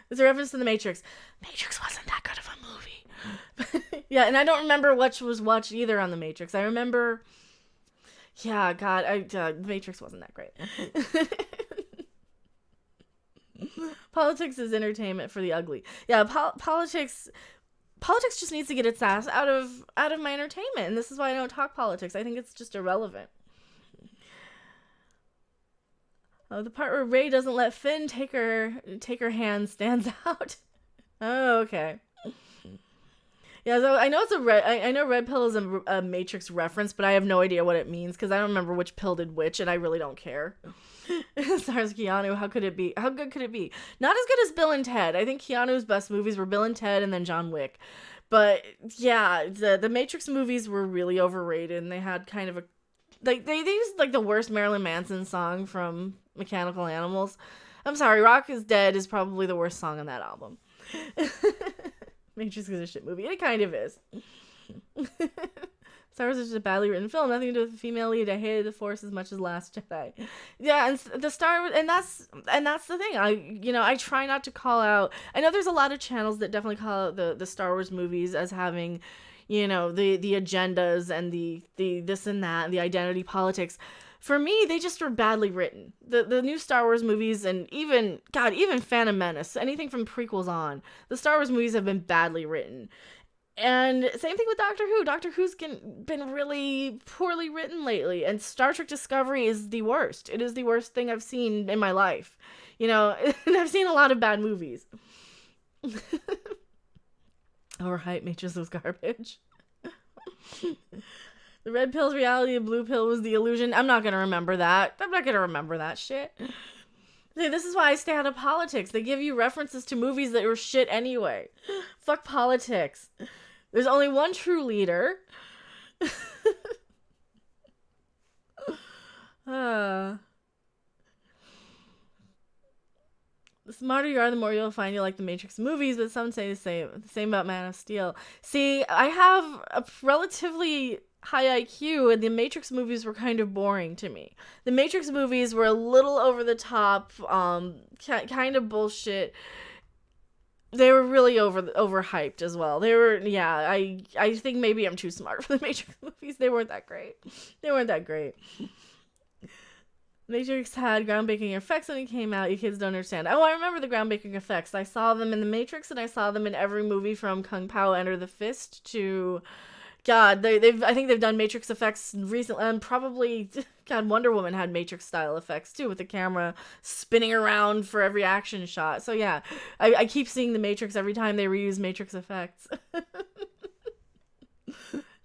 There's a reference to The Matrix. Matrix wasn't that good of a movie. Yeah, and I don't remember which was watched either on The Matrix. I remember... Yeah, God, The Matrix wasn't that great. Politics is entertainment for the ugly. Yeah, politics just needs to get its ass out of my entertainment, and this is why I don't talk politics. I think it's just irrelevant. The part where Rey doesn't let Finn take her hand stands out. Oh, okay. Yeah, so I know I know red pill is a Matrix reference, but I have no idea what it means because I don't remember which pill did which, and I really don't care. Stars Keanu, how good could it be? Not as good as Bill and Ted. I think Keanu's best movies were Bill and Ted and then John Wick. But yeah, the Matrix movies were really overrated, and they had kind of a they used like the worst Marilyn Manson song from Mechanical Animals. I'm sorry, Rock is Dead is probably the worst song on that album. Matrix is a shit movie. It kind of is. Star Wars is just a badly written film. Nothing to do with the female lead. I hated the Force as much as Last Jedi. Yeah, and the Star Wars, and that's the thing. I try not to call out. I know there's a lot of channels that definitely call out the Star Wars movies as having, the agendas and the this and that, and the identity politics. For me, they just were badly written. The new Star Wars movies, and even Phantom Menace, anything from prequels on, the Star Wars movies have been badly written. And same thing with Doctor Who. Doctor Who's been really poorly written lately, and Star Trek Discovery is the worst. It is the worst thing I've seen in my life. And I've seen a lot of bad movies. Overhyped Matrix was garbage. The red pill's reality, the blue pill was the illusion. I'm not gonna remember that. I'm not gonna remember that shit. See, this is why I stay out of politics. They give you references to movies that were shit anyway. Fuck politics. There's only one true leader. The smarter you are, the more you'll find you like the Matrix movies, but some say the same about Man of Steel. See, I have a relatively high IQ, and the Matrix movies were kind of boring to me. The Matrix movies were a little over the top, kind of bullshit. They were really overhyped as well. They were, I think maybe I'm too smart for the Matrix movies. They weren't that great. Matrix had groundbreaking effects when it came out. You kids don't understand. Oh, I remember the groundbreaking effects. I saw them in the Matrix, and I saw them in every movie from Kung Pao Enter the Fist to... God, I think they've done Matrix effects recently, and probably, Wonder Woman had Matrix style effects too, with the camera spinning around for every action shot. So yeah, I keep seeing the Matrix every time they reuse Matrix effects.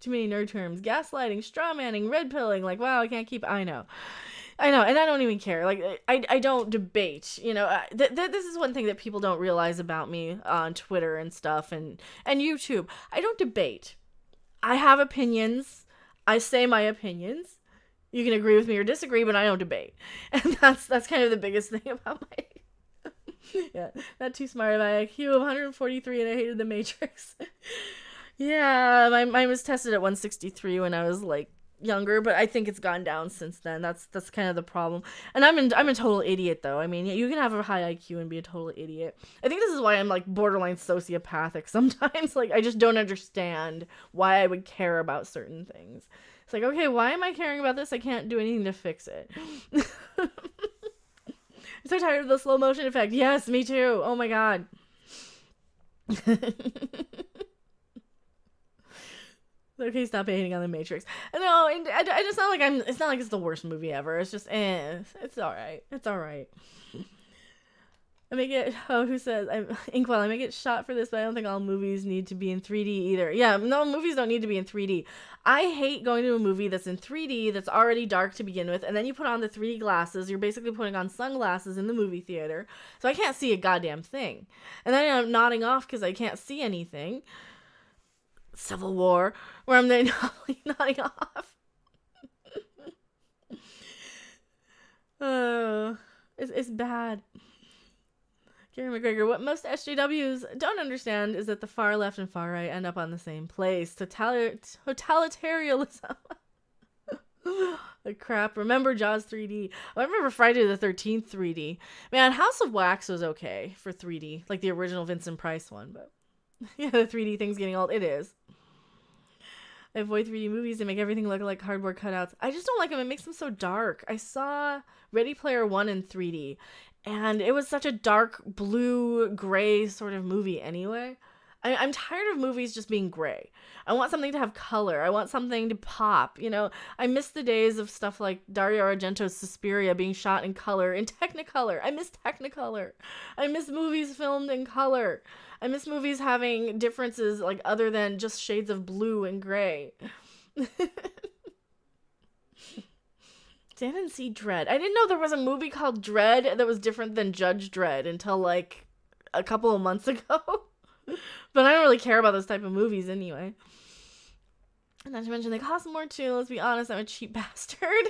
Too many nerd terms. Gaslighting, straw manning, red pilling. Like, wow, I can't keep. I know, and I don't even care. Like, I don't debate. This is one thing that people don't realize about me on Twitter and stuff, and YouTube. I don't debate. I have opinions. I say my opinions. You can agree with me or disagree, but I don't debate. And that's kind of the biggest thing about my... yeah, not too smart. My IQ of 143, and I hated the Matrix. Yeah, mine was tested at 163 when I was, younger, but I think it's gone down since then. That's kind of the problem. And I'm a total idiot, though. I mean, you can have a high IQ and be a total idiot. I think this is why I'm borderline sociopathic sometimes. I just don't understand why I would care about certain things. It's okay, why am I caring about this? I can't do anything to fix it. I'm so tired of the slow motion effect. Yes, me too. Oh my god. Okay, stop hating on the Matrix. No, and it's not it's not like it's the worst movie ever. It's just, it's alright. It's alright. Who says, Inkwell, I may get shot for this, but I don't think all movies need to be in 3D either. Yeah, no, movies don't need to be in 3D. I hate going to a movie that's in 3D, that's already dark to begin with, and then you put on the 3D glasses. You're basically putting on sunglasses in the movie theater, so I can't see a goddamn thing. And then I'm nodding off because I can't see anything. Civil War, where I'm then nodding off. Oh, it's bad. Gary McGregor, what most SJWs don't understand is that the far left and far right end up on the same place. Totalitarianism. The crap. Remember Jaws 3D. I remember Friday the 13th 3D. Man, House of Wax was okay for 3D, like the original Vincent Price one, but yeah, the 3D thing's getting old. It is. I avoid 3D movies. They make everything look like cardboard cutouts. I just don't like them. It makes them so dark. I saw Ready Player One in 3D, and it was such a dark blue, gray sort of movie anyway. I'm tired of movies just being gray. I want something to have color. I want something to pop. I miss the days of stuff like Dario Argento's Suspiria being shot in color, in Technicolor. I miss Technicolor. I miss movies filmed in color. I miss movies having differences other than just shades of blue and gray. See, I didn't see Dredd. I didn't know there was a movie called Dredd that was different than Judge Dredd until a couple of months ago. But I don't really care about those type of movies anyway. And not to mention they cost more too. Let's be honest, I'm a cheap bastard.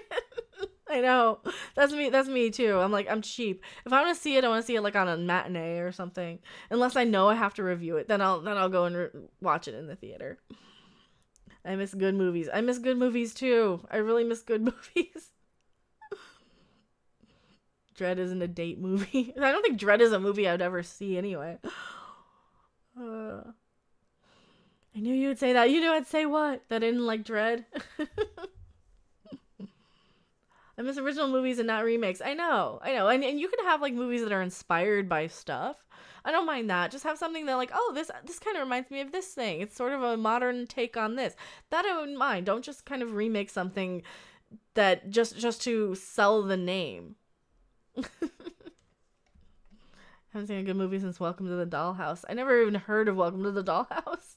I know. That's me too. I'm cheap. If I want to see it, I want to see it on a matinee or something. Unless I know I have to review it, then I'll go and watch it in the theater. I miss good movies. I miss good movies too. I really miss good movies. Dread isn't a date movie. I don't think Dread is a movie I'd ever see anyway. I knew you would say that. You knew I'd say what? That I didn't like Dread? I miss original movies and not remakes. I know. And you can have like movies that are inspired by stuff. I don't mind that. Just have something that like, oh, this kind of reminds me of this thing. It's sort of a modern take on this. That I wouldn't mind. Don't just kind of remake something that just to sell the name. Haven't seen a good movie since Welcome to the Dollhouse. I never even heard of Welcome to the Dollhouse.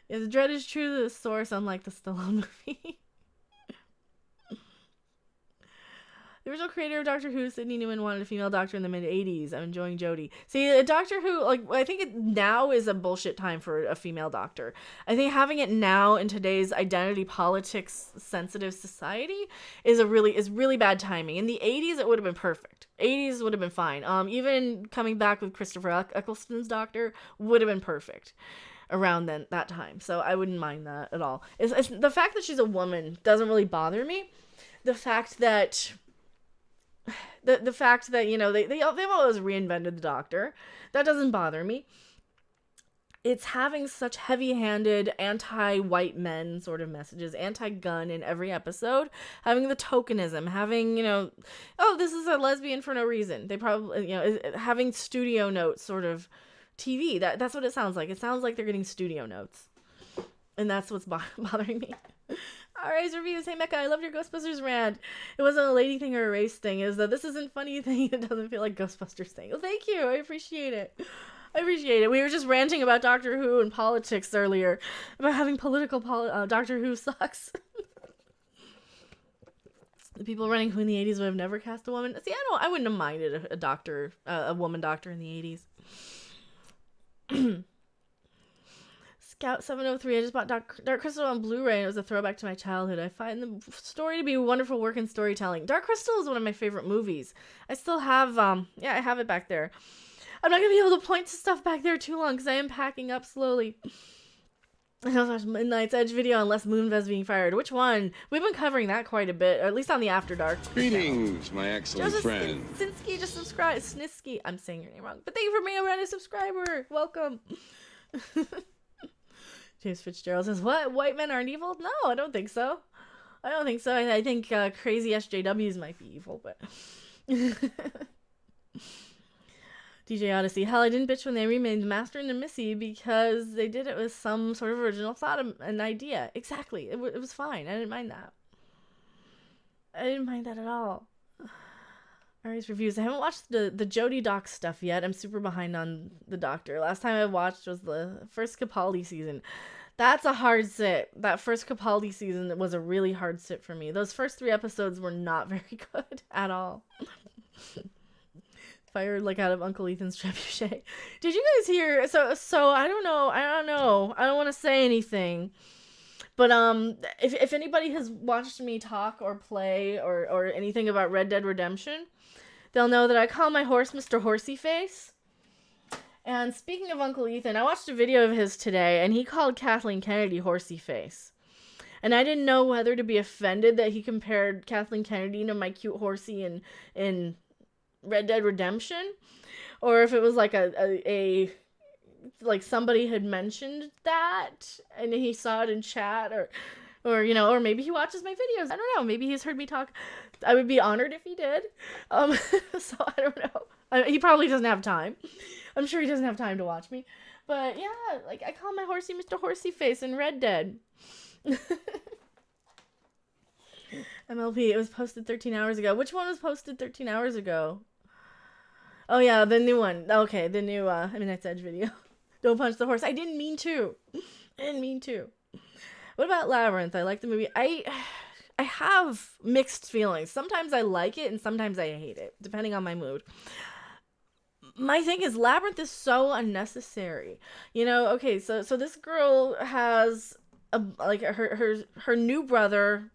Yeah, the Dread is true to the source, unlike the Stallone movie. The original creator of Doctor Who, Sidney Newman, wanted a female doctor in the mid-'80s. I'm enjoying Jodie. See, Doctor Who, like, I think now is a bullshit time for a female doctor. I think having it now in today's identity politics sensitive society is really bad timing. In the 80s, it would have been perfect. 80s would have been fine. Even coming back with Christopher Eccleston's Doctor would have been perfect around that time. So I wouldn't mind that at all. It's the fact that she's a woman doesn't really bother me. The fact that you know they've always reinvented the Doctor, that doesn't bother me. It's having such heavy-handed anti-white men sort of messages, anti-gun in every episode, having the tokenism, having, you know, oh, this is a lesbian for no reason. They probably, you know, having studio notes sort of TV. That's what it sounds like. It sounds like they're getting studio notes, and that's what's bothering me. Alright, reviews. Hey Mecca, I loved your Ghostbusters rant. It wasn't a lady thing or a race thing. Is that this isn't funny thing? It doesn't feel like Ghostbusters thing. Well, thank you. I appreciate it. We were just ranting about Doctor Who and politics earlier, about having political Doctor Who sucks. The people running Who in the 80s would have never cast a woman. See, I wouldn't have minded a woman doctor in the 80s. Scout 703, I just bought Dark Crystal on Blu-ray, and it was a throwback to my childhood. I find the story to be wonderful work in storytelling. Dark Crystal is one of my favorite movies. I still have, I have it back there. I'm not going to be able to point to stuff back there too long, because I am packing up slowly. I also watched Midnight's Edge video on Les Moonves being fired. Which one? We've been covering that quite a bit, or at least on the After Dark. Greetings, my excellent friend. Sinsky just subscribed. Snisky. I'm saying your name wrong. But thank you for being a Reddit subscriber. Welcome. James Fitzgerald says, what? White men aren't evil? No, I don't think so. I think crazy SJWs might be evil, but... DJ Odyssey. Hell, I didn't bitch when they remade The Master and the Missy because they did it with some sort of original thought, an idea. Exactly. It was fine. I didn't mind that. I didn't mind that at all. Ari's reviews. I haven't watched the Jodie Doc stuff yet. I'm super behind on the Doctor. Last time I watched was the first Capaldi season. That's a hard sit. That first Capaldi season was a really hard sit for me. Those first 3 episodes were not very good at all. Fired like out of Uncle Ethan's trebuchet. Did you guys hear? So I don't know. I don't want to say anything. But if anybody has watched me talk or play or anything about Red Dead Redemption, they'll know that I call my horse Mr. Horsey Face. And speaking of Uncle Ethan, I watched a video of his today, and he called Kathleen Kennedy Horsey Face. And I didn't know whether to be offended that he compared Kathleen Kennedy to my cute horsey in Red Dead Redemption, or if it was like a like somebody had mentioned that and he saw it in chat, or you know, or maybe he watches my videos. I don't know. Maybe he's heard me talk. I would be honored if he did. So I don't know. He probably doesn't have time. I'm sure he doesn't have time to watch me. But yeah, like I call my horsey Mr. Horsey Face in Red Dead. MLP, it was posted 13 hours ago. Which one was posted 13 hours ago? Oh yeah, the new one. Okay, the new Midnight's Edge video. Don't punch the horse. I didn't mean to. What about Labyrinth? I like the movie. I have mixed feelings. Sometimes I like it and sometimes I hate it, depending on my mood. My thing is Labyrinth is so unnecessary. You know, okay, so this girl has her new brother,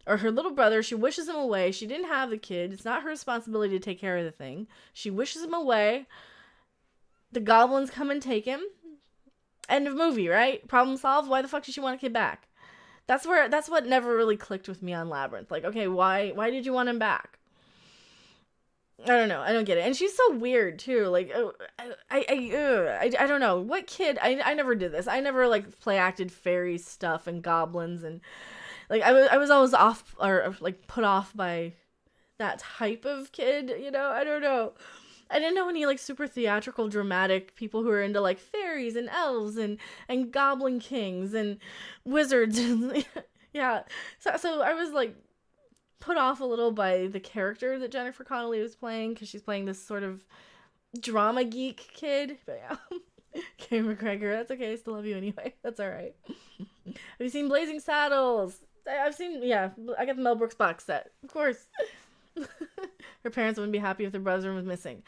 or her little brother. She wishes him away. She didn't have the kid. It's not her responsibility to take care of the thing. She wishes him away. The goblins come and take him. End of movie, right? Problem solved. Why the fuck did she want a kid back? That's what never really clicked with me on Labyrinth. Like, okay, why did you want him back? I don't know. I don't get it. And she's so weird too. Like, I don't know. What kid? I never did this. I never like play acted fairy stuff and goblins and like I was always off or like put off by that type of kid. You know, I don't know. I didn't know any like super theatrical, dramatic people who are into like fairies and elves and goblin kings and wizards. Yeah. So I was like put off a little by the character that Jennifer Connelly was playing because she's playing this sort of drama geek kid. But yeah, Kay McGregor. That's okay. I still love you anyway. That's all right. Have you seen Blazing Saddles? I've seen. Yeah, I got the Mel Brooks box set, of course. Her parents wouldn't be happy if their brother was missing.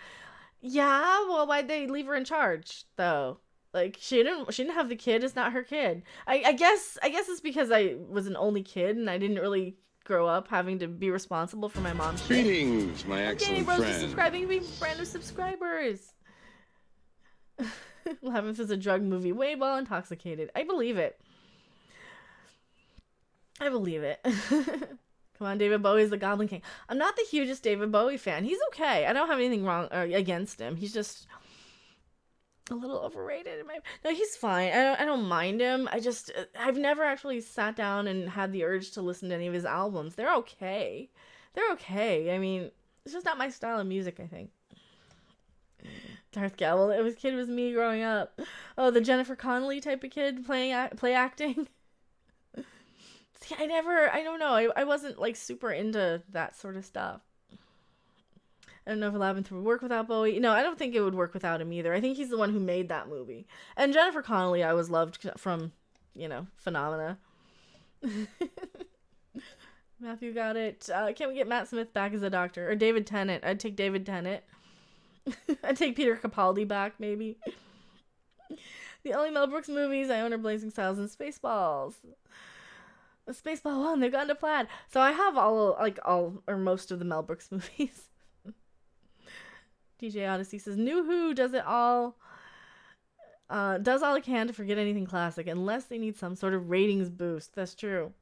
Yeah, well, why'd they leave her in charge though? Like she didn't have the kid. It's not her kid. I guess it's because I was an only kid and I didn't really grow up having to be responsible for my mom's shit. Greetings, my excellent Bros, friend. subscribing to be brand new subscribers. Labyrinth is a drug movie. Way well intoxicated. I believe it. Come on, David Bowie's the Goblin King. I'm not the hugest David Bowie fan. He's okay. I don't have anything wrong against him. He's just a little overrated. No, he's fine. I don't mind him. I've never actually sat down and had the urge to listen to any of his albums. They're okay. I mean, it's just not my style of music, I think. Darth Gable. Kid was me growing up. Oh, the Jennifer Connelly type of kid play acting. See, I don't know. I wasn't like super into that sort of stuff. I don't know if Labyrinth would work without Bowie. No, I don't think it would work without him either. I think he's the one who made that movie. And Jennifer Connelly, I always loved from, Phenomena. Matthew got it. Can't we get Matt Smith back as a doctor? Or David Tennant. I'd take David Tennant. I'd take Peter Capaldi back, maybe. The only Mel Brooks movies I own are Blazing Saddles and Spaceballs. Spaceball 1, they've gone to plaid. So I have all or most of the Mel Brooks movies. DJ Odyssey says, New Who does it all, does all it can to forget anything classic, unless they need some sort of ratings boost. That's true.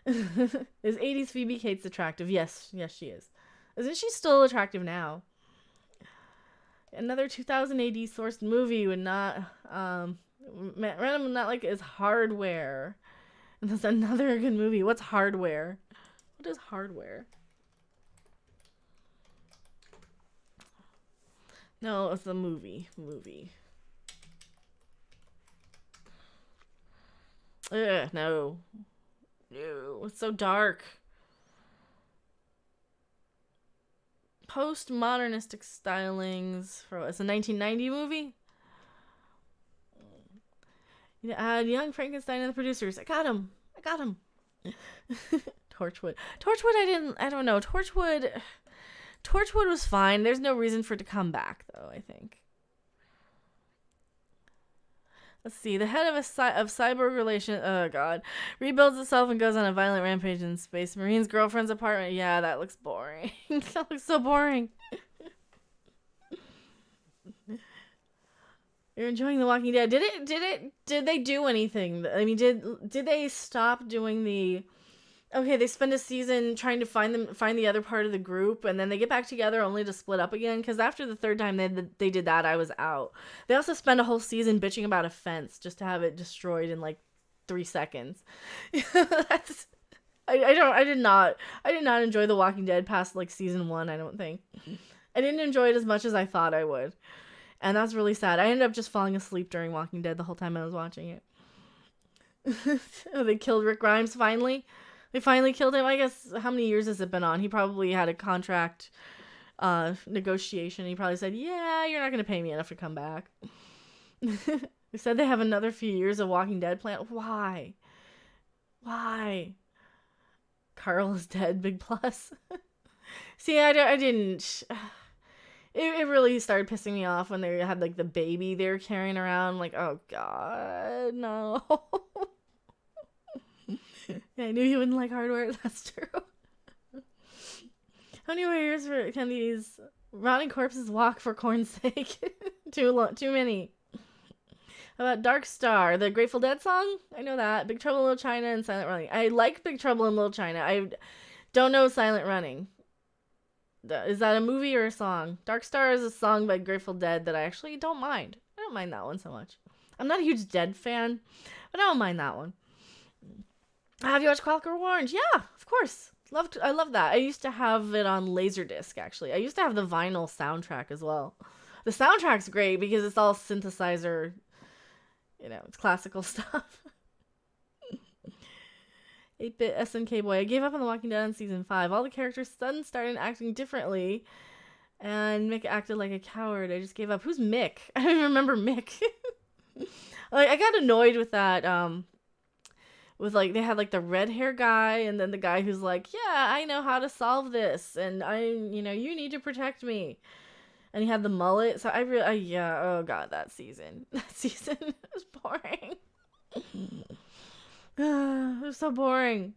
Is 80s Phoebe Cates attractive? Yes, she is. Isn't she still attractive now? Another 2000 AD sourced movie would not, random would not like is Hardware. And that's another good movie. What's Hardware? What is Hardware? No, it's the movie. Ugh, no. Ew, it's so dark. Postmodernistic stylings. It's a 1990 movie? Young Frankenstein and the producers. I got him. Torchwood. I don't know. Torchwood was fine. There's no reason for it to come back, though, I think. Let's see. The head of cyborg relation... Oh, God. Rebuilds itself and goes on a violent rampage in Space Marine's girlfriend's apartment. Yeah, that looks boring. That looks so boring. You're enjoying The Walking Dead. Did they do anything? I mean, did they stop doing the... Okay, they spend a season trying to find the other part of the group, and then they get back together only to split up again? Because after the third time they did that, I was out. They also spend a whole season bitching about a fence just to have it destroyed in like 3 seconds. I did not enjoy The Walking Dead past like season 1, I don't think. I didn't enjoy it as much as I thought I would. And that's really sad. I ended up just falling asleep during Walking Dead the whole time I was watching it. Oh, they killed Rick Grimes finally. They finally killed him. I guess, how many years has it been on? He probably had a contract negotiation. He probably said, yeah, you're not going to pay me enough to come back. They said they have another few years of Walking Dead planned. Why? Carl is dead, big plus. See, I didn't... It really started pissing me off when they had, like, the baby they were carrying around. Like, oh, God, no. Yeah, I knew you wouldn't like Hardware. That's true. How many more years can these rotting corpses walk for corn's sake? Too many. How about Dark Star, the Grateful Dead song? I know that. Big Trouble in Little China and Silent Running. I like Big Trouble in Little China. I don't know Silent Running. Is that a movie or a song? Dark Star is a song by Grateful Dead that I actually don't mind. I don't mind that one so much. I'm not a huge Dead fan, but I don't mind that one. Have you watched Clockwork Orange? Yeah, of course. I love that. I used to have it on Laserdisc, actually. I used to have the vinyl soundtrack as well. The soundtrack's great because it's all synthesizer, it's classical stuff. 8-bit SNK boy. I gave up on The Walking Dead on season 5. All the characters suddenly started acting differently, and Mick acted like a coward. I just gave up. Who's Mick? I don't even remember Mick. I got annoyed with that, with they had the red hair guy and then the guy who's like, yeah, I know how to solve this and you need to protect me. And he had the mullet. So oh god, that season was boring. It was so boring.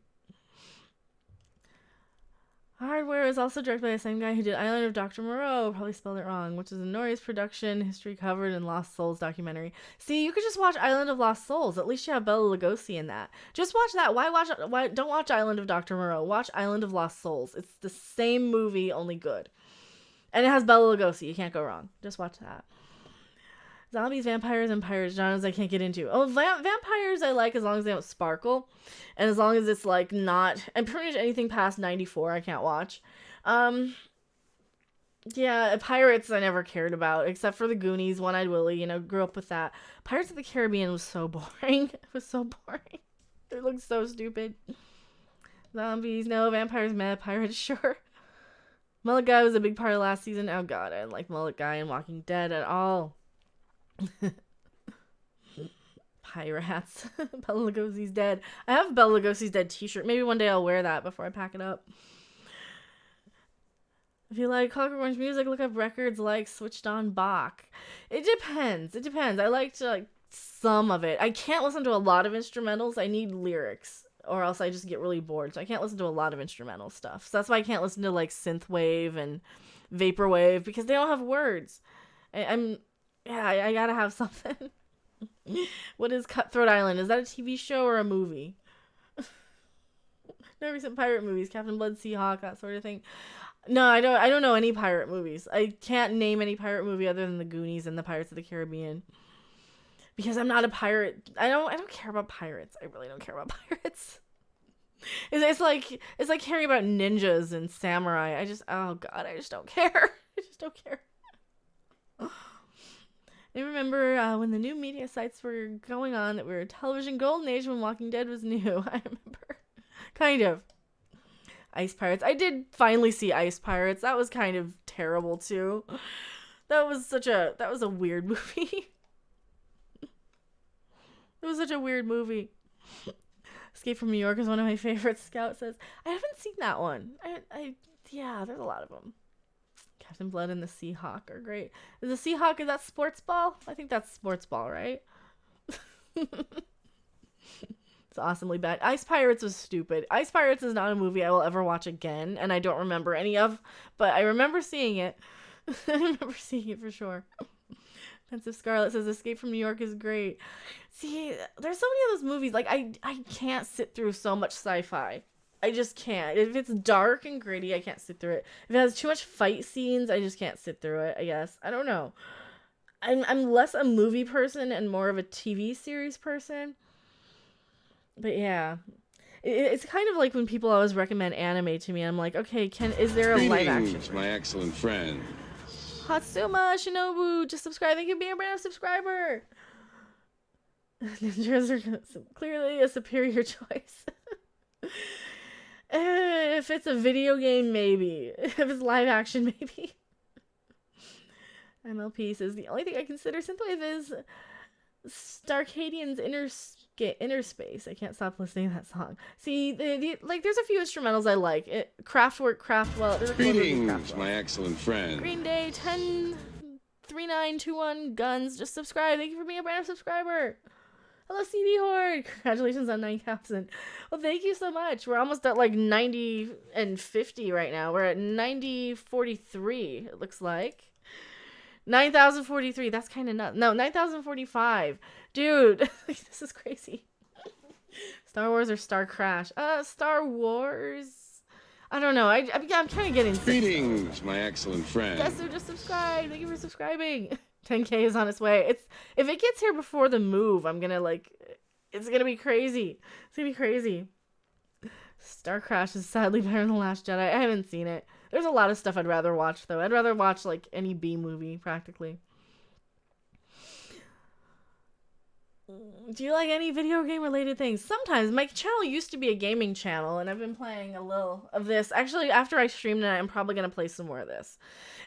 Hardware is also directed by the same guy who did Island of Dr. Moreau, probably spelled it wrong, which is a Norris production, history covered in Lost Souls documentary. See, you could just watch Island of Lost Souls. At least you have Bela Lugosi in that. Just watch that. Why don't watch Island of Dr. Moreau? Watch Island of Lost Souls. It's the same movie, only good. And it has Bela Lugosi. You can't go wrong. Just watch that. Zombies, vampires, and pirates genres I can't get into. Oh, vampires I like as long as they don't sparkle. And as long as it's not... And pretty much anything past 94 I can't watch. Yeah, pirates I never cared about. Except for the Goonies, One-Eyed Willy. Grew up with that. Pirates of the Caribbean was so boring. It was so boring. It looked so stupid. Zombies, no. Vampires, meh. Pirates, sure. Mullet Guy was a big part of last season. Oh god, I didn't like Mullet Guy and Walking Dead at all. Pirates. Bela Lugosi's dead. I have Bela Lugosi's dead t-shirt. Maybe one day I'll wear that before I pack it up. If you like Clockwork Orange music, look up records like Switched On Bach. It depends. I liked some of it. I can't listen to a lot of instrumentals. I need lyrics or else I just get really bored. So I can't listen to a lot of instrumental stuff. So that's why I can't listen to synthwave and vaporwave because they don't have words. I gotta have something. What is Cutthroat Island? Is that a TV show or a movie? No recent pirate movies, Captain Blood, Seahawk, that sort of thing. No, I don't know any pirate movies. I can't name any pirate movie other than the Goonies and the Pirates of the Caribbean. Because I'm not a pirate. I don't care about pirates. I really don't care about pirates. It's like caring about ninjas and samurai. I just don't care. I just don't care. I remember when the new media sites were going on that were television golden age when Walking Dead was new. I remember. Kind of. Ice Pirates. I did finally see Ice Pirates. That was kind of terrible too. That was a weird movie. It was such a weird movie. Escape from New York is one of my favorites, Scout says. I haven't seen that one. Yeah, there's a lot of them. Captain Blood and the Seahawk are great. Is the Seahawk, is that sports ball? I think that's sports ball, right? It's awesomely bad. Ice Pirates was stupid. Ice Pirates is not a movie I will ever watch again, and I don't remember any of, but I remember seeing it. I remember seeing it for sure. Pensive Scarlet says Escape from New York is great. See, there's so many of those movies. I can't sit through so much sci-fi. I just can't. If it's dark and gritty, I can't sit through it. If it has too much fight scenes, I just can't sit through it, I guess. I don't know. I'm less a movie person and more of a TV series person. But yeah. It's kind of like when people always recommend anime to me. I'm like, okay, is there a live action? Greetings, my excellent friend. Hatsuma Shinobu, just subscribe. Thank you for being a brand new subscriber. Ninjas are clearly a superior choice. If it's a video game, maybe. If it's live action, maybe. MLP says the only thing I consider synthwave is Starcadian's Inner Space. I can't stop listening to that song. See, there's a few instrumentals I like. Kraftwerk, Kraftwell. Greetings, my excellent friend. Green Day 103921 Guns. Just subscribe. Thank you for being a brand new subscriber. Hello, CD Horde. Congratulations on 9,000. Well, thank you so much. We're almost at 90 and 50 right now. We're at 90:43, it looks like. 9,043. That's kind of nuts. No, 9,045. Dude, this is crazy. Star Wars or Star Crash? Star Wars. I don't know. I'm kind of getting sick. Greetings, my excellent friend. Yes, so just subscribe. Thank you for subscribing. 10K is on its way. If it gets here before the move, I'm gonna it's gonna be crazy. It's gonna be crazy. Star Crash is sadly better than The Last Jedi. I haven't seen it. There's a lot of stuff I'd rather watch though. I'd rather watch like any B movie practically. Do you like any video game related things? Sometimes. My channel used to be a gaming channel, and I've been playing a little of this. Actually, after I stream tonight, I'm probably going to play some more of this.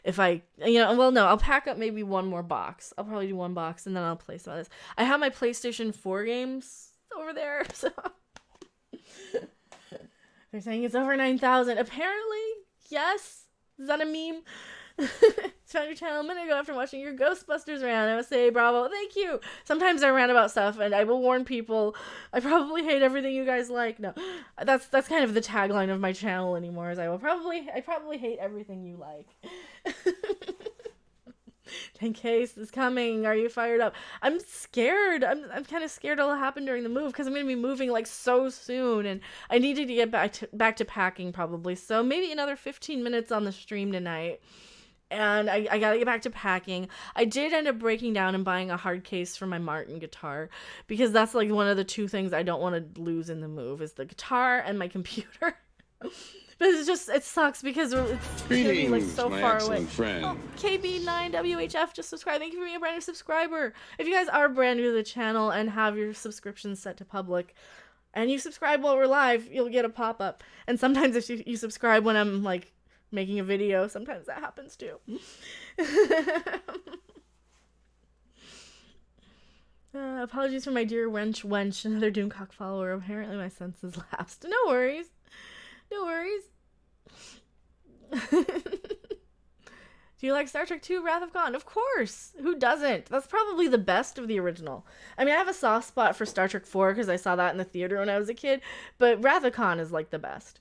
If I, no, I'll pack up maybe one more box. I'll probably do one box, and then I'll play some of this. I have my PlayStation 4 games over there, so. They're saying it's over 9,000. Apparently, yes. Is that a meme? Found your channel a minute ago after watching your Ghostbusters rant. I must say bravo. Thank you. Sometimes I rant about stuff and I will warn people. I probably hate everything you guys like. No, that's kind of the tagline of my channel anymore. Is I probably hate everything you like. 10K is coming. Are you fired up? I'm scared. I'm kind of scared it'll happen during the move because I'm going to be moving like so soon and I needed to get back to packing probably. So maybe another 15 minutes on the stream tonight. And I gotta get back to packing. I did end up breaking down and buying a hard case for my Martin guitar because that's like one of the two things I don't want to lose in the move is the guitar and my computer. But it sucks because it's gonna be like so far away. Friend. Oh, KB9WHF just subscribed. Thank you for being a brand new subscriber. If you guys are brand new to the channel and have your subscriptions set to public and you subscribe while we're live, you'll get a pop-up. And sometimes if you subscribe when I'm like making a video, sometimes that happens too. Apologies for my dear wench, another Doomcock follower. Apparently my senses lapsed. No worries. No worries. Do you like Star Trek II, Wrath of Khan? Of course. Who doesn't? That's probably the best of the original. I mean, I have a soft spot for Star Trek 4 because I saw that in the theater when I was a kid, but Wrath of Khan is like the best.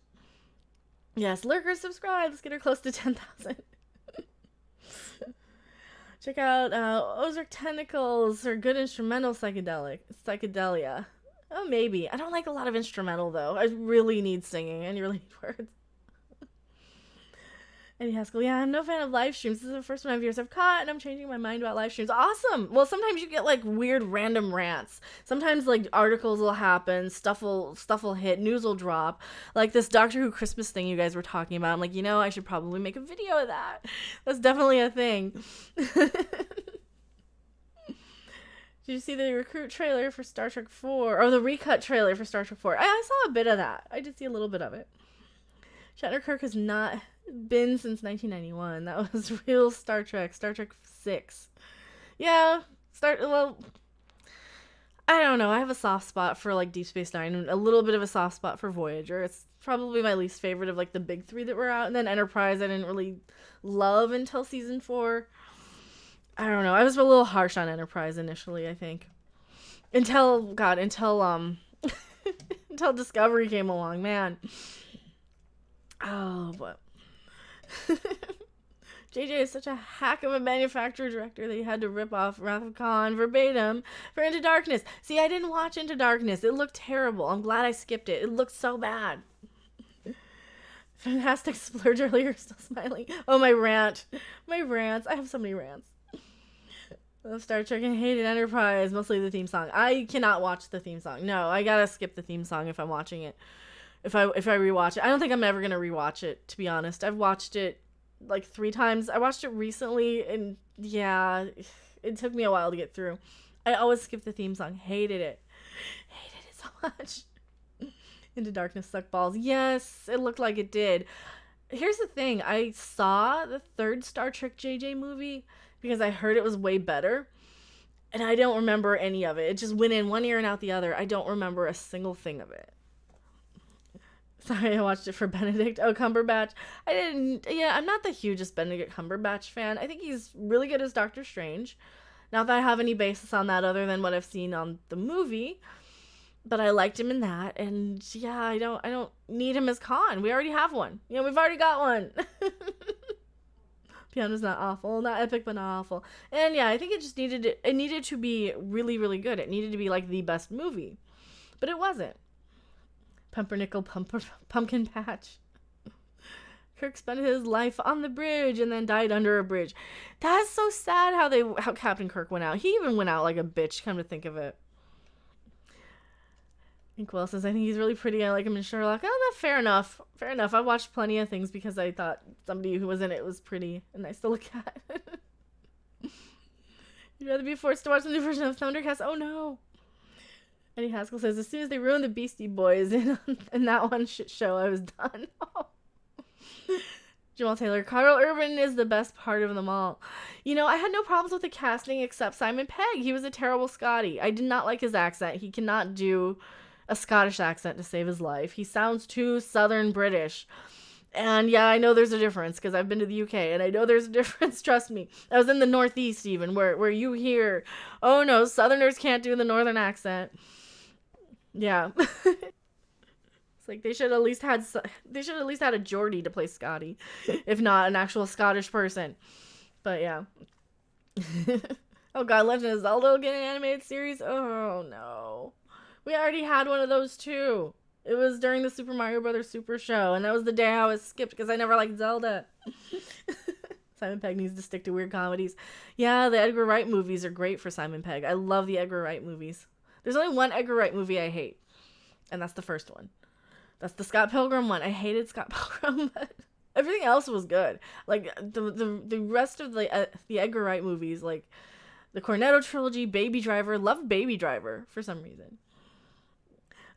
Yes, lurkers, subscribe. Let's get her close to 10,000. Check out Ozark Tentacles or good instrumental psychedelia. Oh, maybe. I don't like a lot of instrumental, though. I really need singing. I really need words. Eddie Haskell, yeah, I'm no fan of live streams. This is the first one of yours I've caught, and I'm changing my mind about live streams. Awesome! Well, sometimes you get, like, weird random rants. Sometimes, like, articles will happen, stuff will hit, news will drop. Like this Doctor Who Christmas thing you guys were talking about. I'm like, I should probably make a video of that. That's definitely a thing. Did you see the recruit trailer for Star Trek 4? Or the recut trailer for Star Trek 4? I saw a bit of that. I did see a little bit of it. Shatner Kirk has not been since 1991. That was real Star Trek 6. Yeah, I don't know. I have a soft spot for like Deep Space Nine and a little bit of a soft spot for Voyager. It's probably my least favorite of like the big three that were out. And then Enterprise I didn't really love until season 4. I don't know. I was a little harsh on Enterprise initially, I think. Until until Discovery came along, man. Oh, but JJ is such a hack of a manufacturer director that he had to rip off Wrath of Khan verbatim for Into Darkness. See, I didn't watch Into Darkness. It looked terrible. I'm glad I skipped it. It looked so bad. Fantastic splurge earlier, still smiling. Oh, my rant. My rants. I have so many rants. Love Star Trek and hated Enterprise, mostly the theme song. I cannot watch the theme song. No, I gotta skip the theme song if I'm watching it. If I rewatch it. I don't think I'm ever gonna rewatch it, to be honest. I've watched it like 3 times. I watched it recently and yeah, it took me a while to get through. I always skip the theme song. Hated it so much. Into Darkness sucked balls. Yes, it looked like it did. Here's the thing. I saw the 3rd Star Trek JJ movie because I heard it was way better. And I don't remember any of it. It just went in one ear and out the other. I don't remember a single thing of it. Sorry, I watched it for Benedict. Oh, Cumberbatch. I'm not the hugest Benedict Cumberbatch fan. I think he's really good as Doctor Strange. Not that I have any basis on that other than what I've seen on the movie. But I liked him in that. And yeah, I don't need him as Khan. We already have one. We've already got one. Piano's not awful, not epic, but not awful. And yeah, I think it just needed to be really, really good. It needed to be like the best movie, but it wasn't. Pumpernickel Pumpkin Patch. Kirk spent his life on the bridge and then died under a bridge. That's so sad how Captain Kirk went out. He even went out like a bitch, come to think of it. Inkwell says, I think he's really pretty. I like him in Sherlock. Oh, fair enough. Fair enough. I watched plenty of things because I thought somebody who was in it was pretty and nice to look at. You'd rather be forced to watch the new version of Thundercats? Oh, no. Eddie Haskell says, as soon as they ruined the Beastie Boys in that one shit show, I was done. Oh. Jamal Taylor, Carl Urban is the best part of them all. You know, I had no problems with the casting except Simon Pegg. He was a terrible Scotty. I did not like his accent. He cannot do a Scottish accent to save his life. He sounds too Southern British. And yeah, I know there's a difference because I've been to the UK and I know there's a difference. Trust me. I was in the Northeast even where you hear, oh no, Southerners can't do the Northern accent. Yeah. It's like they should at least had a Geordie to play Scotty, if not an actual Scottish person. But yeah. Oh god, Legend of Zelda will get an animated series? Oh no. We already had one of those too. It was during the Super Mario Brothers Super Show, and that was the day I was skipped because I never liked Zelda. Simon Pegg needs to stick to weird comedies. Yeah, the Edgar Wright movies are great for Simon Pegg. I love the Edgar Wright movies. There's only one Edgar Wright movie I hate, and that's the first one. That's the Scott Pilgrim one. I hated Scott Pilgrim, but everything else was good. Like the rest of the Edgar Wright movies, like the Cornetto trilogy, Baby Driver. Loved Baby Driver for some reason.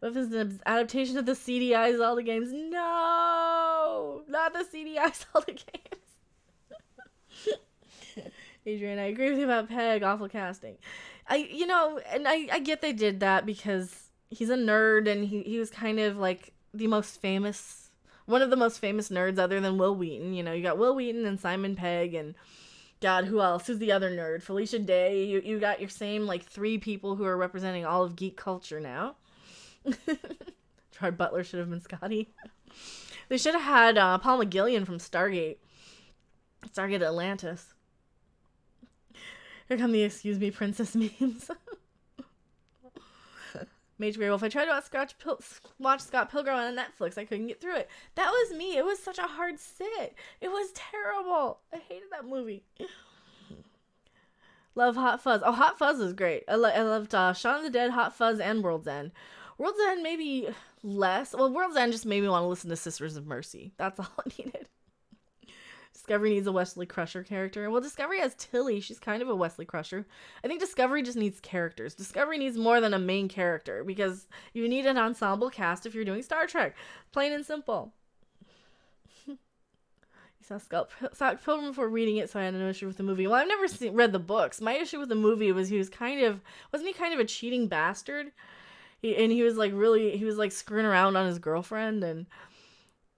What if it's an adaptation of the CDI Zelda games? No, not the CDI Zelda games. Adrian, I agree with you about Peg. Awful casting. I get they did that because he's a nerd and he was kind of like one of the most famous nerds other than Will Wheaton. You know, you got Will Wheaton and Simon Pegg and God, who else? Who's the other nerd? Felicia Day. You got your same like three people who are representing all of geek culture now. Gerard Butler should have been Scotty. They should have had Paul McGillion from Stargate Atlantis. Here come the excuse me princess memes. Mage Grey Wolf, I tried to watch Scott Pilgrim on Netflix. I couldn't get through it. That was me. It was such a hard sit. It was terrible. I hated that movie. Love Hot Fuzz. Oh, Hot Fuzz is great. I loved Shaun of the Dead, Hot Fuzz, and World's End. World's End maybe less. Well, World's End just made me want to listen to Sisters of Mercy. That's all I needed. Discovery needs a Wesley Crusher character. Well, Discovery has Tilly. She's kind of a Wesley Crusher. I think Discovery just needs characters. Discovery needs more than a main character because you need an ensemble cast if you're doing Star Trek. Plain and simple. You saw Scott Pilgrim before reading it, so I had no issue with the movie. Well, I've never read the books. My issue with the movie was wasn't he kind of a cheating bastard? He was like screwing around on his girlfriend, and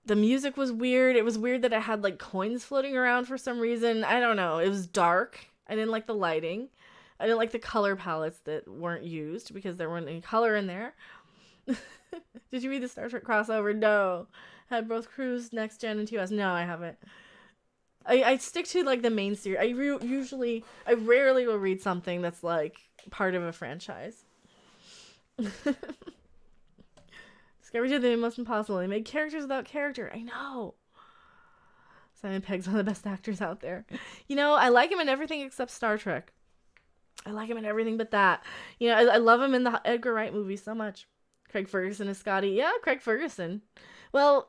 the music was weird. It was weird that it had like coins floating around for some reason. I don't know. It was dark. I didn't like the lighting. I didn't like the color palettes that weren't used because there weren't any color in there. Did you read the Star Trek crossover? No. Had both crews, Next Gen and TOS. No, I haven't. I stick to like the main series. I rarely will read something that's like part of a franchise. Discovery did the most impossible. They made characters without character. I know. Simon Pegg's one of the best actors out there. You know, I like him in everything except Star Trek. I like him in everything but that. You know, I love him in the Edgar Wright movies so much. Craig Ferguson is Scotty. Yeah, Craig Ferguson. Well,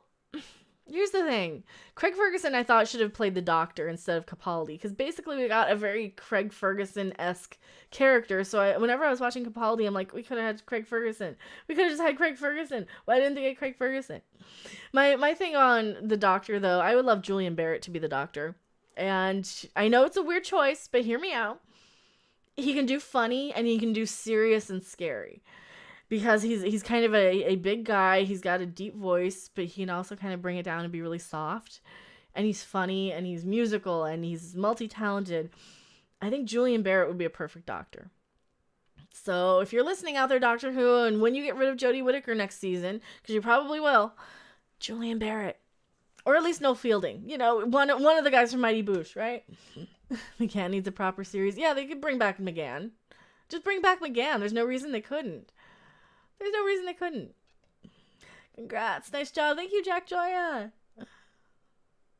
here's the thing. Craig Ferguson, I thought, should have played the Doctor instead of Capaldi, because basically we got a very Craig Ferguson-esque character. So whenever I was watching Capaldi, I'm like, we could have had Craig Ferguson. We could have just had Craig Ferguson. Why didn't they get Craig Ferguson? My thing on the Doctor, though, I would love Julian Barrett to be the Doctor. And I know it's a weird choice, but hear me out. He can do funny, and he can do serious and scary. Because he's kind of a big guy. He's got a deep voice, but he can also kind of bring it down and be really soft. And he's funny, and he's musical, and he's multi-talented. I think Julian Barrett would be a perfect Doctor. So if you're listening out there, Doctor Who, and when you get rid of Jodie Whittaker next season, because you probably will, Julian Barrett. Or at least no Fielding. You know, one of the guys from Mighty Boosh, right? McGann needs a proper series. Yeah, they could bring back McGann. Just bring back McGann. There's no reason they couldn't. There's no reason they couldn't. Congrats. Nice job. Thank you, Jack Joya.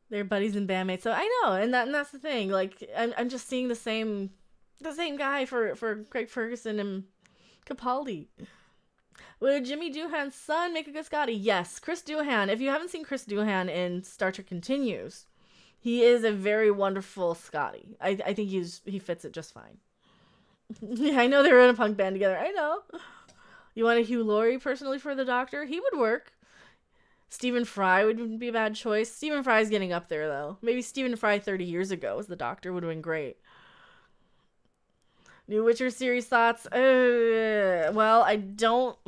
They're buddies and bandmates. So I know, and that's the thing. Like, I'm just seeing the same guy for Craig Ferguson and Capaldi. Would Jimmy Doohan's son make a good Scotty? Yes. Chris Doohan. If you haven't seen Chris Doohan in Star Trek Continues, he is a very wonderful Scotty. I think he fits it just fine. Yeah, I know they were in a punk band together. I know. You want a Hugh Laurie personally for the Doctor? He would work. Stephen Fry would be a bad choice. Stephen Fry's getting up there, though. Maybe Stephen Fry 30 years ago as the Doctor would have been great. New Witcher series thoughts? Well, I don't...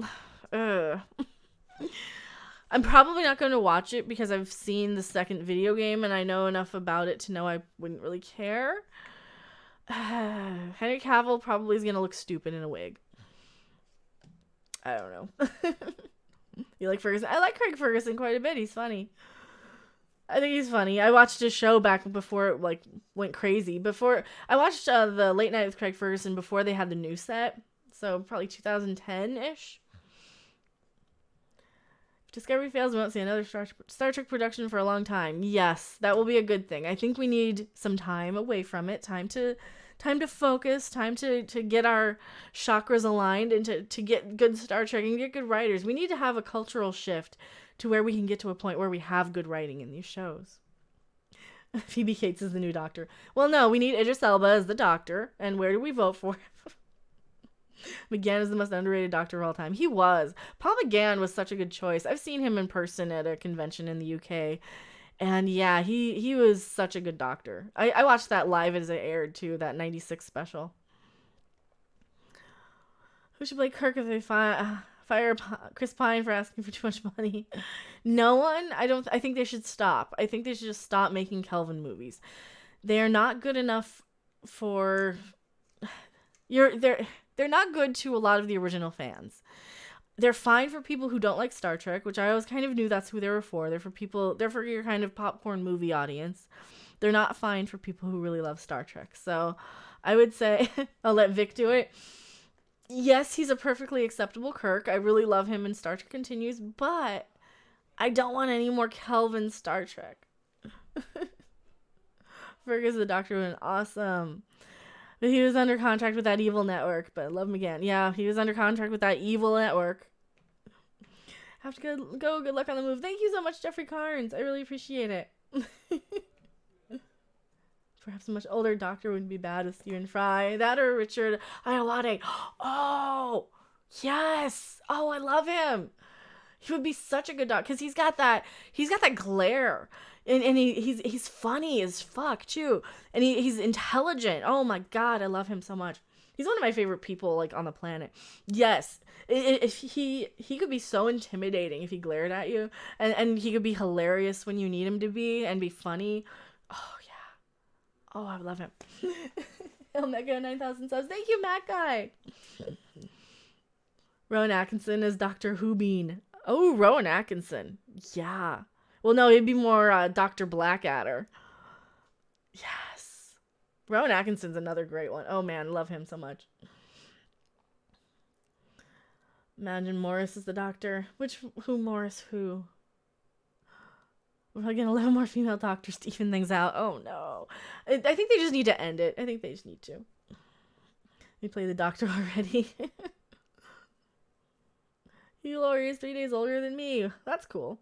I'm probably not going to watch it because I've seen the second video game and I know enough about it to know I wouldn't really care. Henry Cavill probably is going to look stupid in a wig. I don't know. You like Ferguson? I like Craig Ferguson quite a bit. He's funny. I think he's funny. I watched his show back before it like went crazy. Before I watched the Late Night with Craig Ferguson before they had the new set. So probably 2010-ish. If Discovery fails, we won't see another Star Trek production for a long time. Yes, that will be a good thing. I think we need some time away from it. Time to focus, time to get our chakras aligned and to get good Star Trek and get good writers. We need to have a cultural shift to where we can get to a point where we have good writing in these shows. Phoebe Cates is the new Doctor. Well, no, we need Idris Elba as the Doctor. And where do we vote for? McGann is the most underrated Doctor of all time. He was. Paul McGann was such a good choice. I've seen him in person at a convention in the UK. And yeah, he was such a good Doctor. I watched that live as it aired too, that 96 special. Who should play Kirk if they fire Chris Pine for asking for too much money? No one. I think they should stop. I think they should just stop making Kelvin movies. They are not good enough for they're not good to a lot of the original fans. They're fine for people who don't like Star Trek, which I always kind of knew that's who they were for. They're for your kind of popcorn movie audience. They're not fine for people who really love Star Trek. So I would say, I'll let Vic do it. Yes, he's a perfectly acceptable Kirk. I really love him in Star Trek Continues, but I don't want any more Kelvin Star Trek. Fergus the Doctor was awesome. But he was under contract with that evil network, but I love him again. Yeah, he was under contract with that evil network. Have to go. Good luck on the move. Thank you so much, Jeffrey Carnes. I really appreciate it. Perhaps a much older Doctor wouldn't be bad with Stephen Fry. That or Richard Ayoade. Oh, yes. Oh, I love him. He would be such a good Doctor because he's got that glare. And he's funny as fuck too. And he's intelligent. Oh my god, I love him so much. He's one of my favorite people like on the planet. Yes. If he could be so intimidating if he glared at you. And he could be hilarious when you need him to be and be funny. Oh yeah. Oh, I love him. Omega 9,000 subs. Thank you, Matt Guy. Rowan Atkinson is Dr. Who-Bean. Oh, Rowan Atkinson. Yeah. Well, no, it'd be more Dr. Blackadder. Yes. Rowan Atkinson's another great one. Oh, man, love him so much. Imagine Morris is the Doctor. Morris who? We're probably going to 11 more female Doctors to even things out. Oh, no. I think they just need to end it. I think they just need to. We play the Doctor already. Hugh Laurie is 3 days older than me. That's cool.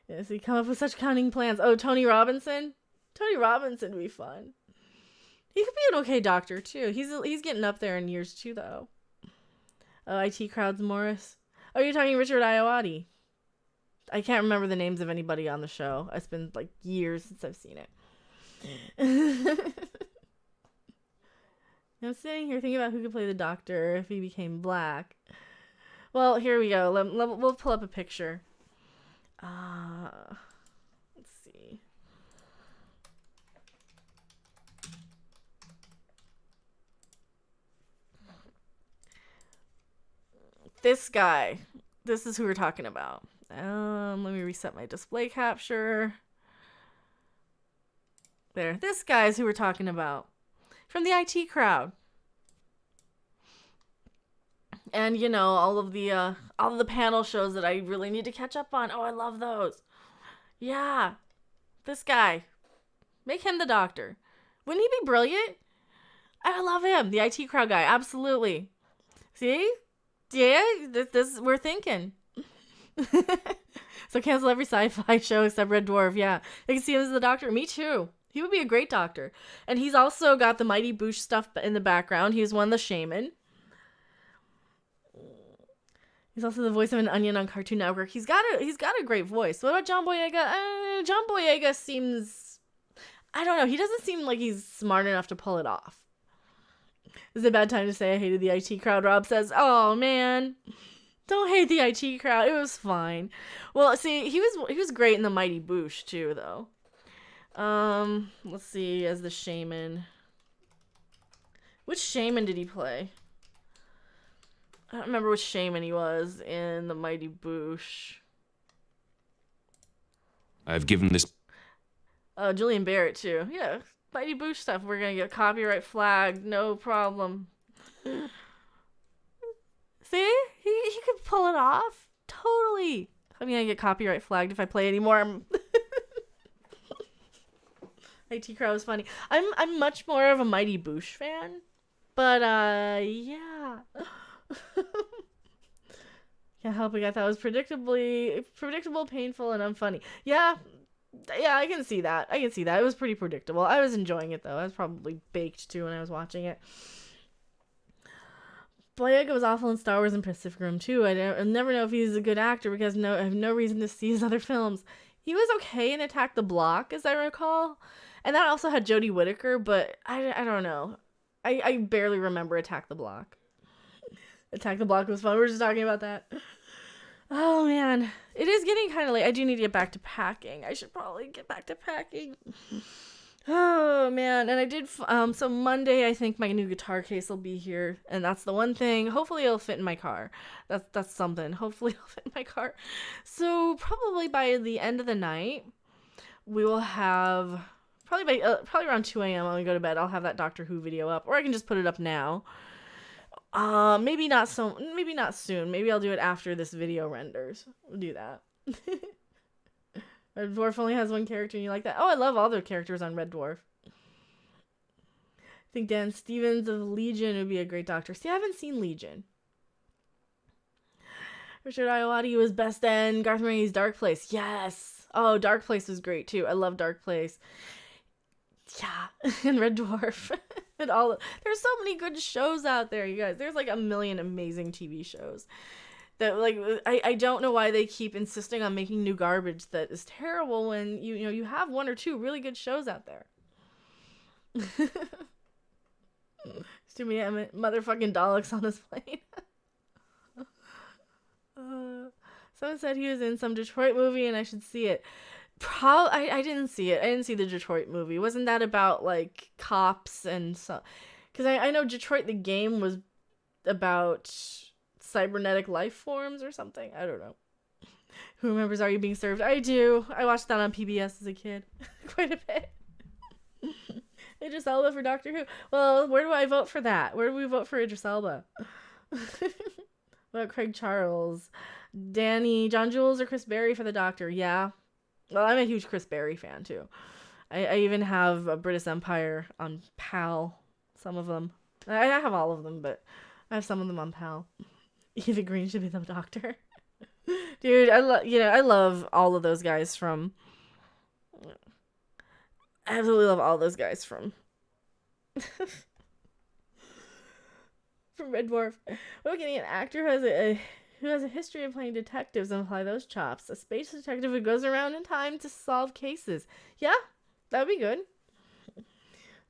Yes, he come up with such cunning plans. Oh, Tony Robinson? Tony Robinson would be fun. He could be an okay Doctor, too. He's getting up there in years, too, though. Oh, IT Crowds Morris. Oh, you're talking Richard Ayoade. I can't remember the names of anybody on the show. It's been, like, years since I've seen it. I'm sitting here thinking about who could play the Doctor if he became black. Well, here we go. We'll pull up a picture. Let's see. This guy. This is who we're talking about. Let me reset my display capture. There. This guy's who we're talking about. From the IT crowd. And, you know, all of the panel shows that I really need to catch up on. Oh, I love those. Yeah. This guy. Make him the doctor. Wouldn't he be brilliant? I love him. The IT crowd guy. Absolutely. See? Yeah, this we're thinking. So cancel every sci-fi show except Red Dwarf. Yeah. I can see him as the doctor. Me too. He would be a great doctor. And he's also got the Mighty Boosh stuff in the background. He's one of the shaman. He's also the voice of an onion on Cartoon Network. He's got a great voice. What about John Boyega? John Boyega seems, I don't know. He doesn't seem like he's smart enough to pull it off. This is a bad time to say I hated the IT crowd. Rob says, "Oh man, don't hate the IT crowd. It was fine." Well, see, he was great in the Mighty Boosh too, though. Let's see, as the shaman. Which shaman did he play? I don't remember which shaman he was in the Mighty Boosh. I've given this. Julian Barrett too. Yeah, Mighty Boosh stuff. We're gonna get copyright flagged, no problem. See, he could pull it off totally. I'm gonna get copyright flagged if I play anymore. IT Crowd was funny. I'm much more of a Mighty Boosh fan, but yeah. Can't help it. I thought it was predictable, painful, and unfunny. Yeah, I can see that. It was pretty predictable. I was enjoying it though. I was probably baked too when I was watching it. Boyega was awful in Star Wars and Pacific Rim too. I never know if he's a good actor because I have no reason to see his other films. He was okay in Attack the Block, as I recall, and that also had Jodie Whittaker. But I don't know. I barely remember Attack the Block. Attack the Block was fun. We were just talking about that. Oh, man. It is getting kind of late. I do need to get back to packing. I should probably get back to packing. Oh, man. And I did... so Monday, I think my new guitar case will be here. And that's the one thing. Hopefully, it'll fit in my car. That's something. Hopefully, it'll fit in my car. So probably by the end of the night, we will have... Probably around 2 a.m. when we go to bed, I'll have that Doctor Who video up. Or I can just put it up now. Maybe not soon. Maybe I'll do it after this video renders. We'll do that. Red Dwarf only has one character and you like that? Oh, I love all the characters on Red Dwarf. I think Dan Stevens of Legion would be a great doctor. See, I haven't seen Legion. Richard Ayoade was best in Garth Marenghi's Dark Place. Yes. Oh, Dark Place was great too. I love Dark Place. Yeah, and Red Dwarf. And there's so many good shows out there, you guys. There's like a million amazing TV shows that like I don't know why they keep insisting on making new garbage that is terrible when you have one or two really good shows out there. There's too many motherfucking Daleks on this plane. Someone said he was in some Detroit movie and I should see it. I didn't see it. I didn't see the Detroit movie. Wasn't that about like cops and so? Because I know Detroit the game was about cybernetic life forms or something. I don't know. Who remembers Are You Being Served? I do. I watched that on PBS as a kid. Quite a bit. Idris Elba for Doctor Who. Well, where do I vote for that? Where do we vote for Idris Elba? What about Craig Charles? John Jules or Chris Berry for the Doctor? Yeah. Well, I'm a huge Chris Berry fan, too. I even have a British Empire on PAL. Some of them. I have all of them, but I have some of them on PAL. Eva Green should be the Doctor. Dude, I love all of those guys from... I absolutely love all those guys from... from Red Dwarf. We're getting an actor who has a history of playing detectives and apply those chops. A space detective who goes around in time to solve cases. Yeah, that would be good.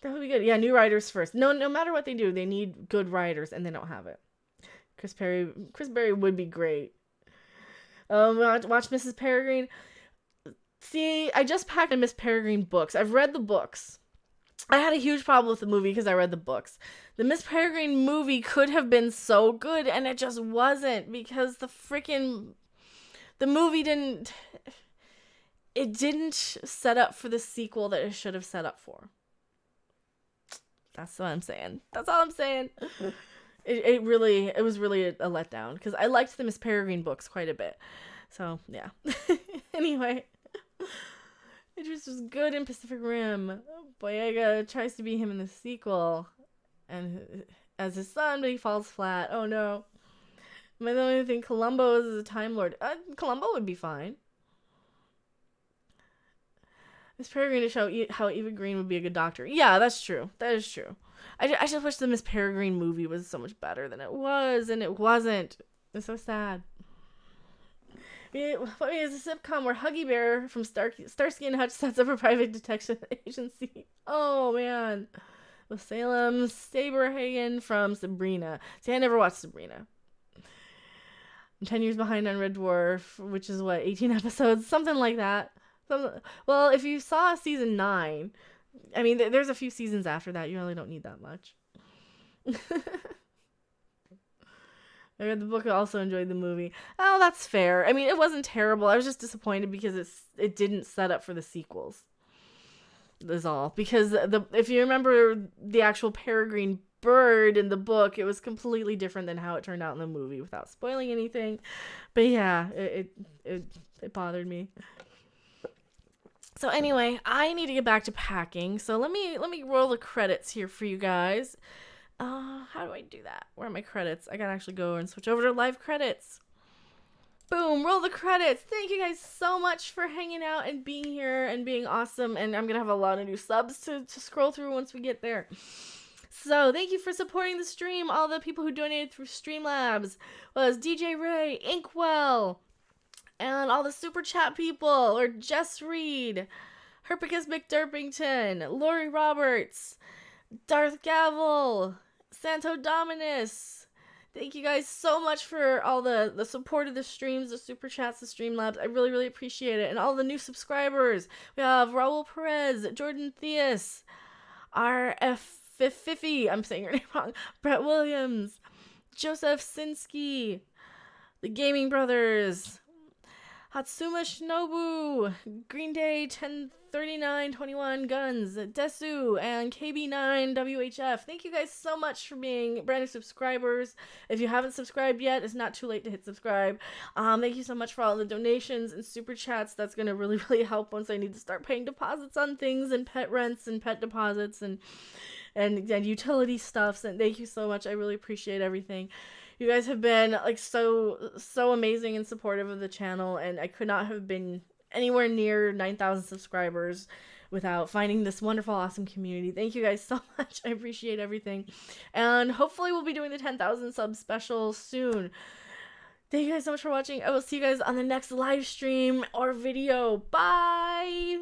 That would be good. Yeah, new writers first. No matter what they do, they need good writers, and they don't have it. Chris Berry would be great. Watch Mrs. Peregrine. See, I just packed a Miss Peregrine books. I've read the books. I had a huge problem with the movie because I read the books. The Miss Peregrine movie could have been so good, and it just wasn't because the movie didn't... it didn't set up for the sequel that it should have set up for. That's what I'm saying. That's all I'm saying. It was really a letdown because I liked the Miss Peregrine books quite a bit. So yeah. Anyway, Idris was good in Pacific Rim. Boyega tries to be him in the sequel, and as his son, but he falls flat. Oh no. Am I the only thing? Columbo is a Time Lord. Columbo would be fine. Miss Peregrine to show how Eva Green would be a good doctor. Yeah, that's true. That is true. I just wish the Miss Peregrine movie was so much better than it was, and it wasn't. It's so sad. It is a sitcom where Huggy Bear from Starsky and Hutch sets up a private detection agency. Oh, man. With Salem Saberhagen from Sabrina. See, I never watched Sabrina. I'm 10 years behind on Red Dwarf, which is, 18 episodes? Something like that. Well, if you saw season 9, I mean, there's a few seasons after that. You really don't need that much. I read the book. I also enjoyed the movie. Oh, that's fair. I mean, it wasn't terrible. I was just disappointed because it didn't set up for the sequels. That's all. Because if you remember the actual peregrine bird in the book, it was completely different than how it turned out in the movie, without spoiling anything. But yeah, it bothered me. So anyway, I need to get back to packing. So let me roll the credits here for you guys. How do I do that? Where are my credits? I gotta actually go and switch over to live credits. Boom, roll the credits. Thank you guys so much for hanging out and being here and being awesome. And I'm gonna have a lot of new subs to scroll through once we get there. So thank you for supporting the stream. All the people who donated through Streamlabs was DJ Ray, Inkwell, and all the super chat people, or Jess Reed, Herpicus McDurpington, Lori Roberts, Darth Gavel, Santo Dominus. Thank you guys so much for all the support of the streams, the super chats, the Streamlabs. I really, really appreciate it. And all the new subscribers. We have Raul Perez, Jordan Theus, RF Fifi, I'm saying your name wrong, Brett Williams, Joseph Sinsky, the Gaming Brothers, Hatsuma Shinobu, Green Day 103921 Guns, Desu, and KB9WHF. Thank you guys so much for being brand new subscribers. If you haven't subscribed yet, it's not too late to hit subscribe. Thank you so much for all the donations and super chats. That's going to really, really help once I need to start paying deposits on things, and pet rents and pet deposits and utility stuffs. And thank you so much. I really appreciate everything. You guys have been so amazing and supportive of the channel, and I could not have been anywhere near 9,000 subscribers without finding this wonderful, awesome community. Thank you guys so much. I appreciate everything. And hopefully we'll be doing the 10,000 sub special soon. Thank you guys so much for watching. I will see you guys on the next live stream or video. Bye!